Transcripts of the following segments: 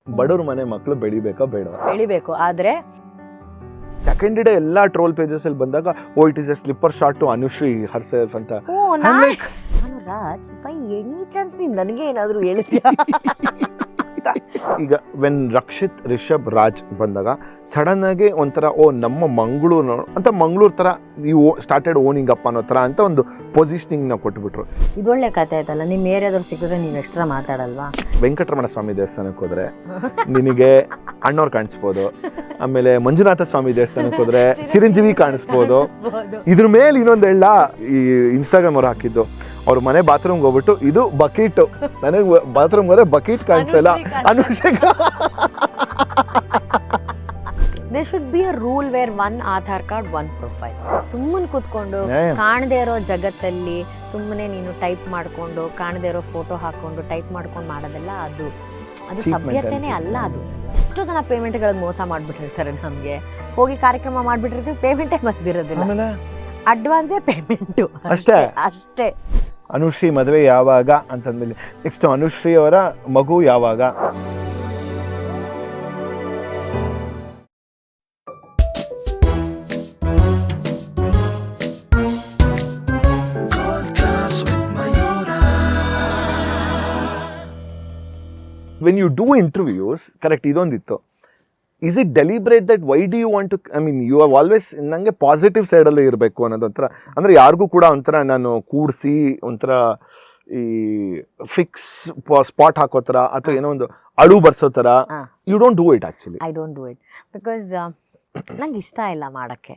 ಬಡವ್ರ ಮನೆ ಮಕ್ಕಳು ಬೆಳಿಬೇಕಾ ಬೇಡವಾ? ಬೆಳಿಬೇಕು. ಆದ್ರೆ ಸೆಕೆಂಡ್ ಡೇ ಎಲ್ಲಾ ಟ್ರೋಲ್ ಪೇಜಸ್ ಅಲ್ಲಿ ಬಂದಾಗ oh it is a slipper shot to Anushree herself ಅಂತ. ನಾನು ರಾಜ್ ಬೈ ಎನಿ ಚಾನ್ಸ್ ನೀನ್ ನನಗೆ ಏನಾದ್ರು ಹೇಳ್ತೀಯಾ? ಈಗ ವೆನ್ ರಕ್ಷಿತ್ ರಿಷಬ್ ರಾಜ್ ಬಂದಾಗ ಸಡನ್ ಆಗಿ ಒಂಥರ ಓ ನಮ್ಮ ಮಂಗಳೂರು ಅಂತ ಮಂಗಳೂರು ತರ ನೀವು ಸ್ಟಾರ್ಟೆಡ್ ಓನಿಂಗ್ ಅಪ್ ಅನ್ನೋ ತರ ಅಂತ ಒಂದು ಪೊಸಿಷನಿಂಗ್ ನ ಕೊಟ್ಬಿಟ್ರು. ಇದೊಳ್ಳೆ ಕತೆ ಆಯ್ತಲ್ಲ. ನಿಮ್ ಏರಿಯಾದವ್ರು ಸಿಕ್ಕಿದ್ರೆ ನೀವು ಎಕ್ಸ್ಟ್ರಾ ಮಾತಾಡಲ್ವಾ? ವೆಂಕಟರಮಣ ಸ್ವಾಮಿ ದೇವಸ್ಥಾನಕ್ಕೆ ಹೋದ್ರೆ ನಿನಗೆ ಅಣ್ಣವ್ರು ಕಾಣಿಸ್ಬೋದು, ಆಮೇಲೆ ಮಂಜುನಾಥ ಸ್ವಾಮಿ ದೇವಸ್ಥಾನಕ್ಕೆ ಹೋದ್ರೆ ಚಿರಂಜೀವಿ ಕಾಣಿಸ್ಬೋದು. ಇದ್ರ ಮೇಲೆ ಇನ್ನೊಂದು ಹೇಳ, ಈ ಇನ್ಸ್ಟಾಗ್ರಾಮ್ ಅವ್ರು ಹಾಕಿದ್ದು ಅವ್ರ ಮನೆ ಬಾತ್ರೂಮ್ಗೆ ಹೋಗ್ಬಿಟ್ಟು ಇದು ಬಕೀಟ್, ನನಗೆ ಬಾತ್ರೂಮ್ ಹೋದ್ರೆ ಬಕೀಟ್ ಕಾಣಿಸಲ್ಲ ಅನುಷೇಕ. There should be a rule where one Aadhaar card, one profile. ಸುಮ್ಮನೆ ಕೂತ್ಕೊಂಡು ಕಾಣದೇ ಇರೋ ಜಗತ್ತಲ್ಲಿ ಸುಮ್ಮನೆ ನೀನು ಟೈಪ್ ಮಾಡ್ಕೊಂಡು ಕಾಣದೇ ಇರೋ ಫೋಟೋ ಹಾಕೊಂಡು ಟೈಪ್ ಮಾಡ್ಕೊಂಡು ಮಾಡೋದೆಲ್ಲ ಅದು ಸಭ್ಯತೆನೇ ಅಲ್ಲ. ಅದು ಎಷ್ಟೋ ಜನ ಪೇಮೆಂಟ್ಗಳಿಗೆ ಮೋಸ ಮಾಡ್ಬಿಟ್ಟಿರ್ತಾರೆ. ನಮಗೆ ಹೋಗಿ ಕಾರ್ಯಕ್ರಮ ಮಾಡ್ಬಿಟ್ಟಿರ್ತೀವಿ, ಪೇಮೆಂಟೇ ಬಂದಿರೋದಿಲ್ಲ, ಅಡ್ವಾನ್ಸೇ ಪೇಮೆಂಟು ಅಷ್ಟೇ. ಅನುಶ್ರೀ ಮದುವೆ ಯಾವಾಗ ಅಂತಂದ್ಮೇಲೆ ನೆಕ್ಸ್ಟ್ ಅನುಶ್ರೀ ಅವರ ಮಗು ಯಾವಾಗ? When you do interviews, correct, ಇದೊಂದಿತ್ತು. Is it deliberate that why do you want to, I mean, you have always ನನಗೆ ಪಾಸಿಟಿವ್ ಸೈಡಲ್ಲೇ ಇರಬೇಕು ಅನ್ನೋದು ಒಂಥರ, ಅಂದರೆ ಯಾರಿಗೂ ಕೂಡ ಒಂಥರ ನಾನು ಕೂಡಿಸಿ ಒಂಥರ ಈ ಫಿಕ್ಸ್ ಸ್ಪಾಟ್ ಹಾಕೋ ಥರ ಅಥವಾ ಏನೋ ಒಂದು ಅಳು ಬರ್ಸೋ ಥರ you don't do it. Actually I don't do it because ನಂಗೆ ಇಷ್ಟ ಇಲ್ಲ ಮಾಡೋಕ್ಕೆ.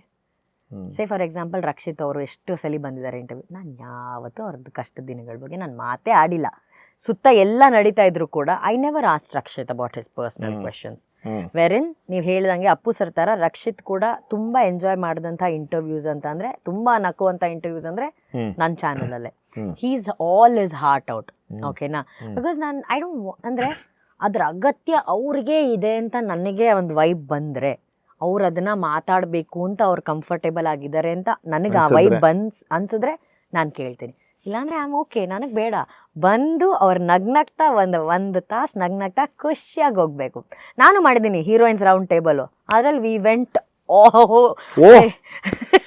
ಸೇ ಫಾರ್ ಎಕ್ಸಾಂಪಲ್ ರಕ್ಷಿತ್ ಅವರು ಎಷ್ಟು ಸಲ ಬಂದಿದ್ದಾರೆ ಇಂಟರ್ವ್ಯೂ, ನಾನು ಯಾವತ್ತೂ ಅವ್ರದ್ದು ಕಷ್ಟದ ದಿನಗಳ ಬಗ್ಗೆ ನಾನು ಮಾತೇ ಆಡಿಲ್ಲ. ಸುತ್ತ ಎಲ್ಲ ನಡೀತಾ ಇದ್ರು ಕೂಡ I never asked Rakshith about his personal questions. ವೆರಿನ್ ನೀವು ಹೇಳ್ದಂಗೆ ಅಪ್ಪು ಸರ್ ಥರ ರಕ್ಷಿತ್ ಕೂಡ ತುಂಬ ಎಂಜಾಯ್ ಮಾಡಿದಂಥ ಇಂಟರ್ವ್ಯೂಸ್ ಅಂತ ಅಂದರೆ, ತುಂಬ ನಕ್ಕುವಂಥ ಇಂಟರ್ವ್ಯೂಸ್ ಅಂದರೆ ನನ್ನ ಚಾನಲಲ್ಲೇ. He's all is heart out, ಓಕೆನಾ? ಬಿಕಾಸ್ ನಾನು ಐ ಡೋಂಟ್ ಅಂದರೆ ಅದ್ರ ಅಗತ್ಯ ಅವ್ರಿಗೆ ಇದೆ ಅಂತ ನನಗೆ ಒಂದು ವೈಬ್ ಬಂದರೆ, ಅವ್ರು ಅದನ್ನ ಮಾತಾಡಬೇಕು ಅಂತ ಅವ್ರು ಕಂಫರ್ಟೇಬಲ್ ಆಗಿದ್ದಾರೆ ಅಂತ ನನಗೆ ಆ ವೈಬ್ ಅನ್ಸಿದ್ರೆ ನಾನು ಕೇಳ್ತೀನಿ. ಇಲ್ಲಾಂದ್ರೆ ಆಮ್ ಓಕೆ, ನನಗೆ ಬೇಡ. ಬಂದು ಅವ್ರು ನಗ್ನಗ್ತಾ ಒಂದು ತಾಸು ನಗ್ನಗ್ತಾ ಖುಷಿಯಾಗಿ ಹೋಗ್ಬೇಕು. ನಾನು ಮಾಡಿದ್ದೀನಿ ಹೀರೋಯಿನ್ಸ್ ರೌಂಡ್ ಟೇಬಲು, ಅದ್ರಲ್ಲಿ ವಿ ವೆಂಟ್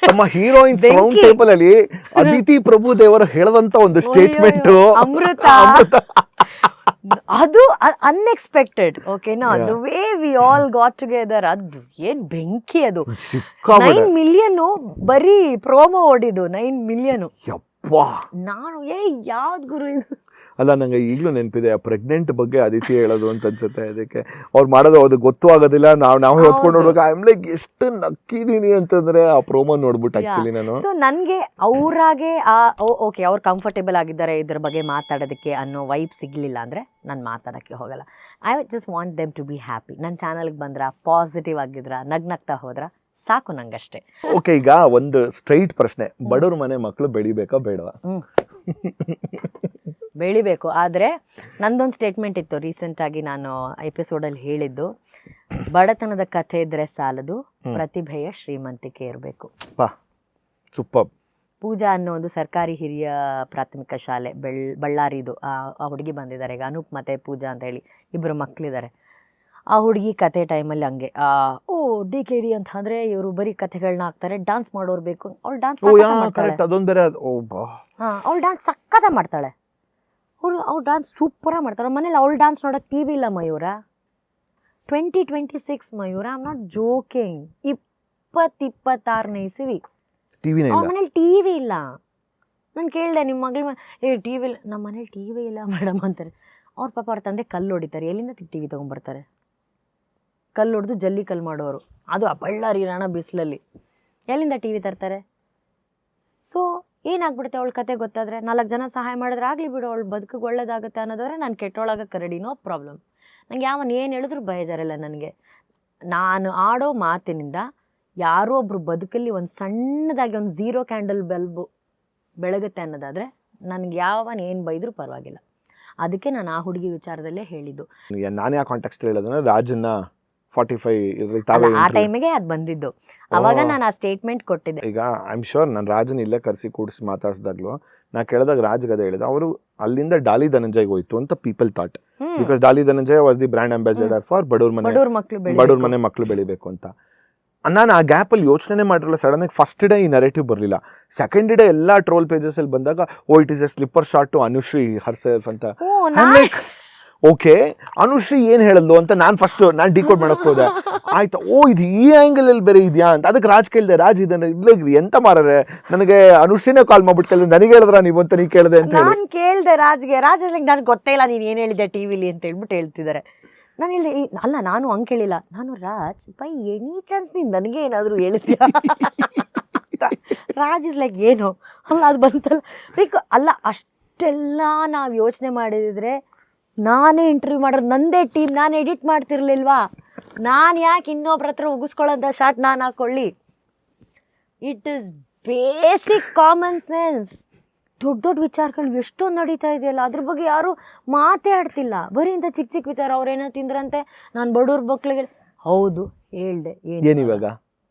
ನಮ್ಮ ಹೀರೋಯಿನ್ಸ್ ರೌಂಡ್ ಟೇಬಲ್ ಅಲ್ಲಿ ಅದಿತಿ ಪ್ರಭು ದೇವರು ಹೇಳದಂತ ಒಂದು ಸ್ಟೇಟ್ಮೆಂಟ್ ಅಮೃತ, ಅದು ಅನ್ಎಕ್ಸ್ಪೆಕ್ಟೆಡ್, ಓಕೆನಾ? The way we all got together, ಅದು ಏನ್ ಬೆಂಕಿ. ಅದು 9 ಮಿಲಿಯನ್ ಬರೀ ಪ್ರೋಮೋ ಓಡಿದ್ದು, 9 ಮಿಲಿಯನ್. ನಾನು ಯಾವ್ದು ಗುರು ಇದು? ಅಲ್ಲ, ನಂಗೆ ಈಗಲೂ ನೆನಪಿದೆ ಆ ಪ್ರೆಗ್ನೆಂಟ್ ಬಗ್ಗೆ ಅದಿತಿ ಹೇಳೋದು ಅಂತ ಅನ್ಸುತ್ತೆ. ಅದಕ್ಕೆ ಅವ್ರು ಮಾಡೋದು ಅದು ಗೊತ್ತೂ ಆಗೋದಿಲ್ಲ, ನಾವು ಹೊತ್ಕೊಂಡು ನೋಡ್ಬೇಕು. ಐ ಆಮ್ ಲೈಕ್ ಎಷ್ಟು ನಕ್ಕಿದೀನಿ ಅಂತಂದ್ರೆ ಆ ಪ್ರೋಮೋ ನೋಡ್ಬಿಟ್ಟು ಆಕ್ಚುಲಿ ನಾನು. ಸೊ ನನಗೆ ಅವ್ರಾಗೆ ಓಕೆ ಅವ್ರು ಕಂಫರ್ಟೇಬಲ್ ಆಗಿದ್ದಾರೆ ಇದ್ರ ಬಗ್ಗೆ ಮಾತಾಡೋದಕ್ಕೆ ಅನ್ನೋ ವೈಬ್ ಸಿಗ್ಲಿಲ್ಲ ಅಂದ್ರೆ ನಾನು ಮಾತಾಡೋಕ್ಕೆ ಹೋಗಲ್ಲ. I just want them to be happy. ನನ್ನ ಚಾನಲ್ಗೆ ಬಂದ್ರ ಪಾಸಿಟಿವ್ ಆಗಿದ್ರ ನಗ್ನಗ್ತಾ ಹೋದ್ರ ಸಾಕು ನಂಗಷ್ಟೇ. ಓಕೆ, ಈಗ ಒಂದು ಸ್ಟ್ರೈಟ್ ಪ್ರಶ್ನೆ, ಬಡವ್ರ ಮನೆ ಮಕ್ಕಳು ಬೆಳಿಬೇಕಾ ಬೇಡವಾ? ಬೆಳಿಬೇಕು. ಆದರೆ ನಂದೊಂದು ಸ್ಟೇಟ್ಮೆಂಟ್ ಇತ್ತು ರೀಸೆಂಟಾಗಿ ನಾನು ಎಪಿಸೋಡಲ್ಲಿ ಹೇಳಿದ್ದು, ಬಡತನದ ಕಥೆ ಇದ್ರೆ ಸಾಲದು, ಪ್ರತಿಭೆಯ ಶ್ರೀಮಂತಿಕೆ ಇರಬೇಕು. ಸೂಪರ್. ಪೂಜಾ ಅನ್ನೋ ಒಂದು ಸರ್ಕಾರಿ ಹಿರಿಯ ಪ್ರಾಥಮಿಕ ಶಾಲೆ ಬಳ್ಳಾರಿದು ಆ ಹುಡುಗಿ ಬಂದಿದ್ದಾರೆ ಈಗ, ಅನೂಪ್ ಮತ್ತೆ ಪೂಜಾ ಅಂತ ಹೇಳಿ ಇಬ್ಬರು ಮಕ್ಕಳಿದ್ದಾರೆ. ಆ ಹುಡುಗಿ ಕತೆ ಟೈಮಲ್ಲಿ ಹಂಗೆ DKD ಅಂತ ಅಂದರೆ ಇವರು ಬರೀ ಕಥೆಗಳನ್ನ ಹಾಕ್ತಾರೆ, ಡ್ಯಾನ್ಸ್ ಮಾಡೋರು ಬೇಕು. ಅವಳು ಡ್ಯಾನ್ಸ್ ಅವಳು ಡ್ಯಾನ್ಸ್ ಸಕ್ಕತ್ತ ಮಾಡ್ತಾಳೆ. ಅವ್ಳು ಡ್ಯಾನ್ಸ್ ಸೂಪರಾಗಿ ಮಾಡ್ತಾಳೆ. ಮನೇಲಿ ಅವಳು ಡ್ಯಾನ್ಸ್ ನೋಡೋಕೆ TV ಇಲ್ಲ Mayura. 2026 Mayura, I am not joking. 2026ನೇ ಇಸವಿ ಅವ್ರ ಮನೇಲಿ TV ಇಲ್ಲ. ನಾನು ಕೇಳಿದೆ ನಿಮ್ಮ ಮಗಳ TV ಇಲ್ಲ. ನಮ್ಮ ಮನೇಲಿ TV ಇಲ್ಲ ಮೇಡಮ್ ಅಂತಾರೆ. ಅವ್ರ ಪಾಪ ಅವ್ರ ತಂದೆ ಕಲ್ಲು ಹೊಡಿತಾರೆ. ಎಲ್ಲಿಂದ TV ತೊಗೊಂಬರ್ತಾರೆ? ಕಲ್ಲು ಹೊಡೆದು ಜಲ್ಲಿ ಕಲ್ಲು ಮಾಡೋರು, ಅದು ಆ ಬಳ್ಳಾರಿ ರಾಣ ಬಿಸಿಲಲ್ಲಿ ಎಲ್ಲಿಂದ TV ತರ್ತಾರೆ? ಸೊ ಏನಾಗ್ಬಿಡುತ್ತೆ, ಅವಳ ಕತೆ ಗೊತ್ತಾದರೆ 4 ಜನ ಸಹಾಯ ಮಾಡಿದ್ರೆ ಆಗಲಿ ಬಿಡು, ಅವಳು ಬದುಕಿಗೆ ಒಳ್ಳೇದಾಗುತ್ತೆ ಅನ್ನೋದಾದ್ರೆ ನಾನು ಕೆಟ್ಟೊಳಗಕ್ಕೆ ರೆಡಿ, ನೋ ಪ್ರಾಬ್ಲಮ್. ನನಗೆ ಯಾವನು ಏನು ಹೇಳಿದ್ರು ಬೇಜಾರಿಲ್ಲ. ನನಗೆ ನಾನು ಆಡೋ ಮಾತಿನಿಂದ ಯಾರೋ ಒಬ್ರು ಬದುಕಲ್ಲಿ ಒಂದು ಸಣ್ಣದಾಗಿ ಒಂದು 0 ಕ್ಯಾಂಡಲ್ ಬಲ್ಬು ಬೆಳಗುತ್ತೆ ಅನ್ನೋದಾದರೆ ನನಗೆ ಯಾವನು ಏನು ಬೈದರೂ ಪರವಾಗಿಲ್ಲ. ಅದಕ್ಕೆ ನಾನು ಆ ಹುಡುಗಿ ವಿಚಾರದಲ್ಲೇ ಹೇಳಿದ್ದು. ನಾನು ಯಾವ ಕಾಂಟೆಕ್ಸ್ಟ್ ಹೇಳೋದಂದ್ರೆ, ರಾಜನ್ನ 45 ತಾವೇ ಅಲ್ಲ, ಆ ಟೈಮಿಗೆ ಅದು ಬಂದಿದ್ದು. ಅವಾಗ ನಾನು ಆ ಸ್ಟೇಟ್ಮೆಂಟ್ ಕೊಟ್ಟಿದ್ದೆ. ಈಗ ಐ ಆಮ್ ಶೋರ್ ನಾನು ರಾಜನ್ ಇಲ್ಲೇ ಕರೆಸಿ ಕೂಡಿಸಿ ಮಾತಾಡ್ಸಿದಾಗ್ಲೂ ನಾ ಕೇಳಿದಾಗ ರಾಜ್ಗೆ ಅದೇ ಹೇಳಿದ, ಅವರು ಅಲ್ಲಿಂದ ಡಾಲಿ ಧನಂಜಯ್ ಹೋಯ್ತು ಅಂತ people thought, because Daali Dhananjay was the brand ambassador for ಬಡವ್ರ ಮನೆ ಮಕ್ಕಳು ಬೆಳಿಬೇಕು ಅಂತ. ನಾನು ಆ ಗ್ಯಾಪಲ್ಲಿ ಯೋಚನೆ ಮಾಡಿರಲ್ಲ. ಸಡನ್ ಆಗಿ ಫಸ್ಟ್ ಡೇ ಈ ನರೇಟಿವ್ ಬರಲಿಲ್ಲ. ಸೆಕೆಂಡ್ ಡೇ ಎಲ್ಲ ಟ್ರೋಲ್ ಪೇಜಸ್ ಅಲ್ಲಿ ಬಂದಾಗ it is a slipper shot to Anushree herself ಅಂತ. ಓಕೆ, ಅನುಶ್ರೀ ಏನ್ ಹೇಳಲ್ಲು ಅಂತ ನಾನು ಡಿಕೋಡ್ ಮಾಡಕ್ ಹೋದೆ. ಆಯ್ತಾ, ಇದು ಈ ಆಂಗಲ್ ಅಲ್ಲಿ ಬೇರೆ ಇದೆಯಾ ಅಂತ. ಅದಕ್ಕೆ ರಾಜ್ ಕೇಳಿದೆ, ರಾಜ್ ಇದನ್ನ ಇಲ್ಲ ಎಂತ ಮಾರರೆ, ನನಗೆ ಅನುಶ್ರೀನೇ ಕಾಲ್ ಮಾಡ್ಬಿಟ್ಟು ಕೇಳಿದೆ, ನನಗೆ ಹೇಳಿದ್ರ ನೀವು ಅಂತ ನೀ ಕೇಳಿದೆ ಅಂತ ನಾನು ಕೇಳಿದೆ ರಾಜ್ಗೆ. ರಾಜ್ ನನ್ಗೆ ಗೊತ್ತೇ ಇಲ್ಲ ನೀನು ಏನು ಹೇಳಿದೆ ಟಿವಿಲಿ ಅಂತ ಹೇಳ್ಬಿಟ್ಟು ಹೇಳ್ತಿದ್ದಾರೆ. ನಾನು ಹೇಳಿದೆ, ಅಲ್ಲ ನಾನು ಹಂಗೆ ಕೇಳಿಲ್ಲ, ನಾನು ರಾಜ್ ಬೈ ಎನಿ ಚಾನ್ಸ್ ನೀನು ನನಗೆ ಏನಾದರೂ ಹೇಳಿದ್ಯಾ? ರಾಜ್ ಇಸ್ ಲೈಕ್ ಏನು ಅಲ್ಲ ಅದು ಬಂತಲ್ಲ. ಅಲ್ಲ, ಅಷ್ಟೆಲ್ಲ ನಾವು ಯೋಚನೆ ಮಾಡಿದ್ರೆ ನಾನೇ ಇಂಟರ್ವ್ಯೂ ಮಾಡೋದು, ನಂದೇ ಟೀಮ್, ನಾನು ಎಡಿಟ್ ಮಾಡ್ತಿರ್ಲಿಲ್ವಾ? ನಾನು ಯಾಕೆ ಇನ್ನೊಬ್ರ ಹತ್ರ ಉಗಿಸ್ಕೊಳ್ಳೋಂಥ ಶಾರ್ಟ್ ನಾನು ಹಾಕೊಳ್ಳಿ? It is basic common sense. ದೊಡ್ಡ ದೊಡ್ಡ ವಿಚಾರಗಳು ಎಷ್ಟೊಂದು ನಡೀತಾ ಇದೆಯಲ್ಲ, ಅದ್ರ ಬಗ್ಗೆ ಯಾರು ಮಾತೇ ಆಡ್ತಿಲ್ಲ. ಬರೀ ಇಂಥ ಚಿಕ್ಕ ಚಿಕ್ಕ ವಿಚಾರ. ಅವ್ರೇನೋ ತಿಂದ್ರಂತೆ, ನಾನು ಬಡವ್ರ ಮಕ್ಳಿಗೆ ಹೌದು ಹೇಳ್ದೆ. ಏನಿವಾಗ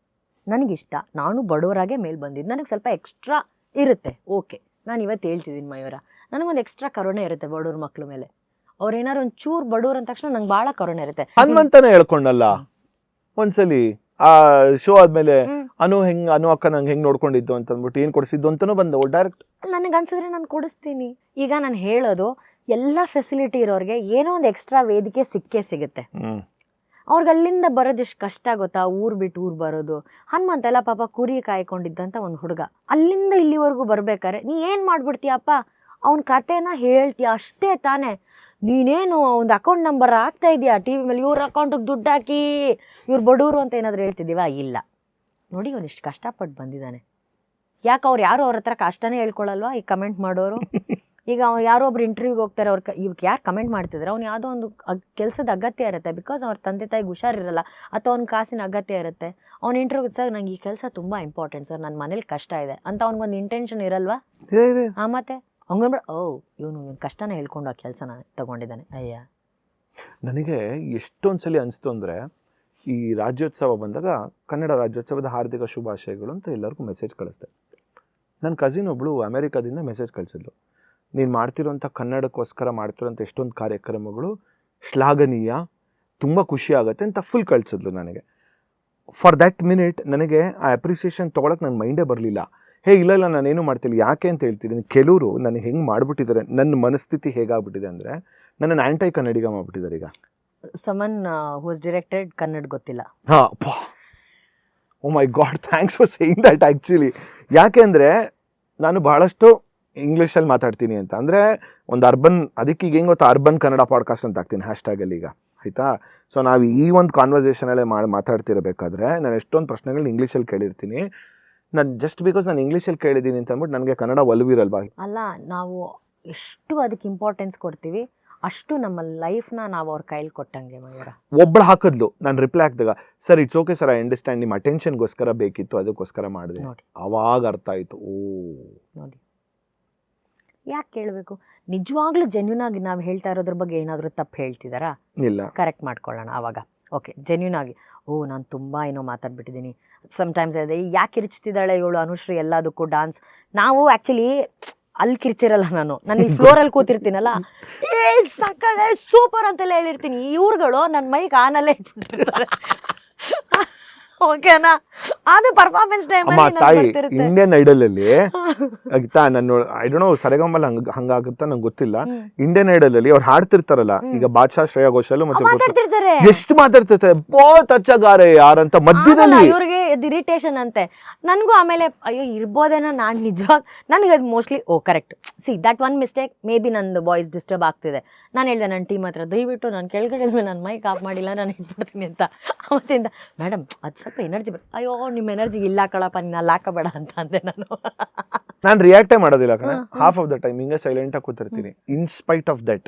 ನನಗಿಷ್ಟ, ನಾನು ಬಡವರಾಗೆ ಮೇಲೆ ಬಂದಿದ್ದು, ನನಗೆ ಸ್ವಲ್ಪ ಎಕ್ಸ್ಟ್ರಾ ಇರುತ್ತೆ. ಓಕೆ, ನಾನು ಇವತ್ತು ಹೇಳ್ತಿದ್ದೀನಿ ಮಯೂರ, ನನಗೊಂದು ಎಕ್ಸ್ಟ್ರಾ ಕರುಣೆ ಇರುತ್ತೆ ಬಡವ್ರ ಮಕ್ಳ ಮೇಲೆ. ಅವ್ರೇನಾರು ಒಂಚೂರು ಬಡವ್ರು ಅಂದ ತಕ್ಷಣ ನಂಗೆ ಭಾಳ ಕರುಣೆ ಇರುತ್ತೆ. ಹನುಮಂತನೇ ಹೇಳ್ಕೊಂಡಲ್ಲ ಒಂದ್ಸಲಿ ಆ ಶೋ ಆದ್ಮೇಲೆ, ಅನು ಅಕ್ಕ ನಂಗೆ ಹೆಂಗ್ ನೋಡ್ಕೊಂಡಿದ್ದು ಅಂತ ಅಂದ್ಬಿಟ್ಟು ಏನ್ ಕೊಡಿಸಿದ್ದು ಅಂತಾನೂ ಬಂದ ಡೈರೆಕ್ಟ್. ನನಗೆ ಅನ್ಸಿದ್ರೆ ನಾನು ಕೊಡಿಸ್ತೀನಿ. ಈಗ ನಾನು ಹೇಳೋದು, ಎಲ್ಲ ಫೆಸಿಲಿಟಿ ಇರೋರಿಗೆ ಏನೋ ಒಂದು ಎಕ್ಸ್ಟ್ರಾ ವೇದಿಕೆ ಸಿಕ್ಕೇ ಸಿಗುತ್ತೆ. ಅವ್ರಿಗೆ ಅಲ್ಲಿಂದ ಬರೋದು ಎಷ್ಟು ಕಷ್ಟ ಗೊತ್ತಾ, ಊರು ಬಿಟ್ಟು ಊರು ಬರೋದು. ಹನುಮಂತ ಎಲ್ಲ ಪಾಪ ಕುರಿ ಕಾಯ್ಕೊಂಡಿದ್ದಂಥ ಒಂದು ಹುಡುಗ, ಅಲ್ಲಿಂದ ಇಲ್ಲಿವರೆಗೂ ಬರ್ಬೇಕಾರೆ ನೀ ಏನು ಮಾಡ್ಬಿಡ್ತೀಯಪ್ಪ, ಅವ್ನ ಕತೆನ ಹೇಳ್ತೀಯ ಅಷ್ಟೇ ತಾನೇ. ನೀನೇನು ಒಂದು ಅಕೌಂಟ್ ನಂಬರ್ ಹಾಕ್ತಾ ಇದೆಯಾ ಟಿ ವಿ ಮೇಲೆ, ಇವ್ರ ಅಕೌಂಟಿಗೆ ದುಡ್ಡು ಹಾಕಿ ಇವ್ರು ಬಡವರು ಅಂತ ಏನಾದರೂ ಹೇಳ್ತಿದ್ದೀವಾ? ಇಲ್ಲ. ನೋಡಿ ಅವ್ನು ಇಷ್ಟು ಕಷ್ಟಪಟ್ಟು ಬಂದಿದ್ದಾನೆ. ಯಾಕೆ ಅವ್ರು ಯಾರು ಅವ್ರ ಹತ್ರ ಕಷ್ಟನೇ ಹೇಳ್ಕೊಳ್ಳಲ್ವಾ ಈ ಕಮೆಂಟ್ ಮಾಡೋರು? ಈಗ ಅವ್ರು ಯಾರೋ ಒಬ್ರು ಇಂಟರ್ವ್ಯೂಗೆ ಹೋಗ್ತಾರೆ, ಇವಾಗ ಯಾರು ಕಮೆಂಟ್ ಮಾಡ್ತಿದ್ರೆ ಅವ್ನು ಯಾವುದೋ ಒಂದು ಕೆಲಸದ ಅಗತ್ಯ ಇರುತ್ತೆ. ಬಿಕಾಸ್ ಅವ್ರ ತಂದೆ ತಾಯಿಗೆ ಹುಷಾರಿರಲ್ಲ ಅಥವಾ ಅವ್ನ ಕಾಸಿನ ಅಗತ್ಯ ಇರುತ್ತೆ. ಅವ್ನ ಇಂಟರ್ವ್ಯೂಗೆ ಸರ್ ನಂಗೆ ಈ ಕೆಲಸ ತುಂಬ ಇಂಪಾರ್ಟೆಂಟ್ ಸರ್, ನನ್ನ ಮನೇಲಿ ಕಷ್ಟ ಇದೆ ಅಂತ ಅವ್ನಿಗೊಂದು ಇಂಟೆನ್ಷನ್ ಇರಲ್ವಾ? ಮತ್ತೆ ಹಂಗಂದ್ರೆ ಇವನು ಕಷ್ಟನ ಹೇಳ್ಕೊಂಡು ಆ ಕೆಲಸನ ತಗೊಂಡಿದ್ದಾನೆ. ಅಯ್ಯ, ನನಗೆ ಎಷ್ಟೊಂದು ಸಲ ಅನಿಸ್ತು ಅಂದರೆ, ಈ ರಾಜ್ಯೋತ್ಸವ ಬಂದಾಗ ಕನ್ನಡ ರಾಜ್ಯೋತ್ಸವದ ಹಾರ್ದಿಕ ಶುಭಾಶಯಗಳು ಅಂತ ಎಲ್ಲರಿಗೂ ಮೆಸೇಜ್ ಕಳಿಸ್ದೆ. ನನ್ನ ಕಸಿನ್ ಒಬ್ಬಳು ಅಮೇರಿಕಾದಿಂದ ಮೆಸೇಜ್ ಕಳಿಸಿದ್ಲು, ನೀನು ಮಾಡ್ತಿರೋಂಥ ಕನ್ನಡಕ್ಕೋಸ್ಕರ ಮಾಡ್ತಿರೋಂಥ ಎಷ್ಟೊಂದು ಕಾರ್ಯಕ್ರಮಗಳು ಶ್ಲಾಘನೀಯ, ತುಂಬ ಖುಷಿ ಆಗುತ್ತೆ ಅಂತ ಫುಲ್ ಕಳಿಸಿದ್ಲು ನನಗೆ. ಫಾರ್ ದ್ಯಾಟ್ ಮಿನಿಟ್ ನನಗೆ ಆ ಅಪ್ರಿಸಿಯೇಷನ್ ತೊಗೊಳಕ್ಕೆ ನನ್ನ ಮೈಂಡೇ ಬರಲಿಲ್ಲ. ಇಲ್ಲ ನಾನೇನು ಮಾಡ್ತಿಲ್ಲ. ಯಾಕೆ ಅಂತ ಹೇಳ್ತಿದ್ದೀನಿ, ಕೆಲವರು ನನಗೆ ಹೆಂಗೆ ಮಾಡಿಬಿಟ್ಟಿದ್ದಾರೆ, ನನ್ನ ಮನಸ್ಥಿತಿ ಹೇಗಾಗ್ಬಿಟ್ಟಿದೆ ಅಂದರೆ, ನನ್ನನ್ನು ಆ್ಯಂಟೈ ಕನ್ನಡಿಗ ಮಾಡಿಬಿಟ್ಟಿದ್ದಾರೆ. ಈಗ ಸಮನ್ ಹೂಸ್ ಡೈರೆಕ್ಟೆಡ್ ಕನ್ನಡ ಗೊತ್ತಿಲ್ಲ. Oh my god, thanks for saying that. Actually ಯಾಕೆ ಅಂದರೆ, ನಾನು ಬಹಳಷ್ಟು ಇಂಗ್ಲೀಷಲ್ಲಿ ಮಾತಾಡ್ತೀನಿ ಅಂತ ಅಂದರೆ ಒಂದು ಅರ್ಬನ್, ಅದಕ್ಕೆ ಈಗ ಹೆಂಗೆ ಗೊತ್ತಾ, ಅರ್ಬನ್ ಕನ್ನಡ ಪಾಡ್ಕಾಸ್ಟ್ ಅಂತ ಹಾಕ್ತೀನಿ ಹ್ಯಾಶ್ಟ್ಯಾಗಲ್ಲಿ ಈಗ, ಆಯಿತಾ? ಸೊ ನಾವು ಈ ಒಂದು ಕಾನ್ವರ್ಸೇಷನಲ್ಲೇ ಮಾತಾಡ್ತಿರಬೇಕಾದ್ರೆ ನಾನು ಎಷ್ಟೊಂದು ಪ್ರಶ್ನೆಗಳನ್ನ ಇಂಗ್ಲೀಷಲ್ಲಿ ಕೇಳಿರ್ತೀನಿ. ನಾನು ಜಸ್ಟ್ ಬಿಕಾಸ್ ನಾನು ಇಂಗ್ಲೀಷಲ್ಲಿ ಕೇಳಿದ್ದೀನಿ ಅಂತ ಅಂದ್ಬಿಟ್ಟು ನನಗೆ ಕನ್ನಡ ಒಲವಿರಲ್ವಾ? ಅಲ್ಲ, ನಾವು ಎಷ್ಟು ಅದಕ್ಕೆ ಇಂಪಾರ್ಟೆನ್ಸ್ ಕೊಡ್ತೀವಿ, ಅಷ್ಟು ನಮ್ಮ ಲೈಫ್ನ ನಾವು ಅವ್ರ ಕೈಲಿ ಕೊಟ್ಟಂಗೆ. ಮಯೂರ ಒಬ್ಬಳು ಹಾಕಿದ್ಲು, ನಾನು ರಿಪ್ಲೈ ಹಾಕಿದಾಗ, sir it's okay sir, I understand, ನಿಮ್ಮ ಅಟೆನ್ಷನ್ಗೋಸ್ಕರ ಬೇಕಿತ್ತು, ಅದಕ್ಕೋಸ್ಕರ ಮಾಡಿದೆ. ನೋಡಿ, ಅವಾಗ ಅರ್ಥ ಆಯಿತು. ನೋಡಿ, ಯಾಕೆ ಕೇಳಬೇಕು? ನಿಜವಾಗ್ಲೂ ಜೆನ್ಯೂನ್ ಆಗಿ ನಾವು ಹೇಳ್ತಾ ಇರೋದ್ರ ಬಗ್ಗೆ ಏನಾದರೂ ತಪ್ಪು ಹೇಳ್ತಿದ್ದಾರಾ? ಇಲ್ಲ, ಕರೆಕ್ಟ್ ಮಾಡ್ಕೊಳ್ಳೋಣ ಆವಾಗ. ಓಕೆ, ಜೆನ್ಯೂನ್ ಆಗಿ ನಾನು ತುಂಬ ಏನೋ ಮಾತಾಡ್ಬಿಟ್ಟಿದ್ದೀನಿ. ಸಮ್ಟೈಮ್ಸ್ ಅದೇ ಯಾಕೆ ಕಿರ್ಚ್ತಿದ್ದಾಳೆ ಇವಳು ಅನುಶ್ರೀ ಎಲ್ಲದಕ್ಕೂ ಡಾನ್ಸ್. ನಾವು ಆ್ಯಕ್ಚುಲಿ ಅಲ್ಲಿ ಕಿರ್ಚಿರಲ್ಲ, ನಾನು ಈ ಫ್ಲೋರಲ್ಲಿ ಕೂತಿರ್ತೀನಲ್ಲ, ಸಕ್ಕರೆ ಸೂಪರ್ ಅಂತೆಲ್ಲ ಹೇಳಿರ್ತೀನಿ. ಇವ್ರುಗಳು ನನ್ನ ಮೈಗೆ ಆನಲ್ಲೇ ಇಟ್ಬಿಟ್ಟಿರ್ತಾರೆ. ಓಕೆನಾ? ಅದು ಪರ್ಫಾರ್ಮೆನ್ಸ್ ತಾಯಿ ಇಂಡಿಯನ್ ಐಡಲ್ ಅಲ್ಲಿ ಆಯ್ತಾ, ನಾನು ಐ ಡೋಂಟ್ ನೋ ಸರೆಗಮಲ್ ಹಂಗಾಗುತ್ತಾ ನಂಗೆ ಗೊತ್ತಿಲ್ಲ. ಇಂಡಿಯನ್ ಐಡಲ್ ಅಲ್ಲಿ ಅವ್ರು ಹಾಡ್ತಿರ್ತಾರಲ್ಲ, ಈಗ ಬಾದ್ಶಾ, ಶ್ರೇಯಾ ಘೋಷಾಲ್ ಮತ್ತೆ ಎಷ್ಟು ಮಾತಾಡ್ತಿರ್ತಾರೆ, ಬಹುತ್ ಅಚ್ಚಗಾರೆ ಯಾರಂತ ಮಧ್ಯದಲ್ಲಿ. ಇವ್ರಿಗೆ ಇರಿಟೇಷನ್ ಅಂತೆ. ನನಗೂ ಆಮೇಲೆ ಅಯ್ಯೋ ಇರ್ಬೋದೇನೋ, ನಾನು ನಿಜವಾಗ ನನಗೆ ಅದು mostly correct. See that one mistake, may be ನಂದು ವಾಯ್ಸ್ ಡಿಸ್ಟರ್ಬ್ ಆಗ್ತಿದೆ. ನಾನು ಹೇಳಿದೆ ನನ್ನ ಟೀಮ್ ಹತ್ರ, ದಯವಿಟ್ಟು ನಾನು ಕೆಳಗಡೆ ಮೇಲೆ ನನ್ನ ಮೈಕ್ ಆಫ್ ಮಾಡಿಲ್ಲ, ನಾನು ಇಟ್ಬಿಡ್ತೀನಿ ಅಂತ. ಅವತ್ತಿಂದ ಮೇಡಮ್ ಅದು ಸ್ವಲ್ಪ ಎನರ್ಜಿ ಬರುತ್ತೆ. ಅಯ್ಯೋ ನಿಮ್ಮ ಎನರ್ಜಿ ಇಲ್ಲ ಕಳಪ್ಪ, ನೀನು ಅಲ್ಲಿ ಹಾಕಬೇಡ ಅಂತ ಅಂದೆ ನಾನು ರಿಯಾಕ್ಟೇ ಮಾಡೋದಿಲ್ಲ ಕಣ. ಹಾಫ್ ಆಫ್ ದ ಟೈಮ್ ಹಿಂಗೆ ಸೈಲೆಂಟಾಗಿ ಕೂತಿರ್ತೀನಿ. ಇನ್ಸ್ಪೈಟ್ ಆಫ್ ದಟ್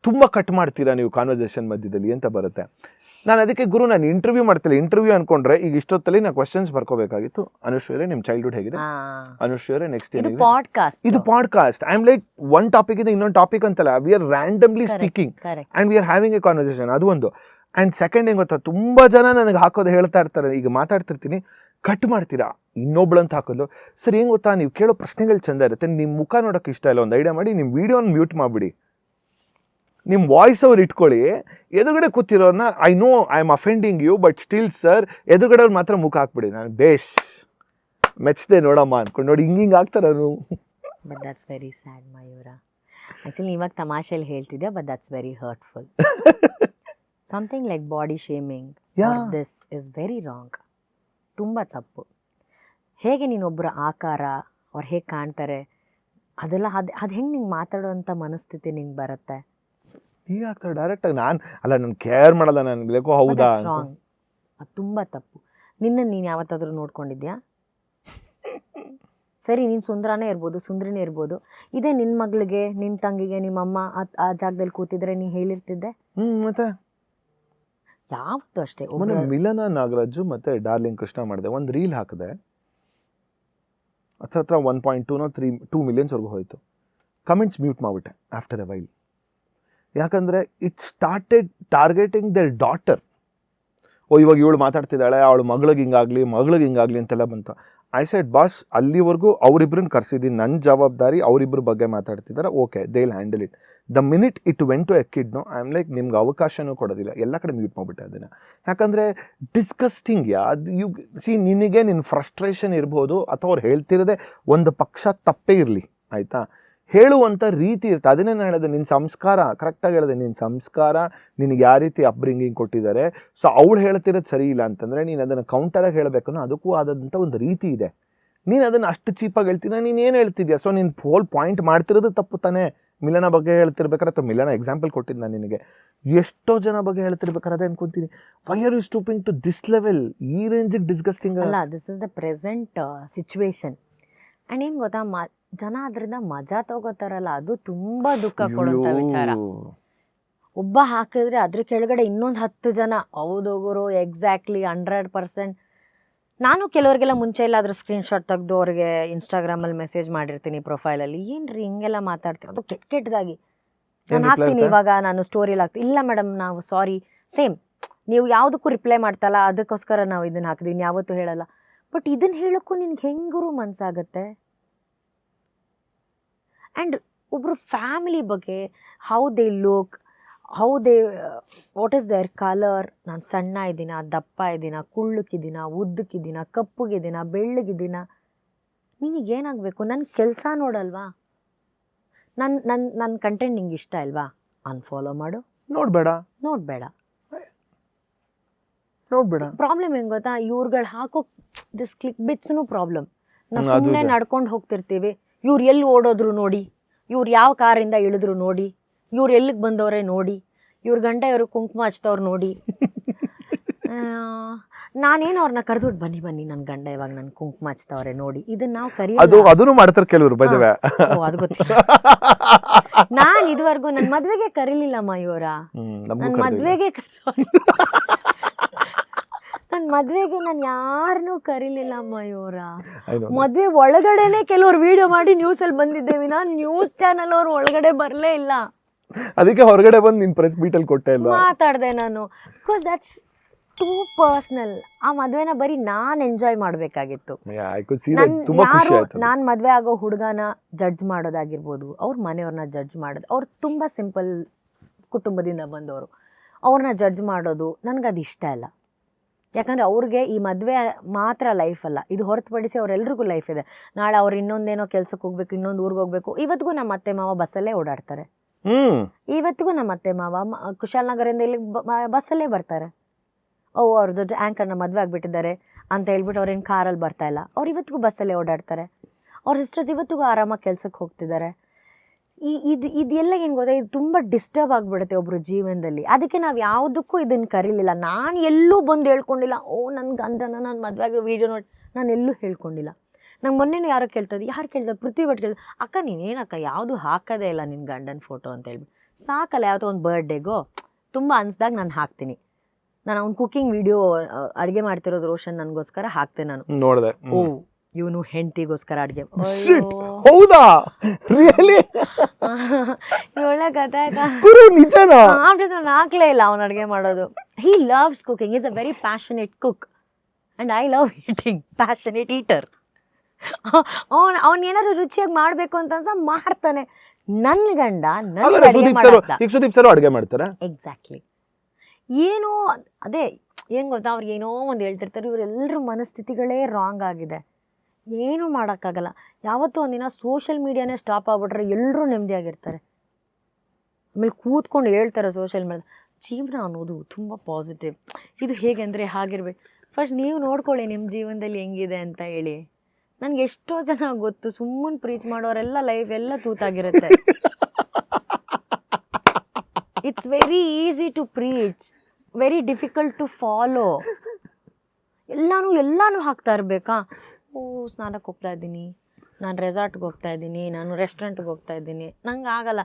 ತುಂಬ ಕಟ್ ಮಾಡ್ತೀರಾ ನೀವು ಕಾನ್ವರ್ಸೇಷನ್ ಮಧ್ಯದಲ್ಲಿ ಅಂತ ಬರುತ್ತೆ. ನಾನು ಅದಕ್ಕೆ ಗುರು, ನಾನು ಇಂಟರ್ವ್ಯೂ ಮಾಡ್ತಿಲ್ಲ. ಇಂಟರ್ವ್ಯೂ ಅನ್ಕೊಂಡ್ರೆ ಈಗ ಇಷ್ಟೊತ್ತಲ್ಲಿ ನಾನು ಕ್ವಶನ್ಸ್ ಬರ್ಕೋಬೇಕಾಗಿತ್ತು. ಅನುಶ್ರೀ ನಿಮ್ಮ ಚೈಲ್ಡ್ಹುಡ್ ಹೇಗಿದೆ, ಅನುಶ್ರೀ ನೆಕ್ಸ್ಟ್ ಇದು podcast. I am like one topic ಇದೆ ಇನ್ನೊಂದು ಟಾಪಿಕ್ ಅಂತಲ್ಲ, we are randomly speaking and we are having A conversation. ಅದು ಒಂದು. ಆ್ಯಂಡ್ ಸೆಕೆಂಡ್ ಏನು ಗೊತ್ತಾ, ತುಂಬ ಜನ ನನಗೆ ಹಾಕೋದು ಹೇಳ್ತಾ ಇರ್ತಾರೆ, ಈಗ ಮಾತಾಡ್ತಿರ್ತೀನಿ ಕಟ್ ಮಾಡ್ತೀರಾ ಇನ್ನೊಬ್ಳಂತ ಹಾಕೋದು. ಸರ್ ಏನು ಗೊತ್ತಾ, ನೀವು ಕೇಳೋ ಪ್ರಶ್ನೆಗಳು ಚೆಂದ ಇರುತ್ತೆ, ನಿಮ್ಮ ಮುಖ ನೋಡೋಕೆ ಇಷ್ಟ ಇಲ್ಲ, ಒಂದು ಐಡಿಯಾ ಮಾಡಿ ನಿಮ್ಮ ವೀಡಿಯೋನ ಮ್ಯೂಟ್ ಮಾಡಿಬಿಡಿ, ನಿಮ್ಮ ವಾಯ್ಸ್ ಅವ್ರು ಇಟ್ಕೊಳ್ಳಿ, ಎದುರುಗಡೆ ಕೂತಿರೋನ್ನ I know I am offending you but still sir ಎದುರುಗಡೆ ಅವ್ರು ಮಾತ್ರ ಮುಖ ಹಾಕ್ಬಿಡಿ, ನಾನು ಬೇಷ್ ಮೆಚ್ಚಿದೆ ನೋಡಮ್ಮ ಅಂದ್ಕೊಂಡು. ನೋಡಿ ಹಿಂಗೆ ಆಗ್ತಾರೆ ಅವರು. But that's very sad Mayura. Actually ಇವಾಗ ತಮಾಷೆಯಲ್ಲಿ ಹೇಳ್ತಿದ್ದೆ, but that's very hurtful. Something like body shaming, this is very wrong. ತುಂಬ ತಪ್ಪು. ಹೇಗೆ ನೀನೊಬ್ಬರ ಆಕಾರ ಅವ್ರು ಹೇಗೆ ಕಾಣ್ತಾರೆ ಅದೆಲ್ಲ ಅದು ಹೆಂಗೆ ನಿಂಗೆ ಮಾತಾಡೋವಂಥ ಮನಸ್ಥಿತಿ ನಿಂಗೆ ಬರುತ್ತೆ? ಈಗ ಆಗ್ತಾರೆ ಡೈರೆಕ್ಟಾಗಿ, ನಾನು ಕೇರ್ ಮಾಡಲ್ಲ, ನನಗೆ ಬೇಕೋ ಹೌದಾ. ರಾಂಗ್, ಅದು ತುಂಬ ತಪ್ಪು. ನಿನ್ನನ್ನು ನೀನು ಯಾವತ್ತಾದರೂ ನೋಡ್ಕೊಂಡಿದ್ಯಾ? ಸರಿ, ನೀನು ಸುಂದರನೇ ಇರ್ಬೋದು, ಸುಂದರಿನೇ ಇರ್ಬೋದು, ಇದೇ ನಿನ್ನ ಮಗಳಿಗೆ, ನಿನ್ನ ತಂಗಿಗೆ, ನಿಮ್ಮಮ್ಮ ಆ ಜಾಗದಲ್ಲಿ ಕೂತಿದ್ರೆ ನೀ ಹೇಳಿರ್ತಿದ್ದೆ? ಮತ್ತೆ ಯಾವತ್ತೂ ಅಷ್ಟೇ. ಮಿಲನ ನಾಗರಾಜು ಮತ್ತು ಡಾರ್ಲಿಂಗ್ ಕೃಷ್ಣ ಮಾಡಿದೆ, ಒಂದು ರೀಲ್ ಹಾಕಿದೆ, ಹತ್ರ 1.2 2 ಮಿಲಿಯನ್ಸ್ವರೆಗೂ ಹೋಯಿತು. ಕಮೆಂಟ್ಸ್ ಮ್ಯೂಟ್ ಮಾಡಿಬಿಟ್ಟೆ ಆಫ್ಟರ್ ಎ ವೈಲ್. ಯಾಕಂದರೆ it started targeting their daughter. ಇವಾಗ ಇವಳು ಮಾತಾಡ್ತಿದ್ದಾಳೆ, ಅವಳು ಮಗಳಿಗೆ ಹಿಂಗಾಗಲಿ ಅಂತೆಲ್ಲ ಬಂತು. ಐ ಸೆಡ್ ಬಾಸ್, ಅಲ್ಲಿವರೆಗೂ ಅವರಿಬ್ಬರನ್ನ ಕರೆಸಿದ್ದೀನಿ, ನನ್ನ ಜವಾಬ್ದಾರಿ, ಅವರಿಬ್ಬರ ಬಗ್ಗೆ ಮಾತಾಡ್ತಿದ್ದಾರೆ, okay they will handle it. The minute it went to a kid no, I am like ನಿಮ್ಗೆ ಅವಕಾಶನೂ ಕೊಡೋದಿಲ್ಲ, ಎಲ್ಲ ಕಡೆ ಮ್ಯೂಟ್ ಮಾಡಿಬಿಟ್ಟೆ ಅದನ್ನು. ಯಾಕಂದರೆ ಡಿಸ್ಕಸ್ಟಿಂಗ್ ಅದು ಯು ಸಿ, ನಿನಗೆ ನಿನ್ನ ಫ್ರಸ್ಟ್ರೇಷನ್ ಇರ್ಬೋದು, ಅಥವಾ ಅವ್ರು ಹೇಳ್ತಿರೋದೇ ಒಂದು ಪಕ್ಷ ತಪ್ಪೇ ಇರಲಿ, ಆಯಿತಾ, ಹೇಳುವಂಥ ರೀತಿ ಇರುತ್ತೆ. ಅದನ್ನೇ ನಾನು ಹೇಳಿದೆ, ನಿನ್ನ ಸಂಸ್ಕಾರ ಕರೆಕ್ಟಾಗಿ ಹೇಳಿದೆ, ನಿನ್ನ ಸಂಸ್ಕಾರ ನಿನಗೆ ಯಾವ ರೀತಿ ಅಪ್ಬ್ರಿಂಗಿಂಗ್ ಕೊಟ್ಟಿದ್ದಾರೆ. ಸೊ ಅವಳು ಹೇಳ್ತಿರೋದು ಸರಿ ಇಲ್ಲ ಅಂತಂದರೆ ನೀನು ಅದನ್ನು ಕೌಂಟರಾಗಿ ಹೇಳಬೇಕು, ಅದಕ್ಕೂ ಆದಂಥ ಒಂದು ರೀತಿ ಇದೆ. ನೀನು ಅದನ್ನು ಅಷ್ಟು ಚೀಪಾಗಿ ಹೇಳ್ತೀನ, ನೀನು ಏನು ಹೇಳ್ತಿದ್ಯಾ? ಸೊ ನೀನು ಹೋಲ್ ಪಾಯಿಂಟ್ ಮಾಡ್ತಿರೋದು ತಪ್ಪು ತಾನೇ. ಮಿಲನ ಬಗ್ಗೆ ಹೇಳ್ತಿರ್ಬೇಕಾರೆ, ಅಥವಾ ಮಿಲನ ಎಕ್ಸಾಂಪಲ್ ಕೊಟ್ಟಿದ್ದು ನಾನು ನಿನಗೆ, ಎಷ್ಟೋ ಜನ ಬಗ್ಗೆ ಹೇಳ್ತಿರ್ಬೇಕಾರೆ ಅದೇ ಅನ್ಕೊತೀನಿ, why are you stooping to this level? ಈ ರೇಂಜಿಗೆ ಡಿಸ್ಗಸ್ಟಿಂಗ್ ಅಲ್ಲ. This is the present situation. And ಏನು ಗೊತ್ತಾ, ಜನ ಅದರಿಂದ ಮಜಾ ತಗೋತಾರಲ್ಲ, ಅದು ತುಂಬ ದುಃಖ ಕೊಡುವಂಥ ವಿಚಾರ. ಒಬ್ಬ ಹಾಕಿದ್ರೆ ಅದ್ರ ಕೆಳಗಡೆ ಇನ್ನೊಂದು 10 ಜನ ಹೌದೋಗೋರು ಎಕ್ಸಾಕ್ಟ್ಲಿ 100%. ನಾನು ಕೆಲವರಿಗೆಲ್ಲ ಮುಂಚೆ ಎಲ್ಲ ಅದ್ರ ಸ್ಕ್ರೀನ್ಶಾಟ್ ತೆಗೆದು ಅವ್ರಿಗೆ ಇನ್ಸ್ಟಾಗ್ರಾಮಲ್ಲಿ ಮೆಸೇಜ್ ಮಾಡಿರ್ತೀನಿ ಪ್ರೊಫೈಲಲ್ಲಿ, ಏನ್ರಿ ಹಿಂಗೆಲ್ಲ ಮಾತಾಡ್ತೀನಿ, ಅದು ಕೆಟ್ಟದಾಗಿ ನಾನು ಹಾಕ್ತೀನಿ. ಇವಾಗ ನಾನು ಸ್ಟೋರಿಯಲ್ಲಿ ಹಾಕ್ತೀನಿ, ಇಲ್ಲ ಮೇಡಮ್ ನಾವು ಸಾರಿ, ಸೇಮ್ ನೀವು ಯಾವುದಕ್ಕೂ ರಿಪ್ಲೈ ಮಾಡ್ತಲ್ಲ ಅದಕ್ಕೋಸ್ಕರ ನಾವು ಇದನ್ನು ಹಾಕಿದೀನಿ, ಯಾವತ್ತೂ ಹೇಳಲ್ಲ. ಬಟ್ ಇದನ್ನು ಹೇಳೋಕ್ಕೂ ನಿನ್ಗೆ ಹೆಂಗರು ಮನಸ್ಸಾಗತ್ತೆ? ಆ್ಯಂಡ್ ಒಬ್ಬರು ಫ್ಯಾಮಿಲಿ ಬಗ್ಗೆ, how they look, how they what is their colour, ನಾನು ಸಣ್ಣ ಇದ್ದೀನ, ದಪ್ಪ ಇದ್ದೀನ, ಕುಳ್ಳಕ್ಕಿದ್ದೀನ, ಉದ್ದಕ್ಕಿದ್ದೀನ, ಕಪ್ಪಗಿದ್ದೀನ, ಬೆಳ್ಳಗಿದ್ದೀನ, ನಿನಗೇನಾಗಬೇಕು? ನನ್ನ ಕೆಲಸ ನೋಡಲ್ವಾ? ನನ್ನ ಕಂಟೆಂಟ್ ನಿಂಗೆ ಇಷ್ಟ ಇಲ್ವಾ? ಅನ್ಫಾಲೋ ಮಾಡು, ನೋಡಬೇಡ. ಪ್ರಾಬ್ಲಮ್ ಹೆಂಗೆ ಗೊತ್ತಾ, ಇವ್ರುಗಳು ಹಾಕೋ ದಿಸ್ ಕ್ಲಿಕ್ ಬಿಟ್ಸ್ನು ಪ್ರಾಬ್ಲಮ್. ನಾವು ಸುಮ್ಮನೆ ನಡ್ಕೊಂಡು ಹೋಗ್ತಿರ್ತೀವಿ, ಇವ್ರು ಎಲ್ಲಿ ಓಡೋದ್ರು ನೋಡಿ, ಇವ್ರು ಯಾವ ಕಾರಿಂದ ಇಳಿದ್ರು ನೋಡಿ, ಇವ್ರು ಎಲ್ಲಿಗೆ ಬಂದವ್ರೆ ನೋಡಿ, ಇವ್ರ ಗಂಡ ಇವರು ಕುಂಕುಮ ಹಚ್ತವ್ರು ನೋಡಿ. ನಾನೇನು ಅವ್ರನ್ನ ಕರೆದ್ಬಿಟ್ಟು ಬನ್ನಿ ನನ್ನ ಗಂಡ ಇವಾಗ ನನ್ನ ಕುಂಕುಮ ಹಚ್ತವ್ರೆ ನೋಡಿ, ಇದನ್ನ ನಾವು ಅದನ್ನು ಮಾಡ್ತಾರೆ ಕೆಲವರು. ಅದು ಗೊತ್ತಿಲ್ಲ. ನಾನು ಇದುವರೆಗೂ ನನ್ನ ಮದ್ವೆಗೆ ಕರೀಲಿಲ್ಲಮ್ಮ ಇವರ, ನನ್ನ ಮದ್ವೆಗೆ ನನ್ನ ಮದ್ವೆಗೆ ನಾನು ಯಾರನ್ನೂ ಕರೀಲಿಲ್ಲಮ್ಮ ಇವರ. ಮದ್ವೆ ಒಳಗಡೆನೆ ಕೆಲವ್ರು ವಿಡಿಯೋ ಮಾಡಿ ನ್ಯೂಸಲ್ಲಿ ಬಂದಿದ್ದೇವೆ, ನಾನು ನ್ಯೂಸ್ ಚಾನಲ್ ಅವ್ರು ಒಳಗಡೆ ಬರಲೇ ಇಲ್ಲ. ಅದಕ್ಕೆ ಹೊರಗಡೆ ಬಂದು ನಿನ್ನ ಪ್ರೆಸ್ ಮೀಟಲ್ಲಿ ಕೊಟ್ಟೆ ಇಲ್ಲ, ಮಾತಾಡಿದೆ ನಾನು. Because that's too personal. ಆ ಮದ್ವೆನ ಬರೀ ನಾನು ಎಂಜಾಯ್ ಮಾಡಬೇಕಾಗಿತ್ತು. ನಾನು ಮದ್ವೆ ಆಗೋ ಹುಡುಗನ ಜಡ್ಜ್ ಮಾಡೋದಾಗಿರ್ಬೋದು, ಅವ್ರ ಮನೆಯವ್ರನ್ನ ಜಡ್ಜ್ ಮಾಡೋದು, ಅವ್ರು ತುಂಬ ಸಿಂಪಲ್ ಕುಟುಂಬದಿಂದ ಬಂದವರು, ಅವ್ರನ್ನ ಜಡ್ಜ್ ಮಾಡೋದು ನನಗದು ಇಷ್ಟ ಇಲ್ಲ. ಯಾಕಂದರೆ ಅವ್ರಿಗೆ ಈ ಮದುವೆ ಮಾತ್ರ ಲೈಫ್ ಅಲ್ಲ, ಇದು ಹೊರತುಪಡಿಸಿ ಅವರೆಲ್ರಿಗೂ ಲೈಫ್ ಇದೆ. ನಾಳೆ ಅವ್ರು ಇನ್ನೊಂದೇನೋ ಕೆಲ್ಸಕ್ಕೆ ಹೋಗ್ಬೇಕು, ಇನ್ನೊಂದು ಊರಿಗೆ ಹೋಗ್ಬೇಕು. ಇವತ್ತಿಗೂ ನಮ್ಮ ಅತ್ತೆ ಮಾವ ಬಸ್ಸಲ್ಲೇ ಓಡಾಡ್ತಾರೆ. ಇವತ್ತಿಗೂ ನಮ್ಮ ಅತ್ತೆ ಮಾವ ಕುಶಾಲನಗರದಿಂದ ಇಲ್ಲಿ ಬಸ್ಸಲ್ಲೇ ಬರ್ತಾರೆ. ಅವ್ರ ದೊಡ್ಡ ಆ್ಯಂಕರ್ನ ಮದುವೆ ಆಗಿಬಿಟ್ಟಿದ್ದಾರೆ ಅಂತ ಹೇಳ್ಬಿಟ್ಟು ಅವ್ರೇನು ಕಾರಲ್ಲಿ ಬರ್ತಾ ಇಲ್ಲ, ಅವ್ರು ಇವತ್ತಿಗೂ ಬಸ್ಸಲ್ಲೇ ಓಡಾಡ್ತಾರೆ. ಅವ್ರ ಸಿಸ್ಟರ್ಸ್ ಇವತ್ತಿಗೂ ಆರಾಮಾಗಿ ಕೆಲ್ಸಕ್ಕೆ ಹೋಗ್ತಿದ್ದಾರೆ. ಇದೆಲ್ಲ ಏನು ಗೊತ್ತಾ, ಇದು ತುಂಬ ಡಿಸ್ಟರ್ಬ್ ಆಗಿಬಿಡುತ್ತೆ ಒಬ್ಬರು ಜೀವನದಲ್ಲಿ. ಅದಕ್ಕೆ ನಾವು ಯಾವುದಕ್ಕೂ ಇದನ್ನು ಕರೀಲಿಲ್ಲ. ನಾನು ಎಲ್ಲೂ ಬಂದು ಹೇಳ್ಕೊಂಡಿಲ್ಲ, ನನ್ನ ಗಂಡನ ನಾನು ಮದುವೆ ಆಗಿರೋ ವೀಡಿಯೋ ನೋಡಿ ನಾನು ಎಲ್ಲೂ ಹೇಳ್ಕೊಂಡಿಲ್ಲ. ನಂಗೆ ಮೊನ್ನೆನೂ ಯಾರು ಕೇಳ್ತದೆ, ಪೃಥ್ವಿ ಭಟ್ ಕೇಳ್ತದೆ, ಅಕ್ಕ ನೀನೇನಕ್ಕ ಯಾವುದು ಹಾಕೋದೇ ಇಲ್ಲ ನಿನ್ನ ಗಂಡನ ಫೋಟೋ ಅಂತ ಹೇಳ್ಬಿಟ್ಟು. ಸಾಕಲ್ಲ, ಯಾವುದೋ ಒಂದು ಬರ್ಡೇಗೋ ತುಂಬ ಅನ್ಸ್ದಾಗ ನಾನು ಹಾಕ್ತೀನಿ. ನಾನು ಅವ್ನು ಕುಕಿಂಗ್ ವಿಡಿಯೋ ಅಡುಗೆ ಮಾಡ್ತಿರೋದು ರೋಷನ್ ನನಗೋಸ್ಕರ ಹಾಕ್ತೆ. ನಾನು ನೋಡಿದೆ, ಇವನು ಹೆಂಡತಿಗೋಸ್ಕರ ಅಡುಗೆ. ಹೌದಾ, ರಿಯಲಿ ಒಳ್ಳೆ ಕಥೆ ಆಯ್ತಾ? ನಾನು ಹಾಕ್ಲೇ ಇಲ್ಲ ಅವ್ನು ಅಡುಗೆ ಮಾಡೋದು. He loves cooking. He's a very passionate cook. And I love eating. Passionate eater. ಅವ್ನು ಏನಾದ್ರು ರುಚಿಯಾಗಿ ಮಾಡಬೇಕು ಅಂತ ಮಾಡ್ತಾನೆ. ನನ್ನ ಗಂಡ ನನಗೆ ಅಡುಗೆ ಮಾಡಲ್ಲ. ಈಗ ಸುದೀಪ್ ಸರ್ ಅಡುಗೆ ಮಾಡ್ತಾರೆ. ಎಕ್ಸಾಕ್ಟ್ಲಿ. ಏನೋ ಅದೇ ಏನು ಗೊತ್ತಾ, ಅವ್ರಿಗೆ ಏನೋ ಒಂದು ಹೇಳ್ತಿರ್ತಾರೆ. ಇವರೆಲ್ಲರ ಮನಸ್ಥಿತಿಗಳೇ ರಾಂಗ್ ಆಗಿದೆ. ಏನೂ ಮಾಡೋಕ್ಕಾಗಲ್ಲ. ಯಾವತ್ತೂ ಒಂದಿನ ಸೋಷಿಯಲ್ ಮೀಡಿಯಾನೇ ಸ್ಟಾಪ್ ಆಗ್ಬಿಟ್ರೆ ಎಲ್ಲರೂ ನೆಮ್ಮದಿಯಾಗಿರ್ತಾರೆ. ಆಮೇಲೆ ಕೂತ್ಕೊಂಡು ಹೇಳ್ತಾರೆ ಸೋಷಿಯಲ್ ಮೀಡಿಯಾ, ಜೀವನ ಅನ್ನೋದು ತುಂಬ ಪಾಸಿಟಿವ್, ಇದು ಹೇಗೆ ಅಂದರೆ ಹಾಗಿರ್ಬೇಕು. ಫಸ್ಟ್ ನೀವು ನೋಡ್ಕೊಳ್ಳಿ ನಿಮ್ಮ ಜೀವನದಲ್ಲಿ ಹೆಂಗಿದೆ ಅಂತ ಹೇಳಿ. ನನಗೆ ಎಷ್ಟೋ ಜನ ಗೊತ್ತು, ಸುಮ್ಮನೆ ಪ್ರೀಚ್ ಮಾಡೋರೆಲ್ಲ ಲೈಫ್ ಎಲ್ಲ ತೂತಾಗಿರುತ್ತೆ. It's very easy to preach, very difficult to follow. ಎಲ್ಲನೂ ಹಾಕ್ತಾ ಇರಬೇಕಾ? ಸ್ನಾನಕ್ಕೆ ಹೋಗ್ತಾ ಇದ್ದೀನಿ, ನಾನು ರೆಸಾರ್ಟ್ಗೆ ಹೋಗ್ತಾ ಇದ್ದೀನಿ, ನಾನು ರೆಸ್ಟೋರೆಂಟ್ಗೆ ಹೋಗ್ತಾ ಇದ್ದೀನಿ. ನಂಗೆ ಆಗಲ್ಲ.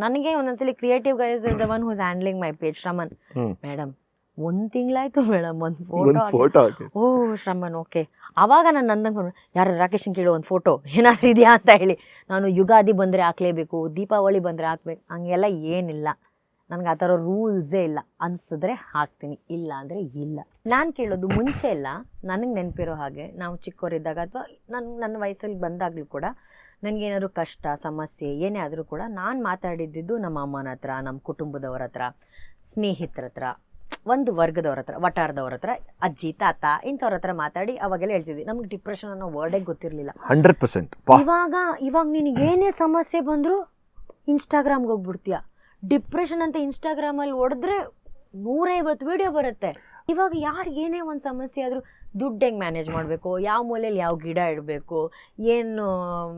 ನನಗೆ ಒಂದೊಂದ್ಸಲಿ creative guys is the one who's handling my page. Shraman madam 1 ತಿಂಗಳಾಯ್ತು ಮೇಡಮ್ ಒಂದು ಫೋಟೋ. ಶ್ರಮನ್ ಓಕೆ. ಆವಾಗ ನಾನು ನಂದಂಗೆ ಯಾರು ರಾಕೇಶನ್ ಕೇಳೋ ಒಂದು ಫೋಟೋ ಏನಾದರೂ ಇದೆಯಾ ಅಂತ ಹೇಳಿ. ನಾನು ಯುಗಾದಿ ಬಂದರೆ ಹಾಕ್ಲೇಬೇಕು, ದೀಪಾವಳಿ ಬಂದರೆ ಹಾಕ್ಬೇಕು, ಹಂಗೆಲ್ಲ ಏನಿಲ್ಲ. ನನಗೆ ಆ ಥರ ರೂಲ್ಸೇ ಇಲ್ಲ. ಅನಿಸಿದ್ರೆ ಹಾಕ್ತೀನಿ, ಇಲ್ಲ ಅಂದರೆ ಇಲ್ಲ. ನಾನು ಕೇಳೋದು ಮುಂಚೆ ಎಲ್ಲ ನನಗೆ ನೆನಪಿರೋ ಹಾಗೆ, ನಾವು ಚಿಕ್ಕವರಿದ್ದಾಗ ಅಥವಾ ನನ್ನ ವಯಸ್ಸಲ್ಲಿ ಬಂದಾಗಲೂ ಕೂಡ ನನಗೇನಾದ್ರು ಕಷ್ಟ ಸಮಸ್ಯೆ ಏನೇ ಆದರೂ ಕೂಡ ನಾನು ಮಾತಾಡಿದ್ದು ನಮ್ಮ ಅಮ್ಮನ ಹತ್ರ, ನಮ್ಮ ಕುಟುಂಬದವ್ರ ಹತ್ರ, ಸ್ನೇಹಿತರ ಹತ್ರ, ಒಂದು ವರ್ಗದವ್ರ ಹತ್ರ, ವಟಾರದವ್ರ ಹತ್ರ, ಅಜ್ಜಿ ತಾತ ಇಂಥವ್ರ ಹತ್ರ ಮಾತಾಡಿ ಅವಾಗೆಲ್ಲ ಹೇಳ್ತಿದ್ವಿ. ನಮ್ಗೆ ಡಿಪ್ರೆಷನ್ ಅನ್ನೋ ವರ್ಡೇ ಗೊತ್ತಿರಲಿಲ್ಲ. 100%. ಇವಾಗ ನಿನಗೇನೇ ಸಮಸ್ಯೆ ಬಂದರೂ ಇನ್ಸ್ಟಾಗ್ರಾಮ್ಗೆ ಹೋಗ್ಬಿಡ್ತೀಯ. ಡಿಪ್ರೆಷನ್ ಅಂತ ಇನ್ಸ್ಟಾಗ್ರಾಮಲ್ಲಿ ಹೊಡೆದ್ರೆ 150 ವಿಡಿಯೋ ಬರುತ್ತೆ. ಇವಾಗ ಯಾರು ಏನೇ ಒಂದು ಸಮಸ್ಯೆ ಆದರೂ ದುಡ್ಡು ಹೆಂಗೆ ಮ್ಯಾನೇಜ್ ಮಾಡಬೇಕು, ಯಾವ ಮೂಲೆಯಲ್ಲಿ ಯಾವ ಗಿಡ ಇಡಬೇಕು, ಏನು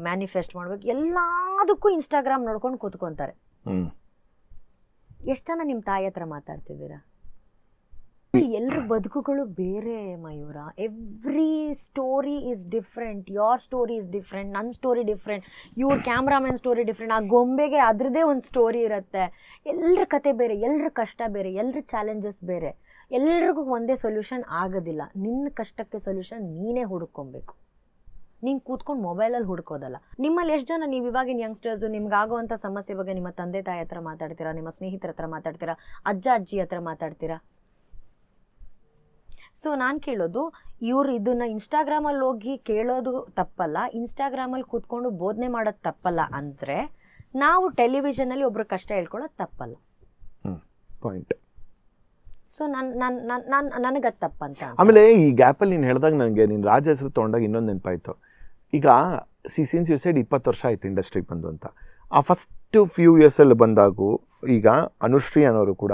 ಮ್ಯಾನಿಫೆಸ್ಟ್ ಮಾಡಬೇಕು, ಎಲ್ಲದಕ್ಕೂ ಇನ್ಸ್ಟಾಗ್ರಾಮ್ ನೋಡ್ಕೊಂಡು ಕೂತ್ಕೊತಾರೆ. ಎಷ್ಟು ಜನ ನಿಮ್ಮ ತಾಯಿ ಹತ್ರ ಮಾತಾಡ್ತಿದ್ದೀರಾ? ಎಲ್ಲರ ಬದುಕುಗಳು ಬೇರೆ Mayura. Every story is different. Your story is different, ನನ್ನ ಸ್ಟೋರಿ ಡಿಫ್ರೆಂಟ್, ಇವ್ರ ಕ್ಯಾಮ್ರಾಮನ್ ಸ್ಟೋರಿ ಡಿಫ್ರೆಂಟ್. ಆ ಗೊಂಬೆಗೆ ಅದರದ್ದೇ ಒಂದು ಸ್ಟೋರಿ ಇರುತ್ತೆ. ಎಲ್ಲರ ಕತೆ ಬೇರೆ, ಎಲ್ಲರ ಕಷ್ಟ ಬೇರೆ, ಎಲ್ಲರ ಚಾಲೆಂಜಸ್ ಬೇರೆ. ಎಲ್ರಿಗೂ ಒಂದೇ ಸೊಲ್ಯೂಷನ್ ಆಗೋದಿಲ್ಲ. ನಿನ್ನ ಕಷ್ಟಕ್ಕೆ ಸೊಲ್ಯೂಷನ್ ನೀನೇ ಹುಡ್ಕೊಬೇಕು. ನೀನು ಕೂತ್ಕೊಂಡು ಮೊಬೈಲಲ್ಲಿ ಹುಡ್ಕೋದಲ್ಲ. ನಿಮ್ಮಲ್ಲಿ ಎಷ್ಟು ಜನ ನೀವು ಇವಾಗಿನ ಯಂಗ್ಸ್ಟರ್ಸು ನಿಮ್ಗಾಗುವಂಥ ಸಮಸ್ಯೆ ಬಗ್ಗೆ ನಿಮ್ಮ ತಂದೆ ತಾಯಿ ಹತ್ರ ಮಾತಾಡ್ತೀರಾ, ನಿಮ್ಮ ಸ್ನೇಹಿತರ ಹತ್ರ ಮಾತಾಡ್ತೀರಾ, ಅಜ್ಜ ಅಜ್ಜಿ ಹತ್ರ ಮಾತಾಡ್ತೀರಾ? ಸೊ ನಾನು ಕೇಳೋದು, ಇವರು ಇದನ್ನು ಇನ್ಸ್ಟಾಗ್ರಾಮಲ್ಲಿ ಹೋಗಿ ಕೇಳೋದು ತಪ್ಪಲ್ಲ, ಇನ್ಸ್ಟಾಗ್ರಾಮಲ್ಲಿ ಕೂತ್ಕೊಂಡು ಬೋಧನೆ ಮಾಡೋದು ತಪ್ಪಲ್ಲ. ಅಂದರೆ ನಾವು ಟೆಲಿವಿಷನಲ್ಲಿ ಒಬ್ಬರು ಕಷ್ಟ ಹೇಳ್ಕೊಳ್ಳೋದು ತಪ್ಪಲ್ಲ. ಪಾಯಿಂಟ್. ಸೊ ನನಗದು ತಪ್ಪಂತ. ಆಮೇಲೆ ಈ ಗ್ಯಾಪಲ್ಲಿ ನೀನು ಹೇಳಿದಾಗ ನನಗೆ ನೀನು ರಾಜ ಹೆಸರು ತೊಗೊಂಡಾಗ ಇನ್ನೊಂದು ನೆನಪಾಯಿತು. ಈಗ ಸಿನ್ಸ್ ಯು ಸೈಡ್ 20 ವರ್ಷ ಆಯಿತು ಇಂಡಸ್ಟ್ರಿಗೆ ಬಂದು ಅಂತ. ಆ ಫಸ್ಟ್ ಫ್ಯೂ ಇಯರ್ಸಲ್ಲಿ ಬಂದಾಗೂ ಈಗ ಅನುಶ್ರೀ ಅನ್ನೋರು ಕೂಡ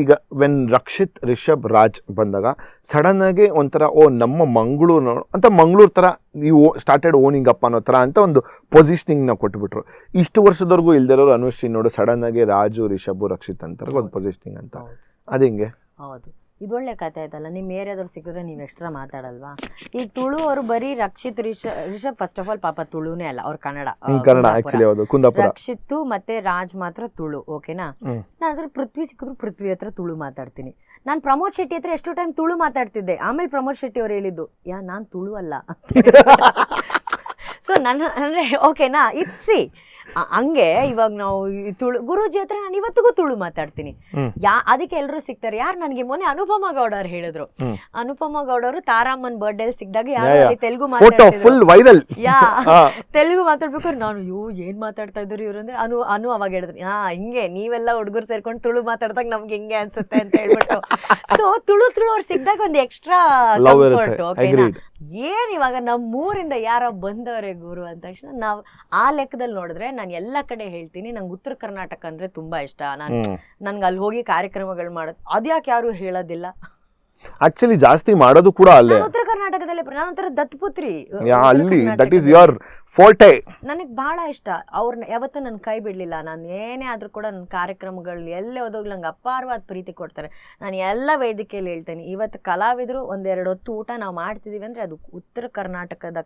ಈಗ ವೆನ್ ರಕ್ಷಿತ್ ರಿಷಬ್ ರಾಜ್ ಬಂದಾಗ ಸಡನ್ನಾಗಿ ಒಂಥರ ನಮ್ಮ ಮಂಗಳೂರು ಅಂತ ಮಂಗಳೂರು ಥರ ನೀವು ಸ್ಟಾರ್ಟೆಡ್ ಓನಿಂಗ್ ಅಪ್ ಅನ್ನೋ ಥರ ಅಂತ ಒಂದು ಪೊಸಿಷನಿಂಗ್ನ ಕೊಟ್ಬಿಟ್ರು. ಇಷ್ಟು ವರ್ಷದವರೆಗೂ ಇಲ್ದಿರೋರು ಅನುಶ್ರೀ ನೋಡು ಸಡನ್ನಾಗಿ ರಾಜು ರಿಷಬ್ ರಕ್ಷಿತ್ ಅಂತಾರೆ ಒಂದು ಪೊಸಿಷನಿಂಗ್ ಅಂತ. ಅದು ಹಿಂಗೆ? ಹೌದು, ಇದು ಒಳ್ಳೆ ಕಥೆ ಆಯ್ತಲ್ಲ. ನಿಮ್ಮ ಏರಿಯಾದವ್ರು ಸಿಕ್ಕಿದ್ರೆ ನೀವು ಎಕ್ಸ್ಟ್ರಾ ಮಾತಾಡಲ್ವಾ? ಈಗ ತುಳು ಅವರು ಬರೀ Rakshit Rishab first of all ಪಾಪ ತುಳುನೇ ಅಲ್ಲ, ಅವ್ರು ಕನ್ನಡ ಆಕ್ಚುಲಿ ಹೌದು, ಕುಂದಾಪುರ. ರಕ್ಷಿತ್ ಮತ್ತೆ ರಾಜ್ ಮಾತ್ರ ತುಳು, ಓಕೆನಾ? ನಾನು ಅದ್ರ ಪೃಥ್ವಿ ಸಿಕ್ಕಿದ್ರು ಪೃಥ್ವಿ ಹತ್ರ ತುಳು ಮಾತಾಡ್ತೀನಿ. ನಾನು ಪ್ರಮೋದ್ ಶೆಟ್ಟಿ ಹತ್ರ ಎಷ್ಟು ಟೈಮ್ ತುಳು ಮಾತಾಡ್ತಿದ್ದೆ. ಆಮೇಲೆ ಪ್ರಮೋದ್ ಶೆಟ್ಟಿ ಅವ್ರು ಹೇಳಿದ್ದು, ನಾನು ತುಳು ಅಲ್ಲ. ಸೊ ಅಂದರೆ ಓಕೆನಾ, ಇಟ್ಸಿ ಹಂಗೆ. ಇವಾಗ ನಾವು ತುಳು ಗುರೂಜಿ ಹತ್ರ ನಾನು ಇವತ್ತಿಗೂ ತುಳು ಮಾತಾಡ್ತೀನಿ. ಅದಕ್ಕೆ ಎಲ್ಲರೂ ಸಿಗ್ತಾರೆ. ಯಾರು ನನಗೆ ಮೊನ್ನೆ ಅನುಪಮ ಗೌಡ ಅವ್ರು ಹೇಳಿದ್ರು, ಅನುಪಮ ಗೌಡ ಅವರು ತಾರಾಮನ್ ಬರ್ಡೇಲಿ ಸಿಕ್ಕಿದಾಗ ಯಾರು ತೆಲುಗು ತೆಲುಗು ಮಾತಾಡ್ಬೇಕಾದ್ರೆ ನಾನು ಏನ್ ಮಾತಾಡ್ತಾ ಇದ್ರು ಇವ್ರು ಅಂದ್ರೆ ಅನು ಅವಾಗ ಹೇಳಿದ್ರು, ಹಿಂಗೆ ನೀವೆಲ್ಲ ಹುಡುಗರು ಸೇರ್ಕೊಂಡು ತುಳು ಮಾತಾಡ್ದಾಗ ನಮ್ಗೆ ಹೆಂಗೆ ಅನ್ಸುತ್ತೆ ಅಂತ ಹೇಳ್ಬಿಟ್ಟು. ಸೊ ತುಳು ಅವ್ರು ಸಿಕ್ಕಿದಾಗ ಒಂದು ಎಕ್ಸ್ಟ್ರಾ ಕಂಫರ್ಟ್. ಓಕೆನಾ? ಏನ್ ಇವಾಗ ನಮ್ಮೂರಿಂದ ಯಾರೋ ಬಂದವರೇ ಗುರು ಅಂದ ತಕ್ಷಣ ನಾವು ಆ ಲೆಕ್ಕದಲ್ಲಿ ನೋಡಿದ್ರೆ ನಾನು ಎಲ್ಲ ಕಡೆ ಹೇಳ್ತೀನಿ, ನಂಗೆ ಉತ್ತರ ಕರ್ನಾಟಕ ಅಂದ್ರೆ ತುಂಬಾ ಇಷ್ಟ. ನನ್ಗೆ ಅಲ್ಲಿ ಹೋಗಿ ಕಾರ್ಯಕ್ರಮಗಳು ಮಾಡೋದು ಅದ್ಯಾಕೆ ಯಾರು ಹೇಳೋದಿಲ್ಲ. ಆಕ್ಚುಲಿ ಜಾಸ್ತಿ ಮಾಡೋದು ಕೂಡ ಅಲ್ಲೇ ಉತ್ತರ ಕರ್ನಾಟಕದಲ್ಲೇ. ನಾನೊಂಥರ ದತ್ತಪುತ್ರಿ, ನನಗೆ ಬಹಳ ಇಷ್ಟ. ಅವ್ರನ್ನ ಯಾವತ್ತೂ ನನ್ ಕೈ ಬಿಡ್ಲಿಲ್ಲ. ನಾನು ಏನೇ ಆದ್ರೂ ಕೂಡ ನನ್ನ ಕಾರ್ಯಕ್ರಮಗಳು ಎಲ್ಲೇ ಹೋದೋಗ್ಲಿ ನಂಗೆ ಅಪಾರವಾದ ಪ್ರೀತಿ ಕೊಡ್ತಾರೆ. ನಾನು ಎಲ್ಲ ವೇದಿಕೆಯಲ್ಲಿ ಹೇಳ್ತೇನೆ, ಇವತ್ತು ಕಲಾವಿದರು 1-2 ಹೊತ್ತು ಊಟ ನಾವು ಮಾಡ್ತಿದೀವಿ ಅಂದ್ರೆ ಅದು ಉತ್ತರ ಕರ್ನಾಟಕದ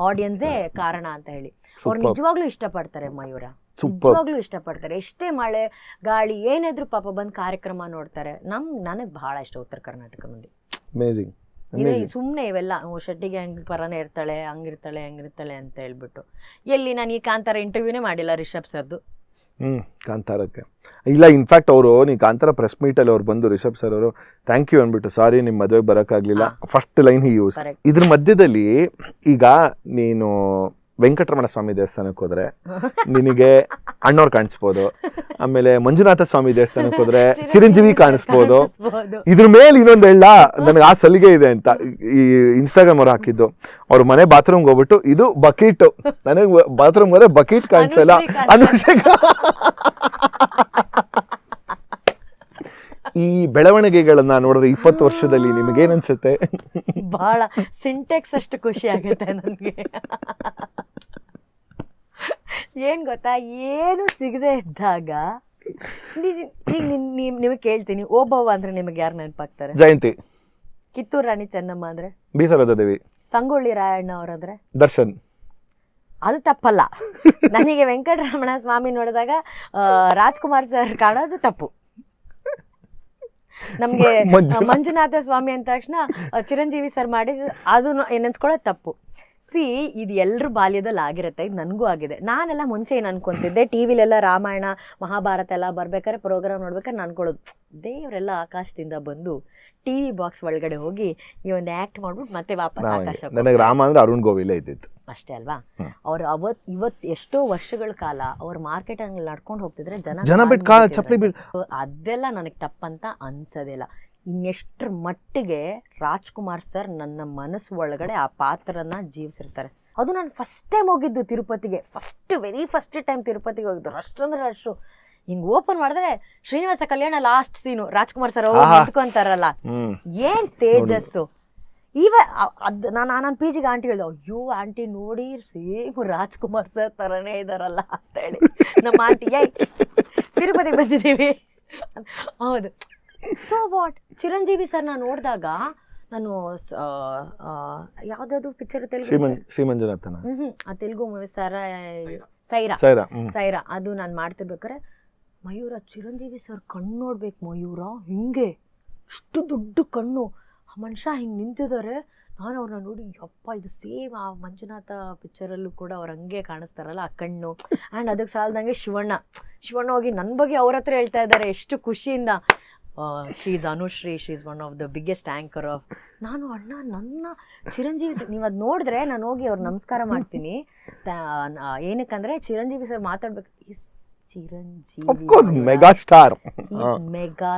ಆಡಿಯನ್ಸೇ ಕಾರಣ ಅಂತ ಹೇಳಿ. ಅವ್ರು ನಿಜವಾಗ್ಲೂ ಇಷ್ಟಪಡ್ತಾರೆ ಮಯೂರ, ನಿಜವಾಗ್ಲೂ ಇಷ್ಟಪಡ್ತಾರೆ. ಎಷ್ಟೇ ಮಳೆ ಗಾಳಿ ಏನಾದ್ರು ಪಾಪ ಬಂದು ಕಾರ್ಯಕ್ರಮ ನೋಡ್ತಾರೆ. ನನಗೆ ಬಹಳ ಇಷ್ಟ ಉತ್ತರ ಕರ್ನಾಟಕ ಮಂದಿ. ಸುಮ್ಮನೆ ಇವೆಲ್ಲ ಶೆಟ್ಟಿಗೆ ಹಂಗೆ ಪರನೇ ಇರ್ತಾಳೆ, ಹಂಗಿರ್ತಾಳೆ ಹೆಂಗಿರ್ತಾಳೆ ಅಂತ ಹೇಳ್ಬಿಟ್ಟು. ಎಲ್ಲಿ ನಾನು ಈ ಕಾಂತಾರ ಇಂಟರ್ವ್ಯೂನೇ ಮಾಡಿಲ್ಲ ರಿಷಬ್ ಸರ್ದು. ಕಾಂತಾರಕ್ಕೆ ಇಲ್ಲ. ಇನ್ಫ್ಯಾಕ್ಟ್ ಅವರು ನೀವು ಕಾಂತಾರ ಪ್ರೆಸ್ ಮೀಟಲ್ಲಿ ಅವ್ರು ಬಂದು ರಿಷಬ್ ಸರ್ ಅವರು ಥ್ಯಾಂಕ್ ಯು ಅಂದ್ಬಿಟ್ಟು ಸಾರಿ ನಿಮ್ಮ ಮದುವೆಗೆ ಬರೋಕ್ಕಾಗಲಿಲ್ಲ ಫಸ್ಟ್ ಲೈನ್ ಹಿ ಯೂಸ್. ಇದ್ರ ಮಧ್ಯದಲ್ಲಿ ಈಗ ನೀನು ವೆಂಕಟರಮಣ ಸ್ವಾಮಿ ದೇವಸ್ಥಾನಕ್ಕೆ ಹೋದ್ರೆ ನಿನಗೆ ಅಣ್ಣವ್ರು ಕಾಣಿಸ್ಬೋದು, ಆಮೇಲೆ ಮಂಜುನಾಥ ಸ್ವಾಮಿ ದೇವಸ್ಥಾನಕ್ಕೆ ಹೋದ್ರೆ ಚಿರಂಜೀವಿ ಕಾಣಿಸ್ಬೋದು. ಇದ್ರ ಮೇಲೆ ಇನ್ನೊಂದು ಹೇಳ, ನನಗೆ ಆ ಸಲಿಗೆ ಇದೆ ಅಂತ ಈ ಇನ್ಸ್ಟಾಗ್ರಾಮ್ ಅವ್ರು ಹಾಕಿದ್ದು. ಅವ್ರ ಮನೆ ಬಾತ್ರೂಮ್ಗೆ ಹೋಗ್ಬಿಟ್ಟು ಇದು ಬಕೀಟ್, ನನಗೆ ಬಾತ್ರೂಮ್ ಹೋದ್ರೆ ಬಕೀಟ್ ಕಾಣಿಸಲ್ಲ ಅನುಷೇಕ. ಈ ಬೆಳವಣಿಗೆಗಳನ್ನ ನೋಡಿದ್ರೆ 20 ವರ್ಷದಲ್ಲಿ ನಿಮಗೇನನ್ಸುತ್ತೆ? ಬಹಳ ಸಿಂಟೆಕ್ಸ್ ಅಷ್ಟು ಖುಷಿ ಆಗುತ್ತೆ ನನಗೆ. ಏನ್ ಗೊತ್ತಾ, ಏನು ಸಿಗದೆ ಇದ್ದಾಗ ಈಗ ನಿಮಗೆ ಕೇಳ್ತೀನಿ, ಓಬವ್ವ ಅಂದ್ರೆ ನಿಮಗೆ ಯಾರು ನೆನಪಾಗ್ತಾರೆ? ಜಯಂತಿ. ಕಿತ್ತೂರು ರಾಣಿ ಚೆನ್ನಮ್ಮ ಅಂದ್ರೆ? ಬಿ ಸರೋಜಾದೇವಿ. ಸಂಗೊಳ್ಳಿ ರಾಯಣ್ಣ ಅವರಂದ್ರೆ? ದರ್ಶನ್. ಅದು ತಪ್ಪಲ್ಲ. ನನಗೆ ವೆಂಕಟರಮಣ ಸ್ವಾಮಿ ನೋಡಿದಾಗ ರಾಜ್ಕುಮಾರ್ ಸರ್ ಕಾಣೋದು ತಪ್ಪು. ನಮ್ಗೆ ಮಂಜುನಾಥ ಸ್ವಾಮಿ ಅಂದ ತಕ್ಷಣ ಚಿರಂಜೀವಿ ಸರ್ ಮಾಡಿದ ಅದು ನೆನ್ಸ್ಕೊಳ್ಳೋದು ತಪ್ಪು. ಇದು ಎಲ್ಲರೂ ಬಾಲ್ಯದಲ್ಲಿ ಆಗಿರುತ್ತೆ, ಇದು ನನಗೂ ಆಗಿದೆ. ನಾನೆಲ್ಲ ಮುಂಚೆ ಏನು ಅನ್ಕೊಂತಿದ್ದೆ, ಟಿ ವಿಲೆಲ್ಲ ರಾಮಾಯಣ ಮಹಾಭಾರತ ಎಲ್ಲ ಬರ್ಬೇಕಾದ್ರೆ ಪ್ರೋಗ್ರಾಮ್ ನೋಡ್ಬೇಕಾದ್ರೆ ನಾನು ಅನ್ಕೊಳ್ಳೋದು, ದೇವರೆಲ್ಲ ಆಕಾಶದಿಂದ ಬಂದು ಟಿ ವಿ ಬಾಕ್ಸ್ ಒಳಗಡೆ ಹೋಗಿ ಈ ಒಂದು ಆ್ಯಕ್ಟ್ ಮಾಡ್ಬಿಟ್ಟು ಮತ್ತೆ ವಾಪಸ್ ಆಕಾಶ. ನನಗೆ ರಾಮ ಅಂದ್ರೆ ಅರುಣ್ ಗೋವಿಲೇ ಇದ್ದಿತ್ತು ಅಷ್ಟೇ ಅಲ್ವಾ? ಅವ್ರು ಇವತ್ತು ಎಷ್ಟೋ ವರ್ಷಗಳ ಕಾಲ ಅವ್ರ ಮಾರ್ಕೆಟ್ ಅಂಗಡಿ ನಡ್ಕೊಂಡು ಹೋಗ್ತಿದ್ರೆ ಜನ ಅದೆಲ್ಲ ನನಗೆ ತಪ್ಪಂತ ಅನ್ಸೋದಿಲ್ಲ. ಇನ್ನೆಷ್ಟರ ಮಟ್ಟಿಗೆ ರಾಜ್ಕುಮಾರ್ ಸರ್ ನನ್ನ ಮನಸ್ಸು ಒಳಗಡೆ ಆ ಪಾತ್ರನ ಜೀವಿಸಿರ್ತಾರೆ. ಅದು ನಾನು ಫಸ್ಟ್ ಟೈಮ್ ಹೋಗಿದ್ದು ತಿರುಪತಿಗೆ, ವೆರಿ ಫಸ್ಟ್ ಟೈಮ್ ತಿರುಪತಿಗೆ ಹೋಗಿದ್ದು. ಅಷ್ಟಂದ್ರೆ ಅಷ್ಟು ಹಿಂಗೆ ಓಪನ್ ಮಾಡಿದ್ರೆ ಶ್ರೀನಿವಾಸ ಕಲ್ಯಾಣ ಲಾಸ್ಟ್ ಸೀನು ರಾಜ್ಕುಮಾರ್ ಸರ್ ನಿಂತ್ಕೊಂತಾರಲ್ಲ, ಏನ್ ತೇಜಸ್ಸು. ನಾನು ಪಿ ಜಿಗೆ ಆಂಟಿ ಹೇಳ್ದೆ, ಅಯ್ಯೋ ಆಂಟಿ ನೋಡಿ ಸೇಮ್ ರಾಜ್ಕುಮಾರ್ ಸರ್ ಥರನೇ ಇದ್ದಾರಲ್ಲ ಅಂತ ಹೇಳಿ. ನಮ್ಮ ಆಂಟಿ ತಿರುಪತಿಗೆ ಬಂದಿದ್ದೀವಿ. ಹೌದು. ಸೊ ವಾಟ್, ಚಿರಂಜೀವಿ ಸರ್ ನಾನು ನೋಡಿದಾಗ ನಾನು ಯಾವ್ದಾದ್ರು ಪಿಕ್ಚರ್ ಶ್ರೀಮಂಜುನಾಥನ ಆ ತೆಲುಗು ಮೂವಿ ಸೈರಾ ಅದು ನಾನು ಮಾಡ್ತಿರ್ಬೇಕಾರೆ ಮಯೂರ ಚಿರಂಜೀವಿ ಸರ್ ಕಣ್ಣು ನೋಡ್ಬೇಕು, ಮಯೂರ ಹಿಂಗೆ ಇಷ್ಟು ದೊಡ್ಡ ಕಣ್ಣು, ಆ ಮನುಷ್ಯ ಹಿಂಗೆ ನಿಂತಿದ್ದಾರೆ. ನಾನು ಅವ್ರನ್ನ ನೋಡಿ ಅಪ್ಪ ಇದು ಸೇಮ್ ಆ ಮಂಜುನಾಥ ಪಿಕ್ಚರಲ್ಲೂ ಕೂಡ ಅವ್ರು ಹಂಗೆ ಕಾಣಿಸ್ತಾರಲ್ಲ ಆ ಕಣ್ಣು. ಆ್ಯಂಡ್ ಅದಕ್ಕೆ ಸಾಲದಂಗೆ ಶಿವಣ್ಣ ಹೋಗಿ ನನ್ನ ಬಗ್ಗೆ ಅವ್ರ ಹತ್ರ ಹೇಳ್ತಾ ಇದ್ದಾರೆ ಎಷ್ಟು ಖುಷಿಯಿಂದ. She is Anushree, she is one of the biggest anchor of. ನಾನು ಅಣ್ಣ ನನ್ನ ಚಿರಂಜೀವಿ ಸರ್ ನೀವು ಅದು ನೋಡಿದ್ರೆ ನಾನು ಹೋಗಿ ಅವ್ರು ನಮಸ್ಕಾರ ಮಾಡ್ತೀನಿ. ಏನಕ್ಕಂದ್ರೆ ಚಿರಂಜೀವಿ ಸರ್ ಮಾತಾಡ್ಬೇಕು, Chiranjeevi mega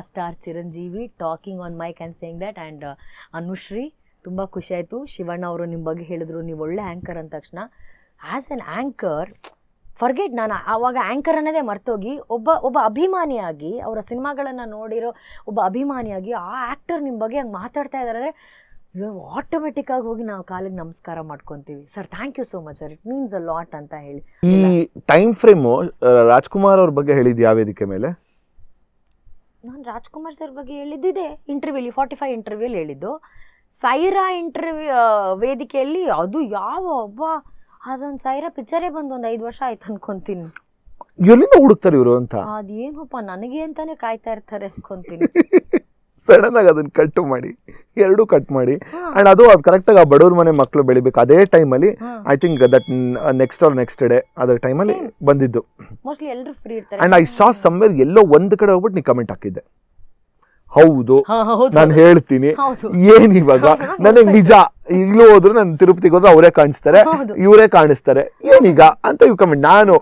star Chiranjeevi talking on mic and saying that. And Anushree ತುಂಬ ಖುಷಿ ಆಯಿತು. ಶಿವಣ್ಣ ಅವರು ನಿಮ್ಮ ಬಗ್ಗೆ ಹೇಳಿದ್ರು, ನೀವು ಒಳ್ಳೆ ಆ್ಯಂಕರ್ ಅಂದ ತಕ್ಷಣ ಆ್ಯಸ್ ಎನ್ ಆ್ಯಂಕರ್ ಫರ್ಗೆಟ್, ನಾನು ಆವಾಗ ಆ್ಯಂಕರ್ ಅನ್ನೋದೇ ಮರ್ತೋಗಿ ಒಬ್ಬ ಅಭಿಮಾನಿಯಾಗಿ ಅವರ ಸಿನಿಮಾಗಳನ್ನು ನೋಡಿರೋ ಒಬ್ಬ ಅಭಿಮಾನಿಯಾಗಿ ಆ ಆ್ಯಕ್ಟರ್ ನಿಮ್ಮ ಬಗ್ಗೆ ಹಂಗೆ ಮಾತಾಡ್ತಾ ಇದ್ದಾರೆ ಅಂದರೆ ಆಟೋಮೆಟಿಕ್ಕಾಗಿ ಹೋಗಿ ನಾವು ಕಾಲಿಗೆ ನಮಸ್ಕಾರ ಮಾಡ್ಕೊತೀವಿ. Sir thank you so much sir, it means a lot ಅಂತ ಹೇಳಿ. ಈ ಟೈಮ್ ಫ್ರೇಮು ರಾಜ್ಕುಮಾರ್ ಅವ್ರ ಬಗ್ಗೆ ಹೇಳಿದ್ದು ಯಾವ ವೇದಿಕೆ ಮೇಲೆ? ನಾನು ರಾಜ್ಕುಮಾರ್ ಸರ್ ಬಗ್ಗೆ ಹೇಳಿದ್ದಿದೆ ಇಂಟರ್ವ್ಯೂಲಿ, 45 ಇಂಟರ್ವ್ಯೂಲಿ ಹೇಳಿದ್ದು. ಸೈರಾ ಇಂಟರ್ವ್ಯೂ ವೇದಿಕೆಯಲ್ಲಿ ಅದು ಅದೊಂದು ಸೈರಾ ಪಿಕ್ಚರೇ ಬಂದು ಒಂದು 5 ವರ್ಷ ಆಯ್ತು ಅನ್ಕೊಂತೀನಿ. ಎಲ್ಲಿಂದ ಹುಡುಕ್ತಾರೆ ಇವರು ಅಂತ ಅದೇನಪ್ಪ ನನಗೆ ಅಂತಾನೆ ಕಾಯ್ತಾ ಇರ್ತಾರೆ ಅನ್ಕೊಂತೀನಿ. ಸಡನ್ ಆಗಿ ಅದನ್ನ ಕಟ್ ಮಾಡಿ ಎರಡೂ ಕಟ್ ಮಾಡಿ ಅಂಡ್ ಅದು ಕರೆಕ್ಟಾಗಿ ಆ ಬಡವ್ರ ಮನೆ ಮಕ್ಕಳು ಬೆಳಿಬೇಕು ಅದೇ ಟೈಮಲ್ಲಿ. I think that next day ಅದರ ಟೈಮಲ್ಲಿ ಬಂದಿದ್ದು. ಮೋಸ್ಟ್ಲಿ ಎಲ್ಲರೂ ಫ್ರೀ ಇರ್ತಾರೆ. ಅಂಡ್ ಐ ಸಾ ಸಮ್ವೇರ್ ಎಲ್ಲೋ ಒಂದು ಕಡೆ ಹೋಗ್ಬಿಟ್ಟು ನೀ ಕಮೆಂಟ್ ಹಾಕಿದ್ದೆ, ಹೌದು ನಾನು ಹೇಳ್ತೀನಿ ಏನಿವಾಗ ನನಗೆ ನಿಜ, ಈಗಲೂ ಹೋದ್ರು ನಾನು ತಿರುಪತಿಗೆ ಹೋದ್ರೆ ಅವರೇ ಕಾಣಿಸ್ತಾರೆ, ಇವರೇ ಕಾಣಿಸ್ತಾರೆ, ಏನೀಗ ಅಂತ ಇವ್ ಕಮೆಂಟ್. ನಾನು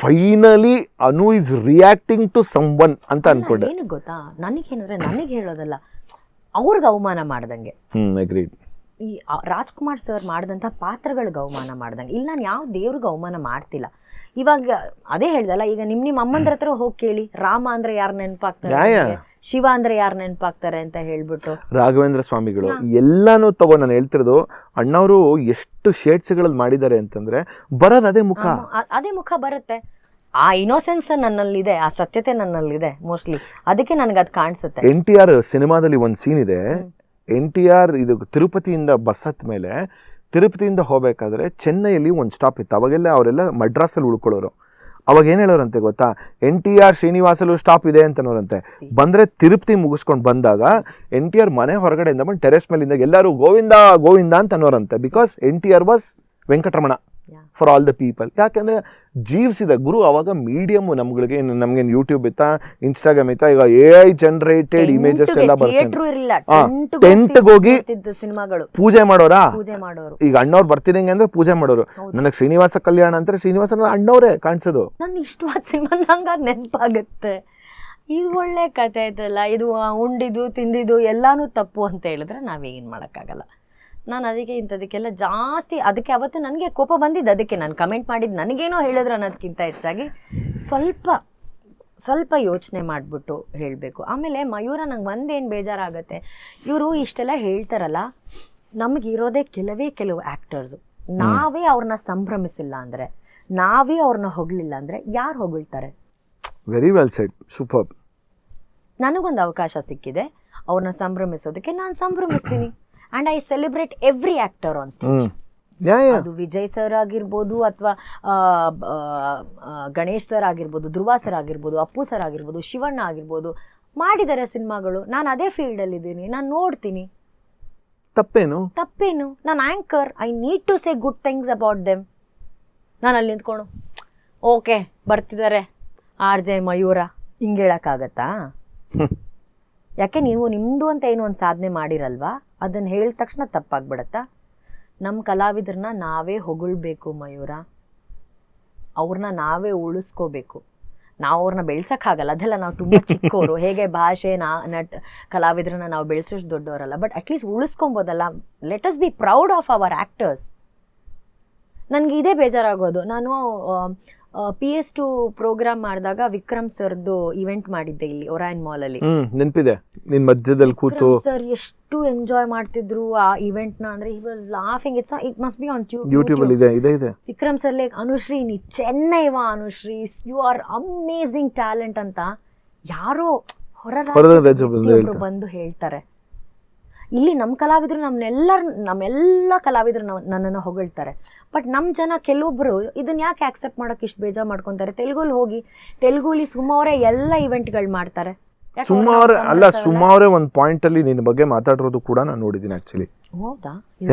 finally Anu is reacting to someone ಅಂತ ಅನ್ಕೊಂಡೆ. ಏನು ಗೊತ್ತಾ, ನನಗೆ ಹೇಳೋದಲ್ಲ, ಅವ್ರಿಗೆ ಅವಮಾನ ಮಾಡ್ದಂಗೆ. ಅಗ್ರೀಡ್. ಈ ರಾಜ್ಕುಮಾರ್ ಸರ್ ಮಾಡಿದಂಥ ಪಾತ್ರಗಳಿಗೆ ಅವಮಾನ ಮಾಡ್ದಂಗೆ. ಇಲ್ಲಿ ನಾನು ಯಾವ ದೇವ್ರಿಗೆ ಅವಮಾನ ಮಾಡ್ತಿಲ್ಲ. ಇವಾಗ ಅದೇ ಹೇಳ್ದಲ್ಲ, ಈಗ ನಿಮ್ಮ ಅಮ್ಮಂದ್ರ ಹತ್ರ ಹೋಗಿ ಕೇಳಿ, ರಾಮ ಅಂದ್ರೆ ಯಾರು ನೆನಪಾಗ್ತಾರೆ, ಶಿವ ಅಂದ್ರೆ ಯಾರು ನೆನಪಾಗ್ತಾರೆ ಅಂತ ಹೇಳ್ಬಿಟ್ಟು. ರಾಘವೇಂದ್ರ ಸ್ವಾಮಿಗಳು ಎಲ್ಲಾನು ತಗೋ. ನಾನು ಹೇಳ್ತಿರೋದು ಅಣ್ಣವರು ಎಷ್ಟು ಶೇಡ್ಸ್ಗಳಲ್ಲಿ ಮಾಡಿದ್ದಾರೆ ಅಂತಂದ್ರೆ ಬರೋದು ಅದೇ ಮುಖ ಬರುತ್ತೆ. ಆ ಇನೋಸೆನ್ಸ್ ನನ್ನಲ್ಲಿದೆ, ಆ ಸತ್ಯತೆ ನನ್ನಲ್ಲಿದೆ ಮೋಸ್ಟ್ಲಿ, ಅದಕ್ಕೆ ನನಗೆ ಅದು ಕಾಣಿಸುತ್ತೆ. NTR ಸಿನಿಮಾದಲ್ಲಿ ಒಂದು ಸೀನ್ ಇದೆ. NTR ಇದು ತಿರುಪತಿಯಿಂದ ಬಸ್ ಹತ್ತ ಮೇಲೆ ತಿರುಪತಿಯಿಂದ ಹೋಗ್ಬೇಕಾದ್ರೆ ಚೆನ್ನೈಯಲ್ಲಿ ಒಂದು ಸ್ಟಾಪ್ ಇತ್ತು. ಅವಾಗೆಲ್ಲ ಅವರೆಲ್ಲ ಮಡ್ರಾಸಲ್ಲಿ ಉಳ್ಕೊಳ್ಳೋರು. ಅವಾಗ ಏನು ಹೇಳೋರಂತೆ ಗೊತ್ತಾ, NTR ಶ್ರೀನಿವಾಸಲ್ಲೂ ಸ್ಟಾಪ್ ಇದೆ ಅಂತನೋರಂತೆ. ಬಂದರೆ ತಿರುಪತಿ ಮುಗಿಸ್ಕೊಂಡು ಬಂದಾಗ NTR ಮನೆ ಹೊರಗಡೆಯಿಂದ ಬಂದು ಟೆರೆಸ್ ಮೇಲಿಂದ ಎಲ್ಲರೂ ಗೋವಿಂದ ಗೋವಿಂದ ಅಂತ ಅನ್ನೋರಂತೆ. Because NTR was Venkataramana. For all the people. ಯಾಕಂದರೆ ಜೀವಿಸಿದ ಗುರು ಅವಾಗ ಮೀಡಿಯಮ್ಮು ನಮ್ಗೇನು ಯೂಟ್ಯೂಬ್ ಇತ್ತಾ, ಇನ್ಸ್ಟಾಗ್ರಾಮ್ ಇತ್ತಾ, ಈಗ AI ಜನರೇಟೆಡ್ ಇಮೇಜಸ್ ಎಲ್ಲ ಬರ್ತದೆ. ಟೆಂಟ್ಗೆ ಹೋಗಿ ಸಿನಿಮಾಗಳು ಪೂಜೆ ಮಾಡೋರಾ, ಪೂಜೆ ಮಾಡೋರು. ಈಗ ಅಣ್ಣವ್ರು ಬರ್ತಿರಂಗೆ ಅಂದ್ರೆ ಪೂಜೆ ಮಾಡೋರು. ನನಗೆ ಶ್ರೀನಿವಾಸ ಕಲ್ಯಾಣ ಅಂತಾರೆ, ಶ್ರೀನಿವಾಸ ಅಂದ್ರೆ ಅಣ್ಣವ್ರೆ ಕಾಣಿಸೋದು. ನನ್ನ ಇಷ್ಟವಾದ ಸಿನಿಮಾ ನಂಗೆ ನೆನಪಾಗುತ್ತೆ. ಇದು ಒಳ್ಳೆ ಕಥೆ ಐತಲ್ಲ, ಇದು ಉಂಡಿದ್ದು ತಿಂದಿದ್ದು ಎಲ್ಲಾನು ತಪ್ಪು ಅಂತ ಹೇಳಿದ್ರೆ ನಾವೇನು ಮಾಡೋಕ್ಕಾಗಲ್ಲ. ನಾನು ಅದಕ್ಕೆ ಇಂಥದಕ್ಕೆಲ್ಲ ಜಾಸ್ತಿ, ಅದಕ್ಕೆ ಅವತ್ತು ನನಗೆ ಕೋಪ ಬಂದಿದ್ದು, ಅದಕ್ಕೆ ನಾನು ಕಮೆಂಟ್ ಮಾಡಿದ್ದು ನನಗೇನೋ ಹೇಳಿದ್ರು ಅನ್ನೋದಕ್ಕಿಂತ ಹೆಚ್ಚಾಗಿ ಸ್ವಲ್ಪ ಯೋಚನೆ ಮಾಡಿಬಿಟ್ಟು ಹೇಳಬೇಕು. ಆಮೇಲೆ ಮಯೂರ ನಂಗೆ ಒಂದೇನು ಬೇಜಾರಾಗುತ್ತೆ, ಇವರು ಇಷ್ಟೆಲ್ಲ ಹೇಳ್ತಾರಲ್ಲ, ನಮಗಿರೋದೇ ಕೆಲವು ಆ್ಯಕ್ಟರ್ಸು, ನಾವೇ ಅವ್ರನ್ನ ಸಂಭ್ರಮಿಸಿಲ್ಲ ಅಂದರೆ, ನಾವೇ ಅವ್ರನ್ನ ಹೊಗಳಿಲ್ಲ ಅಂದರೆ ಯಾರು ಹೊಗಳ್ತಾರೆ? Very well said, super. ನನಗೊಂದು ಅವಕಾಶ ಸಿಕ್ಕಿದೆ ಅವ್ರನ್ನ ಸಂಭ್ರಮಿಸೋದಕ್ಕೆ, ನಾನು ಸಂಭ್ರಮಿಸ್ತೀನಿ. And I celebrate every actor on stage. ಅದು ವಿಜಯ್ ಸರ್ ಆಗಿರ್ಬೋದು, ಅಥವಾ ಗಣೇಶ್ ಸರ್ ಆಗಿರ್ಬೋದು, ಧ್ರುವ ಸರ್ ಆಗಿರ್ಬೋದು, ಅಪ್ಪು ಸರ್ ಆಗಿರ್ಬೋದು, ಶಿವಣ್ಣ ಆಗಿರ್ಬೋದು, ಮಾಡಿದ್ದಾರೆ ಸಿನಿಮಾಗಳು. ನಾನು ಅದೇ ಫೀಲ್ಡಲ್ಲಿದ್ದೀನಿ, ನಾನು ನೋಡ್ತೀನಿ. ತಪ್ಪೇನು? ನಾನು anchor, I need to say good things about them. ನಾನು ಅಲ್ಲಿ ನಿಂತ್ಕೊಂಡು ಓಕೆ ಬರ್ತಿದ್ದಾರೆ RJ ಮಯೂರ ಹಿಂಗೆ ಹೇಳೋಕ್ಕಾಗತ್ತಾ? ಯಾಕೆ ನೀವು ನಿಮ್ಮದು ಅಂತ ಏನೋ ಒಂದು ಸಾಧನೆ ಮಾಡಿರಲ್ವಾ, ಅದನ್ನು ಹೇಳಿದ ತಕ್ಷಣ ತಪ್ಪಾಗ್ಬಿಡತ್ತಾ? ನಮ್ಮ ಕಲಾವಿದ್ರನ್ನ ನಾವೇ ಹೊಗಳ್ಬೇಕು ಮಯೂರ, ಅವ್ರನ್ನ ನಾವೇ ಉಳಿಸ್ಕೋಬೇಕು. ನಾವು ಅವ್ರನ್ನ ಬೆಳ್ಸೋಕ್ಕಾಗಲ್ಲ, ಅದೆಲ್ಲ ನಾವು ತುಂಬ ಚಿಕ್ಕವರು. ಹೇಗೆ ಭಾಷೆ ಕಲಾವಿದ್ರನ್ನ ನಾವು ಬೆಳೆಸೋಷ್ಟು ದೊಡ್ಡವರಲ್ಲ, ಬಟ್ ಅಟ್ಲೀಸ್ಟ್ ಉಳಿಸ್ಕೊಬೋದಲ್ಲ. Let us be proud of our actors. ನನಗೆ ಇದೇ ಬೇಜಾರಾಗೋದು. ನಾನು PS2 ಪ್ರೋಗ್ರಾಮ್ ಮಾಡಿದಾಗ ವಿಕ್ರಮ್ ಸರ್ದು ಇವೆಂಟ್ ಮಾಡಿದ್ದೆ ಇಲ್ಲಿ ಒರಾಯನ್ ಮಾಲಲ್ಲಿ. ನೆನಪಿದೆ, ನಿನ್ನ ಮಧ್ಯದಲ್ಲಿ ಕೂತು ಸರ್ ಎಷ್ಟು ಎಂಜಾಯ್ ಮಾಡ್ತಿದ್ರು ಆ ಇವೆಂಟ್ನ. ಅಂದ್ರೆ he was laughing. It must be on YouTube ಅಲ್ಲಿ ಇದೆ. ವಿಕ್ರಮ್ ಸರ್ ಲೈಕ್, ಅನುಶ್ರೀ ನೀ ಚೆನ್ನೈ ವಾ Anushree, you are amazing talent ಅಂತ ಯಾರೋ ಹೊರ ಬಂದು ಹೇಳ್ತಾರೆ. ಇಲ್ಲಿ ನಮ್ಮ ಕಲಾವಿದರು ನಮ್ಮೆಲ್ಲ ಕಲಾವಿದರು ನನ್ನನ್ನು ಹೊಗಳ್ತಾರೆ. ಬಟ್ ನಮ್ಮ ಜನ ಕೆಲವೊಬ್ಬರು ಇದನ್ನ ಯಾಕೆ ಆಕ್ಸೆಪ್ಟ್ ಮಾಡೋಕೆ ಇಷ್ಟು ಬೇಜಾರು ಮಾಡ್ಕೊತಾರೆ? ತೆಲುಗಲ್ಲಿ ಹೋಗಿ, ತೆಲುಗುಲಿ ಸುಮಾರೇ ಎಲ್ಲ ಇವೆಂಟ್ಗಳು ಮಾಡ್ತಾರೆ. ಸುಮಾರೇ ಒಂದು ಪಾಯಿಂಟ್ ಅಲ್ಲಿ ನಿನ್ನ ಬಗ್ಗೆ ಮಾತಾಡಿರೋದು ಕೂಡ ನಾನು ನೋಡಿದ್ದೀನಿ ಆಕ್ಚುಲಿ. ಹೌದಾ?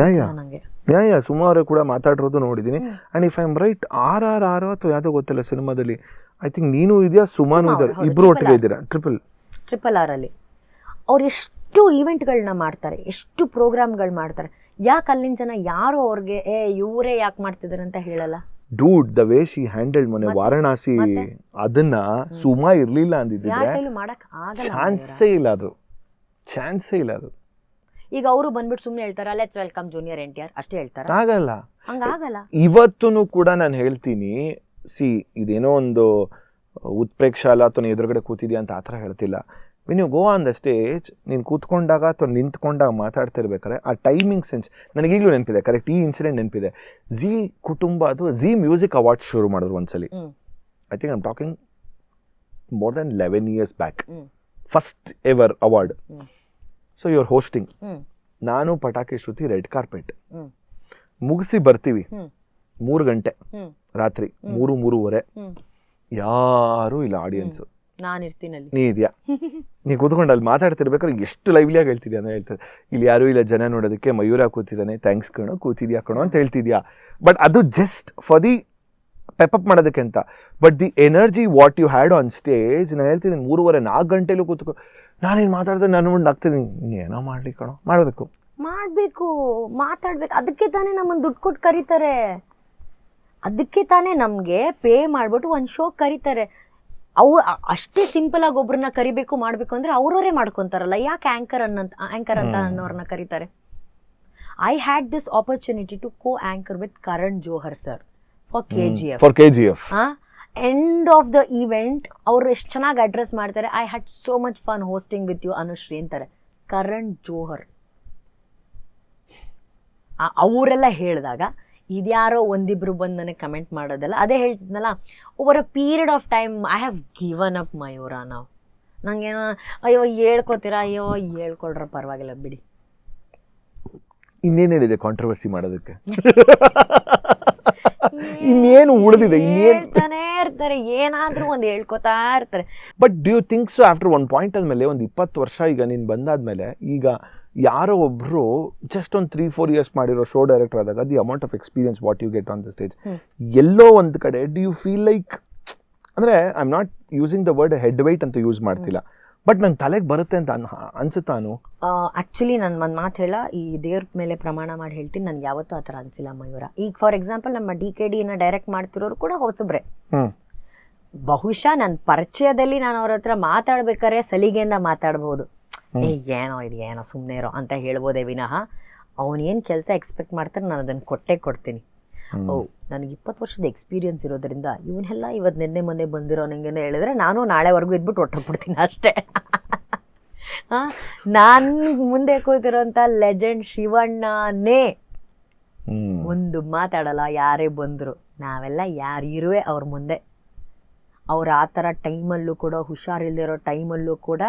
ನಂಗೆ ಸುಮಾರು ಕೂಡ ಮಾತಾಡಿರೋದು ನೋಡಿದ್ದೀನಿ. And if I am right, or ಅಥವಾ ಯಾವುದೋ ಗೊತ್ತಿಲ್ಲ ಸಿನಿಮಾದಲ್ಲಿ, ಐ ಥಿಂಕ್ ನೀನು ಇದೆಯಾ, ಸುಮಾನು ಇದ್ದಾರೆ, ಇಬ್ರು ಒಟ್ಟಿಗೆ ಇದ್ದೀರಾ ಟ್ರಿಪಲ್ ಆರ್ ಅಲ್ಲಿ. ಅವ್ರು ಎಷ್ಟು ಈವೆಂಟ್ಗಳನ್ನ ಮಾಡ್ತಾರೆ, ಎಷ್ಟು ಪ್ರೋಗ್ರಾಮ್ಗಳು ಮಾಡ್ತಾರೆ. ಯಾಕೆ ಅಲ್ಲಿನ ಜನ ಯಾರು ಅವ್ರಿಗೆ ಇವರೇ ಯಾಕೆ ಮಾಡ್ತಿದ್ದಾರೆ ಅಂತ ಹೇಳಲ್ಲ? Dude, the way she handled ಮೊನ್ನೆ ವಾರಣಾಸಿ, ಅದನ್ನ ಸುಮಾ ಇರ್ಲಿಲ್ಲ ಅಂದಿದ್ರೆ ಚಾನ್ಸೇ ಇಲ್ಲ ಅದು. ಈಗ ಅವರು ಬಂದ್ಬಿಟ್ಟು ಸುಮ್ಮನೆ ಹೇಳ್ತಾರ ಲೆಟ್ಸ್ ವೆಲ್ಕಮ್ ಜೂನಿಯರ್ NTR ಅಷ್ಟೇ ಹೇಳ್ತಾರ? ಆಗಲ್ಲ, ಹಂಗಾಗಲ್ಲ. ಇವತ್ತೂ ಕೂಡ ನಾನು ಹೇಳ್ತೀನಿ, ಇದೇನೋ ಒಂದು ಉತ್ಪ್ರೇಕ್ಷೆ ಅಲ್ಲ ಅಥವಾ ಎದುರುಗಡೆ ಕೂತಿದ್ಯಾ ಅಂತ ಆ ಥರ ಹೇಳ್ತಿಲ್ಲ. When you go on the stage, ನೀನು ಕೂತ್ಕೊಂಡಾಗ ಅಥವಾ ನಿಂತ್ಕೊಂಡಾಗ ಮಾತಾಡ್ತಿರ್ಬೇಕಾದ್ರೆ ಆ ಟೈಮಿಂಗ್ ಸೆನ್ಸ್ ನನಗೀಗಲೂ ನೆನಪಿದೆ. ಕರೆಕ್ಟ್, ಈ ಇನ್ಸಿಡೆಂಟ್ ನೆನಪಿದೆ. ಝೀ ಕುಟುಂಬ ಅದು ಝೀ ಮ್ಯೂಸಿಕ್ ಅವಾರ್ಡ್ಸ್ ಶುರು ಮಾಡಿದ್ರು ಒಂದ್ಸಲಿ. I think I'm talking more than 11 years back. First ever award. So you are hosting, ನಾನು ಪಟಾಕಿ ಶ್ರುತಿ ರೆಡ್ ಕಾರ್ಪೆಟ್ ಮುಗಿಸಿ ಬರ್ತೀವಿ. 3 ಗಂಟೆ ರಾತ್ರಿ, 3:30 ಯಾರೂ ಇಲ್ಲ ಆಡಿಯನ್ಸು. ನಾನು ಇರ್ತೀನಲ್ಲಿ, ನೀ ಇದೆಯಾ, ನೀ ಕೂತ್ಕೊಂಡು ಅಲ್ಲಿ ಮಾತಾಡ್ತಿರ್ಬೇಕಾದ್ರೆ ಎಷ್ಟು ಲೈವ್ಲಿಯಾಗಿ ಹೇಳ್ತಿದ್ಯಾ ಅಂತ ಹೇಳ್ತಾರೆ. ಇಲ್ಲಿ ಯಾರೂ ಇಲ್ಲ ಜನ ನೋಡೋದಕ್ಕೆ, ಮಯೂರ ಕೂತಿದ್ದಾನೆ, ಥ್ಯಾಂಕ್ಸ್ ಕಣೋ, ಕೂತಿದ್ಯಾ ಕಣೋ ಅಂತ ಹೇಳ್ತಿದ್ಯಾ. ಬಟ್ ಅದು ಜಸ್ಟ್ ಫಾರ್ ದಿ ಪೆಪಪ್ ಮಾಡೋದಕ್ಕೆ ಅಂತ. But the energy what you had on stage, ನಾನು ಹೇಳ್ತಿದ್ದೀನಿ 3:30-4 ಗಂಟೆಲೂ ಕೂತ್ಕೊ, ನಾನೇನು ಮಾತಾಡ್ದೆ, ನಾನು ನಗ್ತಿದ್ದೀನಿ. ಏನೋ ಮಾಡಲಿ ಕಣೋ, ಮಾಡಬೇಕು ಮಾತಾಡ್ಬೇಕು. ಅದಕ್ಕೆ ತಾನೇ ನಮ್ಮನ್ನು ದುಡ್ಡು ಕೊಟ್ಟು ಕರೀತಾರೆ, ಅದಕ್ಕೆ ತಾನೇ ನಮಗೆ ಪೇ ಮಾಡಿಬಿಟ್ಟು ಒಂದು ಶೋ ಕರೀತಾರೆ. ಅವು ಅಷ್ಟೇ ಸಿಂಪಲ್ ಆಗಿ ಒಬ್ರನ್ನ ಕರಿಬೇಕು ಮಾಡಬೇಕು ಅಂದರೆ ಅವ್ರವರೇ ಮಾಡ್ಕೊತಾರಲ್ಲ. ಯಾಕೆ ಆ್ಯಂಕರ್ ಅಂತ ಅನ್ನೋರನ್ನ ಕರೀತಾರೆ? I had this opportunity to co-anchor with Karan Johar sir for KGF. End of the event ಅವರು ಎಷ್ಟು ಚೆನ್ನಾಗಿ ಅಡ್ರೆಸ್ ಮಾಡ್ತಾರೆ. I had so much fun hosting with you Anushree ಅಂತಾರೆ. ಕರಣ್ ಜೋಹರ್ ಅವರೆಲ್ಲ ಹೇಳಿದಾಗ ಇದ್ಯಾರೋ ಒಂದಿಬ್ರು ಬಂದು ನನಗೆ ಕಮೆಂಟ್ ಮಾಡೋದಲ್ಲ. ಅದೇ ಹೇಳ್ತಿದ್ನಲ್ಲ, over a period of time I have given up Mayura. ನಾವು ನಂಗೇನೋ ಅಯ್ಯೋ ಹೇಳ್ಕೊತೀರಾ, ಅಯ್ಯೋ ಹೇಳ್ಕೊಳ್ರ ಪರವಾಗಿಲ್ಲ ಬಿಡಿ. ಇನ್ನೇನು ಹೇಳಿದೆ ಕಾಂಟ್ರವರ್ಸಿ ಮಾಡೋದಕ್ಕೆ? ಇನ್ನೇನು ಉಳಿದಿದೆ? ಹೇಳ್ತಾನೆ ಇರ್ತಾರೆ, ಏನಾದ್ರೂ ಒಂದು ಹೇಳ್ಕೊತಾ ಇರ್ತಾರೆ. But do you think so after ಒಂದು ಪಾಯಿಂಟ್ ಆದ್ಮೇಲೆ, ಒಂದು 20 ವರ್ಷ ಈಗ ನೀನು ಬಂದಾದ್ಮೇಲೆ, ಈಗ ಯಾರೋ ಒಬ್ಬರು ಜಸ್ಟ್ ಒಂದು 3-4 years ಮಾಡಿರೋ ಶೋ ಡೈರೆಕ್ಟರ್ ಆದಾಗ the amount of experience what you get on the stage, ಎಲ್ಲೋ ಒಂದು ಕಡೆ ಡು ಯು ಫೀಲ್ ಲೈಕ್, ಅಂದರೆ I am not using the word head weight ಅಂತ ಯೂಸ್ ಮಾಡ್ತಿಲ್ಲ, ಬಟ್ ನನ್ನ ತಲೆಗೆ ಬರುತ್ತೆ ಅಂತ ಅನ್ಸುತ್ತಾನು? ಆ್ಯಕ್ಚುಲಿ ನಾನು ಒಂದು ಮಾತು ಹೇಳ, ಈ ದೇವ್ರ ಮೇಲೆ ಪ್ರಮಾಣ ಮಾಡಿ ಹೇಳ್ತೀನಿ, ನನಗೆ ಯಾವತ್ತೂ ಆ ಥರ ಅನಿಸಿಲ್ಲ ಮಯೂರ. ಈಗ ಫಾರ್ ಎಕ್ಸಾಂಪಲ್ ನಮ್ಮ DKDನ ಡೈರೆಕ್ಟ್ ಮಾಡ್ತಿರೋರು ಕೂಡ ಹೊಸಬ್ರೆ. ಬಹುಶಃ ನನ್ನ ಪರಿಚಯದಲ್ಲಿ ನಾನು ಅವ್ರ ಹತ್ರ ಮಾತಾಡ್ಬೇಕಾದ್ರೆ ಸಲಿಗೆಯಿಂದ ಮಾತಾಡ್ಬೋದು, ಏನೋ ಇದು ಏನೋ ಸುಮ್ಮನೆ ಇರೋ ಅಂತ ಹೇಳ್ಬೋದೇ ವಿನಃ ಅವನೇನು ಕೆಲಸ ಎಕ್ಸ್ಪೆಕ್ಟ್ ಮಾಡ್ತಾರೆ ನಾನು ಅದನ್ನು ಕೊಡ್ತೀನಿ. ನನಗೆ 20 ವರ್ಷದ ಎಕ್ಸ್ಪೀರಿಯನ್ಸ್ ಇರೋದ್ರಿಂದ ಇವನ್ನೆಲ್ಲ ಇವತ್ತು ನಿನ್ನೆ ಮೊನ್ನೆ ಬಂದಿರೋ ನನಗೇನೆ ಹೇಳಿದ್ರೆ ನಾನು ನಾಳೆವರೆಗೂ ಇದ್ಬಿಟ್ಟು ಹೊಟ್ಟೋಗ್ಬಿಡ್ತೀನಿ ಅಷ್ಟೇ. ನಾನು ಮುಂದೆ ಕೂತಿರೋಂಥ ಲೆಜೆಂಡ್ ಶಿವಣ್ಣನೇ ಒಂದು ಮಾತಾಡಲ್ಲ, ಯಾರೇ ಬಂದರು ನಾವೆಲ್ಲ ಯಾರು ಇರುವೆ ಅವ್ರ ಮುಂದೆ. ಅವ್ರು ಆ ಥರ ಟೈಮಲ್ಲೂ ಕೂಡ, ಹುಷಾರಿಲ್ಲದೆ ಇರೋ ಟೈಮಲ್ಲೂ ಕೂಡ,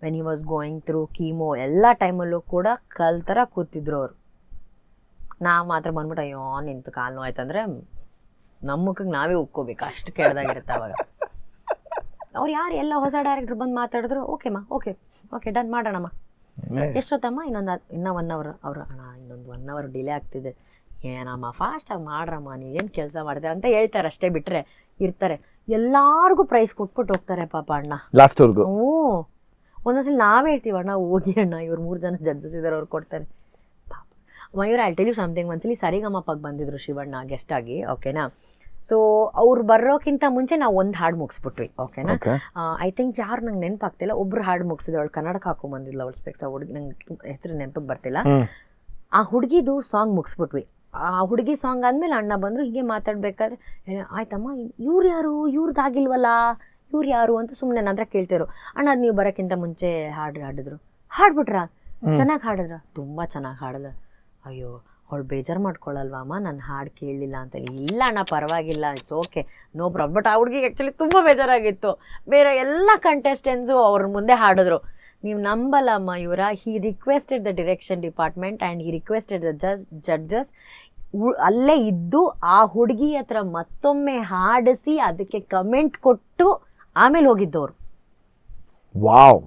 when he was going through chemo ಎಲ್ಲ ಟೈಮಲ್ಲೂ ಕೂಡ ಕಲ್ತರ ಕೂತಿದ್ರು ಅವರು. ನಾವು ಮಾತ್ರ ಬಂದ್ಬಿಟ್ಟು ಅಯ್ಯೋ ನಿಂತು ಕಾಲು ನೋಯ್ತಂದ್ರೆ ನಮ್ಮ ಮುಖಕ್ಕೆ ನಾವೇ ಉಕ್ಕೋಬೇಕು, ಅಷ್ಟು ಕೆಡ್ದಾಗಿರುತ್ತೆ ಅವಾಗ. ಅವ್ರು ಯಾರು ಎಲ್ಲ ಹೊಸ ಡೈರೆಕ್ಟ್ರ್ ಬಂದು ಮಾತಾಡಿದ್ರು, ಓಕೆಮ್ಮ ಓಕೆ ಡನ್ ಮಾಡೋಣಮ್ಮ, ಎಷ್ಟೊತ್ತಮ್ಮ ಇನ್ನೂ 1 hour. ಅವರು ಅಣ್ಣ ಇನ್ನೊಂದು 1 hour ಡಿಲೇ ಆಗ್ತಿದೆ, ಏನಮ್ಮ ಫಾಸ್ಟಾಗಿ ಮಾಡ್ರಮ್ಮ, ನೀವೇನು ಕೆಲಸ ಮಾಡ್ತೀರ ಅಂತ ಹೇಳ್ತಾರೆ ಅಷ್ಟೇ, ಬಿಟ್ಟರೆ ಇರ್ತಾರೆ ಎಲ್ಲಾರ್ಗೂ ಪ್ರೈಸ್ ಕೊಟ್ಬಿಟ್ಟು ಹೋಗ್ತಾರೆ ಪಾಪ ಅಣ್ಣ ಲಾಸ್ಟ್ವರೆಗೂ. ಒಂದೊಂದ್ಸಲಿ ನಾವೇ ಹೇಳ್ತೀವಿ ಅಣ್ಣ ಹೋಗಿ ಅಣ್ಣ, ಇವ್ರು 3 ಜನ ಜಡ್ಜಸ್ ಇದ್ದಾರೆ ಅವ್ರು ಕೊಡ್ತಾರೆ. Mayura I tell you something, ಒಂದ್ಸಲಿ ಸರಿಗಮಪಗೆ ಬಂದಿದ್ರು ಶಿವಣ್ಣ ಗೆಸ್ಟ್ ಆಗಿ, ಓಕೆನಾ. ಸೊ ಅವ್ರು ಬರೋಕ್ಕಿಂತ ಮುಂಚೆ ನಾವು ಒಂದು ಹಾಡು ಮುಗಿಸ್ಬಿಟ್ವಿ, ಓಕೆನಾ. ಐ ಥಿಂಕ್ ಯಾರು ನಂಗೆ ನೆನಪಾಗ್ತಿಲ್ಲ, ಒಬ್ರು ಹಾಡು ಮುಗಿಸಿದ್ರು, ಅವಳು ಕನ್ನಡಕ್ಕೆ ಹಾಕೊಂಬಂದಿಲ್ಲ, ಅವಳು ಸ್ಪೆಕ್ಸ್, ಆ ಹುಡುಗಿ ನಂಗೆ ಹೆಸರು ನೆನಪಿಗೆ ಬರ್ತಿಲ್ಲ. ಆ ಹುಡುಗಿದು ಸಾಂಗ್ ಮುಗಿಸ್ಬಿಟ್ವಿ. ಆ ಹುಡುಗಿ ಸಾಂಗ್ ಆದಮೇಲೆ ಅಣ್ಣ ಬಂದರು, ಹೀಗೆ ಮಾತಾಡ್ಬೇಕಾದ್ರೆ ಆಯ್ತಮ್ಮ ಇವ್ರು ಯಾರು, ಇವ್ರದ್ದಾಗಿಲ್ವಲ್ಲ, ಇವ್ರು ಯಾರು ಅಂತ ಸುಮ್ಮನೆ ನನ್ನ ಹತ್ರ ಕೇಳ್ತಿರು. ಅಣ್ಣ ಅದು ನೀವು ಬರೋಕ್ಕಿಂತ ಮುಂಚೆ ಹಾಡಿದ್ರು, ಹಾಡ್ಬಿಟ್ರಾ, ಚೆನ್ನಾಗಿ ಹಾಡಿದ್ರ, ತುಂಬ ಚೆನ್ನಾಗಿ ಹಾಡಿದ್ರ. ಅಯ್ಯೋ ಅವಳು ಬೇಜಾರು ಮಾಡ್ಕೊಳ್ಳಲ್ವಾ ಅಮ್ಮ ನಾನು ಹಾಡು ಕೇಳಲಿಲ್ಲ ಅಂತ. ಇಲ್ಲ ಅಣ್ಣ ಪರವಾಗಿಲ್ಲ, it's okay, no problem. But ಆ ಹುಡುಗಿಗೆ ಆ್ಯಕ್ಚುಲಿ ತುಂಬ ಬೇಜಾರಾಗಿತ್ತು. ಬೇರೆ ಎಲ್ಲ ಕಂಟೆಸ್ಟೆಂಟ್ಸು ಅವ್ರ ಮುಂದೆ ಹಾಡಿದ್ರು. ನೀವು ನಂಬಲ್ಲ Mayura, he requested the direction department and he requested the judges ಅಲ್ಲೇ ಇದ್ದು ಆ ಹುಡುಗಿ ಹತ್ರ ಮತ್ತೊಮ್ಮೆ ಹಾಡಿಸಿ ಅದಕ್ಕೆ ಕಮೆಂಟ್ ಕೊಟ್ಟು ಆಮೇಲೆ ಹೋಗಿದ್ದವರು. Wow,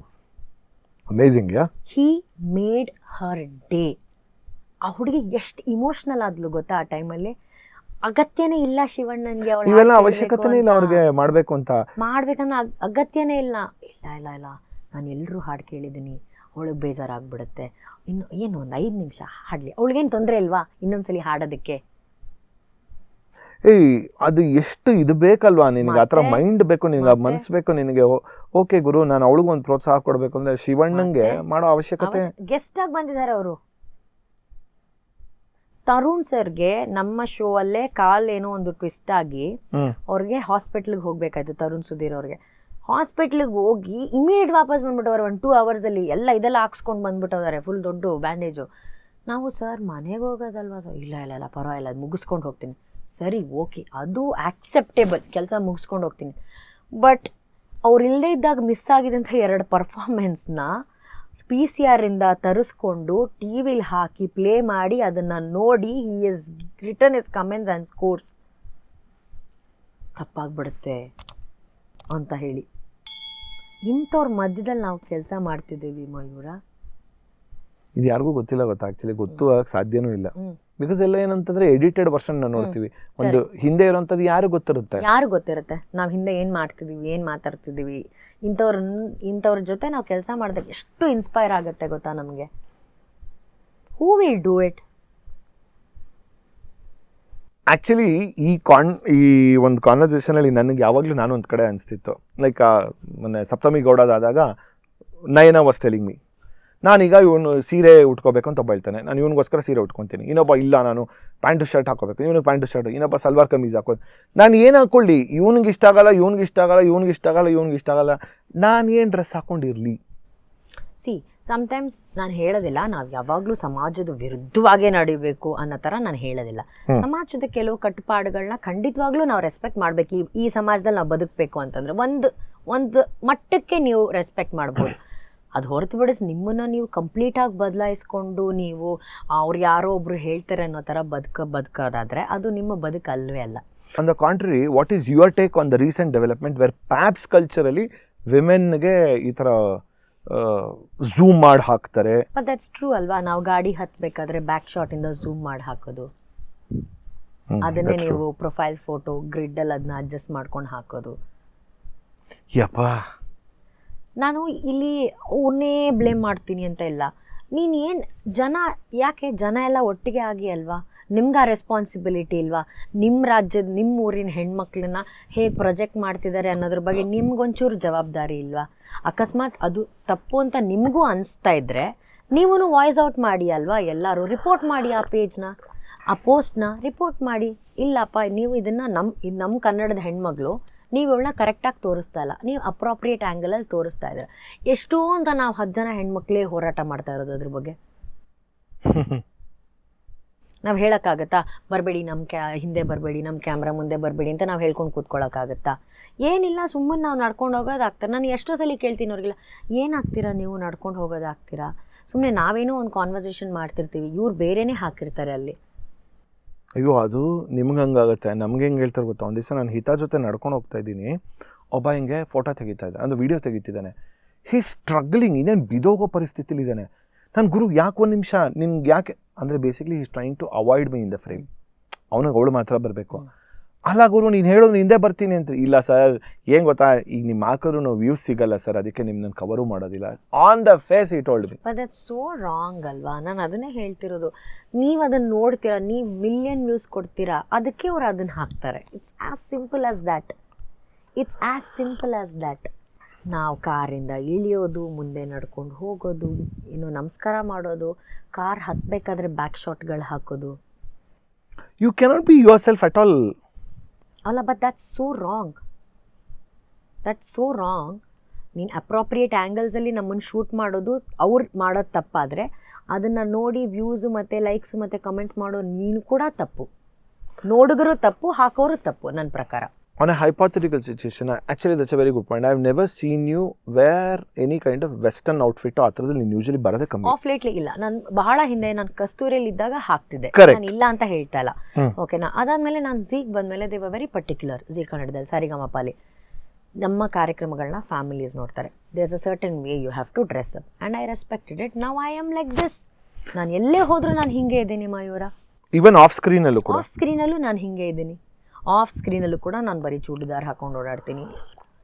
amazing. He made her day. ಆ ಹುಡುಗಿ ಎಷ್ಟು ಇಮೋಷ್ನಲ್ ಆದ್ಲು ಗೊತ್ತಾ ಆ ಟೈಮಲ್ಲಿ. ಅಗತ್ಯನೇ ಇಲ್ಲ ಶಿವಣ್ಣನ್ಗೆ ಇವೆಲ್ಲ ಅವಶ್ಯಕತೆನೇ ಇಲ್ಲ ಅವ್ರಿಗೆ ಮಾಡಬೇಕು ಅಂತ, ಮಾಡ್ಬೇಕನ್ನೋ ಅಗತ್ಯನೇ ಇಲ್ಲ. ನಾನು ಎಲ್ಲರೂ ಹಾಡು ಕೇಳಿದ್ದೀನಿ, ಅವಳಿಗೆ ಬೇಜಾರಾಗ್ಬಿಡುತ್ತೆ, ಇನ್ನು ಏನು ಒಂದು 5 ನಿಮಿಷ ಹಾಡಲಿ, ಅವಳಿಗೇನು ತೊಂದರೆ ಇಲ್ವಾ ಇನ್ನೊಂದ್ಸಲಿ ಹಾಡೋದಕ್ಕೆ. ಅದು ಎಷ್ಟು ಇದು ಬೇಕಲ್ವಾ ನಿನಗೆ, ಆ ಥರ ಮೈಂಡ್ ಬೇಕು ನಿನಗೆ, ಮನಸ್ಸು ಬೇಕು ನಿನಗೆ. ಓಕೆ ಗುರು, ನಾನು ಅವಳಿಗೂ ಒಂದು ಪ್ರೋತ್ಸಾಹ ಕೊಡಬೇಕು ಅಂದ್ರೆ ಶಿವಣ್ಣಂಗೆ ಮಾಡೋ ಅವಶ್ಯಕತೆ. ಗೆಸ್ಟ್ ಆಗಿ ಬಂದಿದ್ದಾರೆ ಅವರು. ತರುಣ್ ಸರ್ಗೆ ನಮ್ಮ ಶೋ ಅಲ್ಲೇ ಕಾಲೇನೋ ಒಂದು ಟ್ವಿಸ್ಟ್ ಆಗಿ ಅವ್ರಿಗೆ ಹಾಸ್ಪಿಟ್ಲಿಗೆ ಹೋಗ್ಬೇಕಾಯ್ತು. ತರುಣ್ ಸುಧೀರ್ ಅವ್ರಿಗೆ ಹಾಸ್ಪಿಟ್ಲಿಗೆ ಹೋಗಿ ಇಮಿಡಿಯೇಟ್ ವಾಪಸ್ ಬಂದ್ಬಿಟ್ಟವ್ರೆ. 1-2 hours ಎಲ್ಲ ಇದೆಲ್ಲ ಹಾಕ್ಸ್ಕೊಂಡು ಬಂದ್ಬಿಟ್ಟವ್ರೆ, ಫುಲ್ ದೊಡ್ಡ ಬ್ಯಾಂಡೇಜು. ನಾವು ಸರ್ ಮನೆಗೆ ಹೋಗೋದಲ್ವಾ ಸರ್, ಇಲ್ಲ ಪರವಾಗಿಲ್ಲ ಅದು ಮುಗಿಸ್ಕೊಂಡು ಹೋಗ್ತೀನಿ. ಸರಿ ಓಕೆ, ಅದು ಆಕ್ಸೆಪ್ಟೇಬಲ್, ಕೆಲಸ ಮುಗಿಸ್ಕೊಂಡು ಹೋಗ್ತೀನಿ. ಬಟ್ ಅವ್ರು ಇಲ್ಲದೇ ಇದ್ದಾಗ ಮಿಸ್ ಆಗಿದಂಥ 2 ಪರ್ಫಾರ್ಮೆನ್ಸ್ನ PCR ಇಂದ ತರಿಸ್ಕೊಂಡು TV ಹಾಕಿ ಪ್ಲೇ ಮಾಡಿ ಅದನ್ನು ನೋಡಿ he is return is comments and scores. ತಪ್ಪಾಗ್ಬಿಡುತ್ತೆ ಅಂತ ಹೇಳಿ ಇಂಥವ್ರ ಮಧ್ಯದಲ್ಲಿ ನಾವು ಕೆಲಸ ಮಾಡ್ತಿದ್ದೀವಿ ಮಯೂರ. ಇದು ಯಾರಿಗೂ ಗೊತ್ತಿಲ್ಲ ಗೊತ್ತಾ, ಆ್ಯಕ್ಚುಲಿ ಗೊತ್ತು ಸಾಧ್ಯನೂ ಇಲ್ಲ. ಬಿಕಾಸ್ ಎಲ್ಲ ಏನಂತಂದ್ರೆ ಎಡಿಟೆಡ್ ವರ್ಷನ್ ನೋಡ್ತೀವಿ, ಒಂದು ಹಿಂದೆ ಇರೋಂಥದ್ದು ಯಾರು ಗೊತ್ತಿರುತ್ತೆ ನಾವು ಹಿಂದೆ ಏನು ಮಾಡ್ತಿದ್ದೀವಿ, ಏನು ಮಾತಾಡ್ತಿದ್ದೀವಿ. ಇಂಥವ್ರ ಜೊತೆ ನಾವು ಕೆಲಸ ಮಾಡಿದಾಗ ಎಷ್ಟು ಇನ್ಸ್ಪೈರ್ ಆಗುತ್ತೆ ಗೊತ್ತಾ ನಮಗೆ. Who will do it. Actually ಈ ಒಂದು ಕಾನ್ವರ್ಸೇಷನಲ್ಲಿ ನನಗೆ ಯಾವಾಗಲೂ ನಾನು ಒಂದು ಕಡೆ ಅನಿಸ್ತಿತ್ತು, ಲೈಕ್ ಮೊನ್ನೆ ಸಪ್ತಮಿ ಗೌಡದಾದಾಗ ನಯನ ವಾಸ್ ಟೆಲಿಂಗ್ ಮೀ, ನಾನೀಗ ಇವನು ಸೀರೆ ಉಟ್ಕೋಬೇಕು ಅಂತ ಒಬ್ಬ ಹೇಳ್ತಾನೆ, ನಾನು ಇವನಿಗೋಸ್ಕರ ಸೀರೆ ಉಟ್ಕೊತೀನಿ. ಇನ್ನೊಬ್ಬ ಇಲ್ಲ ನಾನು ಪ್ಯಾಂಟು ಶರ್ಟ್ ಹಾಕೋಬೇಕು, ಇವನಿಗೆ ಪ್ಯಾಂಟು ಶರ್ಟ್, ಇನ್ನೊಬ್ಬ ಸಲ್ವಾರ್ ಕಮೀಸ್ ಹಾಕೋದು. ನಾನು ಏನು ಹಾಕ್ಕೊಳ್ಳಿ, ಇವ್ನಿಗೆ ಇಷ್ಟ ಆಗಲ್ಲ, ನಾನು ಏನು ಡ್ರೆಸ್ ಹಾಕ್ಕೊಂಡಿರಲಿ. ಸಮ್ಟೈಮ್ಸ್ ನಾನು ಹೇಳೋದಿಲ್ಲ ನಾವು ಯಾವಾಗಲೂ ಸಮಾಜದ ವಿರುದ್ಧವಾಗೇ ನಡಿಬೇಕು ಅನ್ನೋ ಥರ ನಾನು ಹೇಳೋದಿಲ್ಲ. ಸಮಾಜದ ಕೆಲವು ಕಟ್ಟುಪಾಡುಗಳನ್ನ ಖಂಡಿತವಾಗ್ಲೂ ನಾವು ರೆಸ್ಪೆಕ್ಟ್ ಮಾಡಬೇಕು. ಈ ಸಮಾಜದಲ್ಲಿ ನಾವು ಬದುಕಬೇಕು ಅಂತಂದರೆ ಒಂದು ಮಟ್ಟಕ್ಕೆ ನೀವು ರೆಸ್ಪೆಕ್ಟ್ ಮಾಡ್ಬೋದು. ಅದು ಹೊರತುಪಡಿಸಿ ನಿಮ್ಮನ್ನು ನೀವು ಕಂಪ್ಲೀಟಾಗಿ ಬದಲಾಯಿಸ್ಕೊಂಡು ನೀವು ಅವ್ರು ಯಾರೋ ಒಬ್ರು ಹೇಳ್ತಾರೆ ಅನ್ನೋ ಥರ ಬದುಕೋದಾದರೆ ಅದು ನಿಮ್ಮ ಬದುಕಲ್ವೇ ಅಲ್ಲ. On the contrary, what is your take on the recent development where pubs culturally ವಿಮೆನ್ಗೆ ಈ ಥರ ಝೂಮ್ ಮಾಡಿ ಹಾಕ್ತಾರೆ. ಬಟ್ ದಟ್ಸ್ ಟ್ರೂ ಅಲ್ವಾ, ನಾವು ಗಾಡಿ ಹತ್ಬೇಕಾದ್ರೆ ಬ್ಯಾಕ್ ಶಾಟ್ ಇಂದ ಝೂಮ್ ಮಾಡಿ ಹಾಕೋದು, ಅದನ್ನೇ ನೀವು ಪ್ರೊಫೈಲ್ ಫೋಟೋ ಗ್ರಿಡ್ ಅಲ್ಲಿ ಅದನ್ನ ಅಡ್ಜಸ್ಟ್ ಮಾಡ್ಕೊಂಡು ಹಾಕೋದು. ಯಪ್ಪ, ನಾನು ಇಲ್ಲಿ ಅವ್ರನ್ನೇ ಬ್ಲೇಮ್ ಮಾಡ್ತೀನಿ ಅಂತ ಇಲ್ಲ. ನೀನು ಏನು ಯಾಕೆ ಜನ ಎಲ್ಲ ಒಟ್ಟಿಗೆ ಆಗಿ ಅಲ್ವಾ, ನಿಮ್ಗೆ ಆ ರೆಸ್ಪಾನ್ಸಿಬಿಲಿಟಿ ಇಲ್ವಾ? ನಿಮ್ಮ ರಾಜ್ಯದ ನಿಮ್ಮ ಊರಿನ ಹೆಣ್ಮಕ್ಳನ್ನ ಹೇಗೆ ಪ್ರೊಜೆಕ್ಟ್ ಮಾಡ್ತಿದ್ದಾರೆ ಅನ್ನೋದ್ರ ಬಗ್ಗೆ ನಿಮ್ಗೊಂಚೂರು ಜವಾಬ್ದಾರಿ ಇಲ್ವಾ? ಅಕಸ್ಮಾತ್ ಅದು ತಪ್ಪು ಅಂತ ನಿಮಗೂ ಅನಿಸ್ತಾ ಇದ್ದರೆ ನೀವೂ ವಾಯ್ಸ್ ಔಟ್ ಮಾಡಿ ಅಲ್ವಾ? ಎಲ್ಲರೂ ರಿಪೋರ್ಟ್ ಮಾಡಿ ಆ ಪೇಜ್ನ, ಆ ಪೋಸ್ಟ್ನ ರಿಪೋರ್ಟ್ ಮಾಡಿ. ಇಲ್ಲಪ್ಪ ನೀವು ಇದನ್ನು ನಮ್ಮ ಕನ್ನಡದ ಹೆಣ್ಮಗಳು ನೀವು ಇವಳನ್ನ ಕರೆಕ್ಟಾಗಿ ತೋರಿಸ್ತಾ ಇಲ್ಲ, ನೀವು ಅಪ್ರಾಪ್ರಿಯೇಟ್ ಆ್ಯಂಗಲಲ್ಲಿ ತೋರಿಸ್ತಾ ಇದ್ದೀರ. ಎಷ್ಟೋ ಅಂತ ನಾವು 10 ಜನ ಹೆಣ್ಮಕ್ಳೇ ಹೋರಾಟ ಮಾಡ್ತಾ ಇರೋದು ಅದ್ರ ಬಗ್ಗೆ. ನಾವು ಹೇಳೋಕ್ಕಾಗತ್ತಾ ಬರಬೇಡಿ ನಮ್ಮ ಹಿಂದೆ ಬರಬೇಡಿ, ನಮ್ಮ ಕ್ಯಾಮ್ರಾ ಮುಂದೆ ಬರಬೇಡಿ ಅಂತ ನಾವು ಹೇಳ್ಕೊಂಡು ಕೂತ್ಕೊಳ್ಳೋಕ್ಕಾಗತ್ತಾ? ಏನಿಲ್ಲ, ಸುಮ್ಮನೆ ನಾವು ನಡ್ಕೊಂಡು ಹೋಗೋದಾಗ್ತಾರೆ. ನಾನು ಎಷ್ಟೋ ಸಲ ಕೇಳ್ತೀನಿ ಅವ್ರಿಗೆಲ್ಲ, ಏನಾಗ್ತೀರಾ ನೀವು ನಡ್ಕೊಂಡು ಹೋಗೋದಾಗ್ತೀರಾ? ಸುಮ್ಮನೆ ನಾವೇನೋ ಒಂದು ಕಾನ್ವರ್ಸೇಷನ್ ಮಾಡ್ತಿರ್ತೀವಿ, ಇವ್ರು ಬೇರೆಯೇ ಹಾಕಿರ್ತಾರೆ ಅಲ್ಲಿ. ಅಯ್ಯೋ, ಅದು ನಿಮ್ಗೆ ಹಂಗಾಗುತ್ತೆ, ನಮ್ಗೆ ಹೆಂಗೆ ಹೇಳ್ತಾರೆ ಗೊತ್ತಾ? ಒಂದು ದಿವಸ ನಾನು ಹಿತಾ ಜೊತೆ ನಡ್ಕೊಂಡು ಹೋಗ್ತಾ ಇದ್ದೀನಿ, ಒಬ್ಬ ಹಿಂಗೆ ಫೋಟೋ ತೆಗಿತಾ ಇದ್ದ, ಅಂದರೆ ವೀಡಿಯೋ ತೆಗಿತಿದ್ದಾನೆ. ಹೀ ಸ್ಟ್ರಗ್ಲಿಂಗ್, ಇನ್ನೇನು ಬಿದೋಗೋ ಪರಿಸ್ಥಿತಿಲಿದ್ದಾನೆ. ನಾನು ಗುರು ಯಾಕೆ ಒಂದು ನಿಮಿಷ ನಿಮ್ಗೆ ಯಾಕೆ ಅಂದರೆ basically is trying to avoid me in the frame. ಅವನಿಗೆ ಅವಳು ಮಾತ್ರ ಬರಬೇಕು. ಅಲ್ಲ ಗುರು, ನೀನು ಹೇಳೋದು ಹಿಂದೆ ಬರ್ತೀನಿ ಅಂತ. ಇಲ್ಲ ಸರ್, ಏನು ಗೊತ್ತಾ, ಈಗ ನಿಮ್ಮ ಹಾಕಿದ್ರು ವ್ಯೂಸ್ ಸಿಗಲ್ಲ ಸರ್, ಅದಕ್ಕೆ ನಿಮ್ಮನ್ನ ಕವರು ಮಾಡೋದಿಲ್ಲ. On the face it told me. But that's so wrong ಅಲ್ವಾ? ನಾನು ಅದನ್ನೇ ಹೇಳ್ತಿರೋದು. ನೀವು ಅದನ್ನು ನೋಡ್ತೀರಾ, ನೀವು ಮಿಲಿಯನ್ ವ್ಯೂಸ್ ಕೊಡ್ತೀರಾ, ಅದಕ್ಕೆ ಅವ್ರು ಅದನ್ನು ಹಾಕ್ತಾರೆ. It's as simple as that. It's as simple as that. ನಾವು ಕಾರಿಂದ ಇಳಿಯೋದು, ಮುಂದೆ ನಡ್ಕೊಂಡು ಹೋಗೋದು, ನಮಸ್ಕಾರ ಮಾಡೋದು, ಕಾರ್ ಹತ್ತಬೇಕಾದ್ರೆ ಬ್ಯಾಕ್ ಶಾಟ್ಗಳು ಹಾಕೋದು. You cannot be yourself at all. ಅಲ್ಲ, but that's so wrong. That's so wrong. ನೀನು ಅಪ್ರಾಪ್ರಿಯೇಟ್ ಆ್ಯಂಗಲ್ಸಲ್ಲಿ ನಮ್ಮನ್ನು ಶೂಟ್ ಮಾಡೋದು ಅವ್ರು ಮಾಡೋದು ತಪ್ಪಾದರೆ, ಅದನ್ನು ನೋಡಿ ವ್ಯೂಸು ಮತ್ತು ಲೈಕ್ಸು ಮತ್ತು ಕಮೆಂಟ್ಸ್ ಮಾಡೋ ನೀನು ಕೂಡ ತಪ್ಪು. ನೋಡಿದ್ರು ತಪ್ಪು, ಹಾಕೋರು ತಪ್ಪು ನನ್ನ ಪ್ರಕಾರ. On a hypothetical situation, actually that's a very good point. I've never seen you wear any kind of western outfit. ಆ ಥರದಲ್ಲಿ ನೀನು ಯೂಶಲಿ ಬರೋದೇ ಕಮ್ಮಿ. ಆಫ್ ಲೇಟ್ಲಿ ಇಲ್ಲ. ನಾನು ಬಹಳ ಹಿಂದೆ ನಾನು ಕಸ್ತೂರಿಯಲ್ಲಿ ಇದ್ದಾಗ ಹಾಕ್ತಿದ್ದೆ, ನಾನು ಇಲ್ಲ ಅಂತ ಹೇಳ್ತಾ ಇಲ್ಲ, ಓಕೆನಾ? ಅದಾದಮೇಲೆ ನಾನು ಝೀಗೆ ಬಂದಮೇಲೆ they were very particular. Zee ಕನ್ನಡದಲ್ಲಿ ಸರಿಗಮಪಲ್ಲಿ ನಮ್ಮ ಕಾರ್ಯಕ್ರಮಗಳನ್ನ ಫ್ಯಾಮಿಲೀಸ್ ನೋಡ್ತಾರೆ. There is a certain way you have to dress up and I respected it. Now I am like this. ನಾನು ಎಲ್ಲೇ ಹೋದರೂ ನಾನು ಹಿಂಗೆ ಇದ್ದೀನಿ ಮಯೂರ. ಈವನ್ ಆಫ್ ಸ್ಕ್ರೀನಲ್ಲೂ ಕೂಡ, ಆಫ್ ಸ್ಕ್ರೀನಲ್ಲೂ ನಾನು ಹಿಂಗೆ ಇದ್ದೀನಿ. ಆಫ್ ಸ್ಕ್ರೀನಲ್ಲೂ ಕೂಡ ನಾನು ಬರೀ ಚೂಡಿದಾರ್ ಹಾಕೊಂಡು ಓಡಾಡ್ತೀನಿ.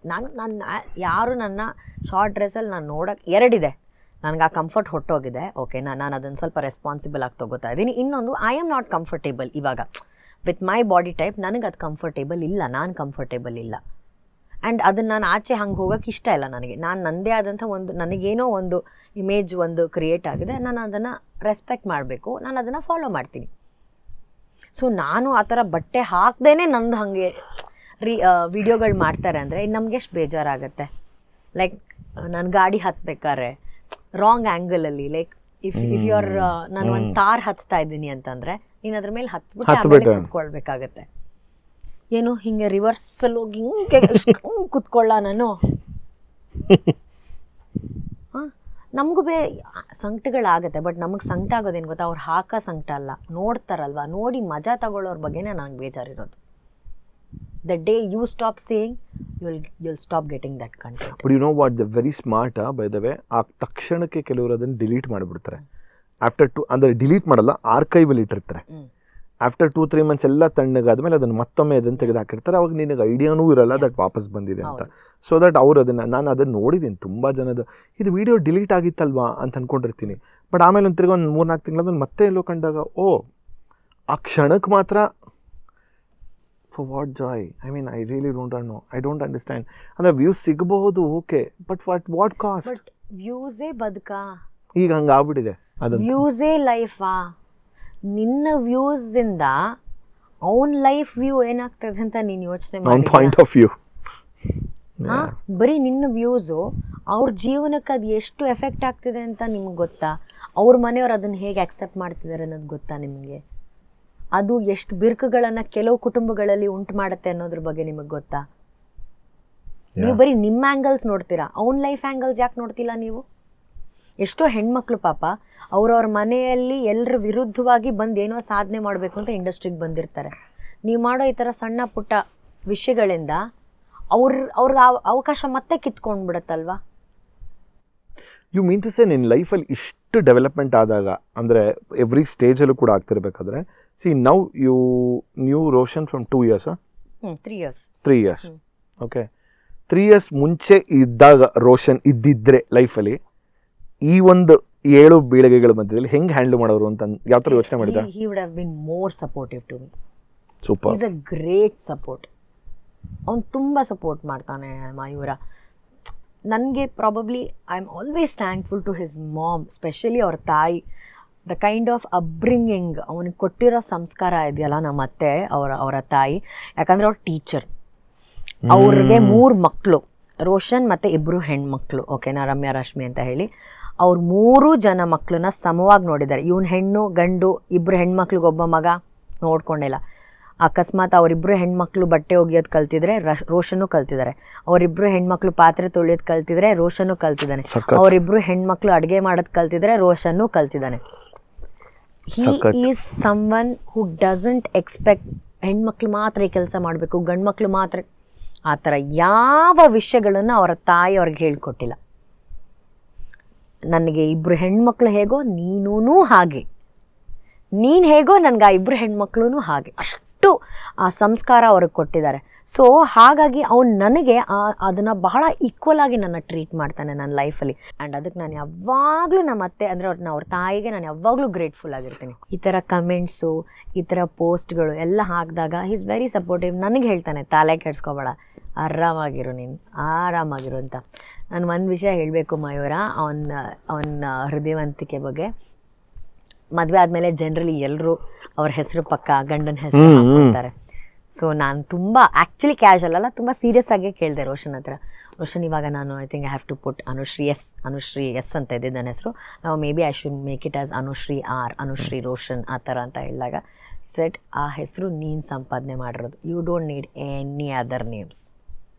ನಾನು ಯಾರು ನನ್ನ ಶಾರ್ಟ್ ಡ್ರೆಸ್ಸಲ್ಲಿ ನಾನು ನೋಡೋಕ್ಕೆ ಎರಡಿದೆ. ನನಗೆ ಆ ಕಂಫರ್ಟ್ ಹೊಟ್ಟೋಗಿದೆ, ಓಕೆ. ನಾನು ಅದನ್ನು ಸ್ವಲ್ಪ ರೆಸ್ಪಾನ್ಸಿಬಲ್ ಆಗಿ ತೊಗೋತಾ ಇದ್ದೀನಿ. ಇನ್ನೊಂದು, ಐ ಆಮ್ ನಾಟ್ ಕಂಫರ್ಟೇಬಲ್ ಇವಾಗ ವಿತ್ ಮೈ ಬಾಡಿ ಟೈಪ್. ನನಗೆ ಅದು ಕಂಫರ್ಟೇಬಲ್ ಇಲ್ಲ, ನಾನು ಕಂಫರ್ಟೇಬಲ್ ಇಲ್ಲ. ಆ್ಯಂಡ್ ಅದನ್ನು ನಾನು ಆಚೆ ಹಂಗೆ ಹೋಗೋಕ್ಕೆ ಇಷ್ಟ ಇಲ್ಲ ನನಗೆ. ನಾನು ನನ್ನದೇ ಆದಂಥ ಒಂದು, ನನಗೇನೋ ಒಂದು ಇಮೇಜ್ ಒಂದು ಕ್ರಿಯೇಟ್ ಆಗಿದೆ, ನಾನು ಅದನ್ನು ರೆಸ್ಪೆಕ್ಟ್ ಮಾಡಬೇಕು, ನಾನು ಅದನ್ನು ಫಾಲೋ ಮಾಡ್ತೀನಿ. ಸೊ ನಾನು ಆ ಥರ ಬಟ್ಟೆ ಹಾಕ್ದೇ ನಂದು ಹಾಗೆ ವಿಡಿಯೋಗಳು ಮಾಡ್ತಾರೆ ಅಂದರೆ ನಮ್ಗೆ ಎಷ್ಟು ಬೇಜಾರಾಗುತ್ತೆ. ಲೈಕ್ ನಾನು ಗಾಡಿ ಹತ್ಬೇಕಾದ್ರೆ ರಾಂಗ್ ಆ್ಯಂಗಲಲ್ಲಿ, ಲೈಕ್ ಇಫ್ ಯು ಆರ್, ನಾನು ಒಂದು ತಾರ್ ಹತ್ತಾ ಇದ್ದೀನಿ ಅಂತಂದರೆ ನೀನು ಅದ್ರ ಮೇಲೆ ಹತ್ಬಿಟ್ಟು ಕುತ್ಕೊಳ್ಬೇಕಾಗತ್ತೆ. ಏನು ಹಿಂಗೆ ರಿವರ್ಸಲ್ಲಿ ಹೋಗಿ ಹಿಂಗೆ ಕುತ್ಕೊಳ್ಳ ನಾನು? ಹಾಂ, ನಮಗೂ ಸಂಕಟಗಳಾಗತ್ತೆ. ಬಟ್ ನಮಗೆ ಸಂಕಟ ಆಗೋದೇನು ಗೊತ್ತಾ? ಅವ್ರು ಹಾಕೋ ಸಂಕಟ ಅಲ್ಲ, ನೋಡ್ತಾರಲ್ವ, ನೋಡಿ ಮಜಾ ತಗೊಳ್ಳೋರ ಬಗ್ಗೆನೇ ನನಗೆ ಬೇಜಾರಿರೋದು. The day you stop saying, you'll stop getting that content. But you know what, they're very smart, by the way. ಆ ತಕ್ಷಣಕ್ಕೆ ಕೆಲವರು ಅದನ್ನು ಡಿಲೀಟ್ ಮಾಡಿಬಿಡ್ತಾರೆ. ಆಫ್ಟರ್ ಅಂದರೆ ಡಿಲೀಟ್ ಮಾಡಲ್ಲ, ಆರ್ಕೈವಲ್ಲಿ ಇಟ್ಟಿರ್ತಾರೆ. ಆಫ್ಟರ್ 2-3 ಮಂತ್ಸ್ ಎಲ್ಲ ತಣ್ಣಗಾದ್ಮೇಲೆ ಅದನ್ನು ಮತ್ತೊಮ್ಮೆ ಅದನ್ನು ತೆಗೆದು ಹಾಕಿರ್ತಾರೆ. ಅವಾಗ ನಿನಗೆ ಐಡಿಯಾನೂ ಇರಲ್ಲ ದಟ್ ವಾಪಸ್ ಬಂದಿದೆ ಅಂತ. ಸೊ ದಟ್ ಅವ್ರು ನಾನು ಅದನ್ನು ನೋಡಿದ್ದೀನಿ ತುಂಬ ಜನದ, ಇದು ವಿಡಿಯೋ ಡಿಲೀಟ್ ಆಗಿತ್ತಲ್ವಾ ಅಂತ ಅಂದ್ಕೊಂಡಿರ್ತೀನಿ. ಬಟ್ ಆಮೇಲೆ ಒಂದು ತಿರ್ಗಿ ಒಂದು 3-4 ತಿಂಗಳಾದ್ಮೇಲೆ ಮತ್ತೆ ಎಲ್ಲೋ ಕಂಡಾಗ, ಓ ಆ ಕ್ಷಣಕ್ಕೆ ಮಾತ್ರ, for what joy? I mean I really don't understand. ಅಂದರೆ ವ್ಯೂಸ್ ಸಿಗಬಹುದು, okay, but what cost? But ವ್ಯೂಸೇ ಬದುಕಾ? ಈಗ ಹಂಗೆ ಆಗ್ಬಿಟ್ಟಿದೆ. ಅದು ವ್ಯೂಸೇ ಲೈಫಾ? ನಿನ್ನ ವ್ಯೂಸಿಂದ ಅವನ ಲೈಫ್ ವ್ಯೂ ಏನಾಗ್ತದೆ ಅಂತ ನೀನು ಯೋಚನೆ ಮಾಡಿ. ಪಾಯಿಂಟ್ ಆಫ್ ವ್ಯೂ, ಬರೀ ನಿನ್ನ ವ್ಯೂಸು ಅವ್ರ ಜೀವನಕ್ಕೆ ಅದು ಎಷ್ಟು ಎಫೆಕ್ಟ್ ಆಗ್ತಿದೆ ಅಂತ ನಿಮ್ಗೆ ಗೊತ್ತಾ? ಅವ್ರ ಮನೆಯವ್ರು ಅದನ್ನು ಹೇಗೆ ಆಕ್ಸೆಪ್ಟ್ ಮಾಡ್ತಿದ್ದಾರೆ ಅನ್ನೋದು ಗೊತ್ತಾ ನಿಮಗೆ? ಅದು ಎಷ್ಟು ಬಿರುಕುಗಳನ್ನು ಕೆಲವು ಕುಟುಂಬಗಳಲ್ಲಿ ಉಂಟು ಮಾಡುತ್ತೆ ಅನ್ನೋದ್ರ ಬಗ್ಗೆ ನಿಮಗೆ ಗೊತ್ತಾ? ನೀವು ಬರೀ ನಿಮ್ಮ ಆ್ಯಂಗಲ್ಸ್ ನೋಡ್ತೀರಾ, ಅವ್ನ ಲೈಫ್ ಆ್ಯಂಗಲ್ಸ್ ಯಾಕೆ ನೋಡ್ತಿಲ್ಲ ನೀವು? ಎಷ್ಟೋ ಹೆಣ್ಮಕ್ಳು ಪಾಪ ಅವ್ರವ್ರ ಮನೆಯಲ್ಲಿ ಎಲ್ಲರ ವಿರುದ್ಧವಾಗಿ ಬಂದು ಏನೋ ಸಾಧನೆ ಮಾಡಬೇಕು ಅಂತ ಇಂಡಸ್ಟ್ರಿಗೆ ಬಂದಿರ್ತಾರೆ. ನೀವು ಮಾಡೋ ಈ ಥರ ಸಣ್ಣ ಪುಟ್ಟ ವಿಷಯಗಳಿಂದ ಅವ್ರಿಗೆ ಅವಕಾಶ ಮತ್ತೆ ಕಿತ್ಕೊಂಡ್ಬಿಡತ್ತಲ್ವಾ? ಯು ಮೀನ್ ಟು ಸೇ ನಿನ್ನ ಲೈಫಲ್ಲಿ ಇಷ್ಟು ಡೆವಲಪ್ಮೆಂಟ್ ಆದಾಗ, ಅಂದರೆ ಎವ್ರಿ ಸ್ಟೇಜಲ್ಲೂ ಕೂಡ ಆಗ್ತಿರ್ಬೇಕಾದ್ರೆ, see now you knew Roshan from 2 years 3 years. 3 years. Okay, 3 years ಮುಂಚೆ ಇದ್ದಾಗ ರೋಷನ್ ಇದ್ದಿದ್ರೆ ಲೈಫಲ್ಲಿ ಈ ಒಂದು 7 ಬೀಳಿಗೆಗಳ ಮಧ್ಯದಲ್ಲಿ ಹೆಂಗೆ ಹ್ಯಾಂಡಲ್ ಮಾಡೋರು ಅಂತ ಯಾವ ಥರ ಯೋಚನೆ ಮಾಡಿದ? He would have been more supportive to me. Super. He's a great support. ಅವ್ನು ತುಂಬ ಸಪೋರ್ಟ್ ಮಾಡ್ತಾನೆ ಮಯೂರ. ನನಗೆ probably I am always thankful to his mom, specially ಅವ್ರ ತಾಯಿ. ದ ಕೈಂಡ್ ಆಫ್ ಅಬ್ರಿಂಗಿಂಗ್, ಅವನಿಗೆ ಕೊಟ್ಟಿರೋ ಸಂಸ್ಕಾರ ಇದೆಯಲ್ಲ ನಮ್ಮ ಅತ್ತೆ ಅವರ ತಾಯಿ. ಯಾಕಂದರೆ ಅವ್ರ ಟೀಚರ್. ಅವ್ರಿಗೆ 3 ಮಕ್ಕಳು, ರೋಷನ್ ಮತ್ತು 2 ಹೆಣ್ಮಕ್ಳು, ಓಕೆನಾ, ರಮ್ಯಾ ರಶ್ಮಿ ಅಂತ ಹೇಳಿ. ಅವ್ರು 3 ಜನ ಮಕ್ಕಳನ್ನ ಸಮವಾಗಿ ನೋಡಿದ್ದಾರೆ. ಇವನು ಹೆಣ್ಣು ಗಂಡು 2 ಹೆಣ್ಮಕ್ಳಿಗೆ ಒಬ್ಬ ಮಗ ನೋಡ್ಕೊಂಡಿಲ್ಲ. ಅಕಸ್ಮಾತ್ ಅವರಿಬ್ಬರು ಹೆಣ್ಮಕ್ಳು ಬಟ್ಟೆ ಒಗೆಯೋದು ಕಲ್ತಿದ್ರೆ ರೋಷನ್ನು ಕಲ್ತಿದ್ದಾರೆ. ಅವರಿಬ್ಬರು ಹೆಣ್ಮಕ್ಳು ಪಾತ್ರೆ ತೊಳೆಯೋದು ಕಲ್ತಿದ್ರೆ ರೋಷನ್ನು ಕಲ್ತಿದ್ದಾನೆ. ಅವರಿಬ್ಬರು ಹೆಣ್ಮಕ್ಳು ಅಡುಗೆ ಮಾಡೋದು ಕಲ್ತಿದ್ರೆ ರೋಷನ್ನು ಕಲ್ತಿದ್ದಾನೆ. He is someone who doesn't expect ಹೆಣ್ಮಕ್ಳು ಮಾತ್ರ ಈ ಕೆಲಸ ಮಾಡಬೇಕು, ಗಂಡು ಮಕ್ಕಳು ಮಾತ್ರ. ಆ ಥರ ಯಾವ ವಿಷಯಗಳನ್ನು ಅವರ ತಾಯಿ ಅವ್ರಿಗೆ ಹೇಳ್ಕೊಟ್ಟಿಲ್ಲ. ನನಗೆ 2 ಹೆಣ್ಮಕ್ಳು ಹೇಗೋ ನೀನೂ ಹಾಗೆ, ನೀನು ಹೇಗೋ ನನಗೆ ಆ 2 ಹೆಣ್ಮಕ್ಳು ಹಾಗೆ, ಅಷ್ಟು ಆ ಸಂಸ್ಕಾರ ಅವ್ರಿಗೆ ಕೊಟ್ಟಿದ್ದಾರೆ. ಸೊ ಹಾಗಾಗಿ ಅವ್ನು ನನಗೆ ಅದನ್ನು ಬಹಳ ಈಕ್ವಲ್ ಆಗಿ ನನ್ನ ಟ್ರೀಟ್ ಮಾಡ್ತಾನೆ ನನ್ನ ಲೈಫಲ್ಲಿ. ಆ್ಯಂಡ್ ಅದಕ್ಕೆ ನಾನು ಯಾವಾಗಲೂ ನಮ್ಮ ಅತ್ತೆ ಅಂದರೆ ಅವ್ರ ತಾಯಿಗೆ ನಾನು ಯಾವಾಗಲೂ ಗ್ರೇಟ್ಫುಲ್ ಆಗಿರ್ತೀನಿ. ಈ ಥರ ಕಮೆಂಟ್ಸು, ಈ ಥರ ಪೋಸ್ಟ್ಗಳು ಎಲ್ಲ ಹಾಕಿದಾಗ ಹಿ ಈಸ್ ವೆರಿ ಸಪೋರ್ಟಿವ್. ನನಗೆ ಹೇಳ್ತಾನೆ, ತಲೆ ಕೆಡಿಸ್ಕೋಬೇಡ, ಆರಾಮಾಗಿರು, ನೀನು ಆರಾಮಾಗಿರು ಅಂತ. ನಾನು ಒಂದು ವಿಷಯ ಹೇಳಬೇಕು ಮಯೂರ, ಅವನ ಹೃದಯವಂತಿಕೆ ಬಗ್ಗೆ. ಮದುವೆ ಆದಮೇಲೆ ಜನರಲಿ ಎಲ್ಲರೂ ಅವ್ರ ಹೆಸರು ಪಕ್ಕ ಗಂಡನ ಹೆಸರು ಹಾಕ್ತಾರೆ. ಸೊ ನಾನು ತುಂಬ ಆ್ಯಕ್ಚುಲಿ ಕ್ಯಾಶುವಲ್ ಅಲ್ಲ, ತುಂಬ ಸೀರಿಯಸ್ ಆಗೇ ಕೇಳಿದೆ ರೋಷನ್ ಹತ್ರ. ರೋಷನ್, ಇವಾಗ ನಾನು I think I have to put Anushree S ಅಂತ ಇದೆ ನನ್ನ ಹೆಸರು. ನಾವು maybe I should make it as Anushree R, Anushree Roshan ಆ ಥರ ಅಂತ ಹೇಳಿದಾಗ ಸೆಟ್, ಆ ಹೆಸರು ನೀನು ಸಂಪಾದನೆ ಮಾಡಿರೋದು, you don't need any other names.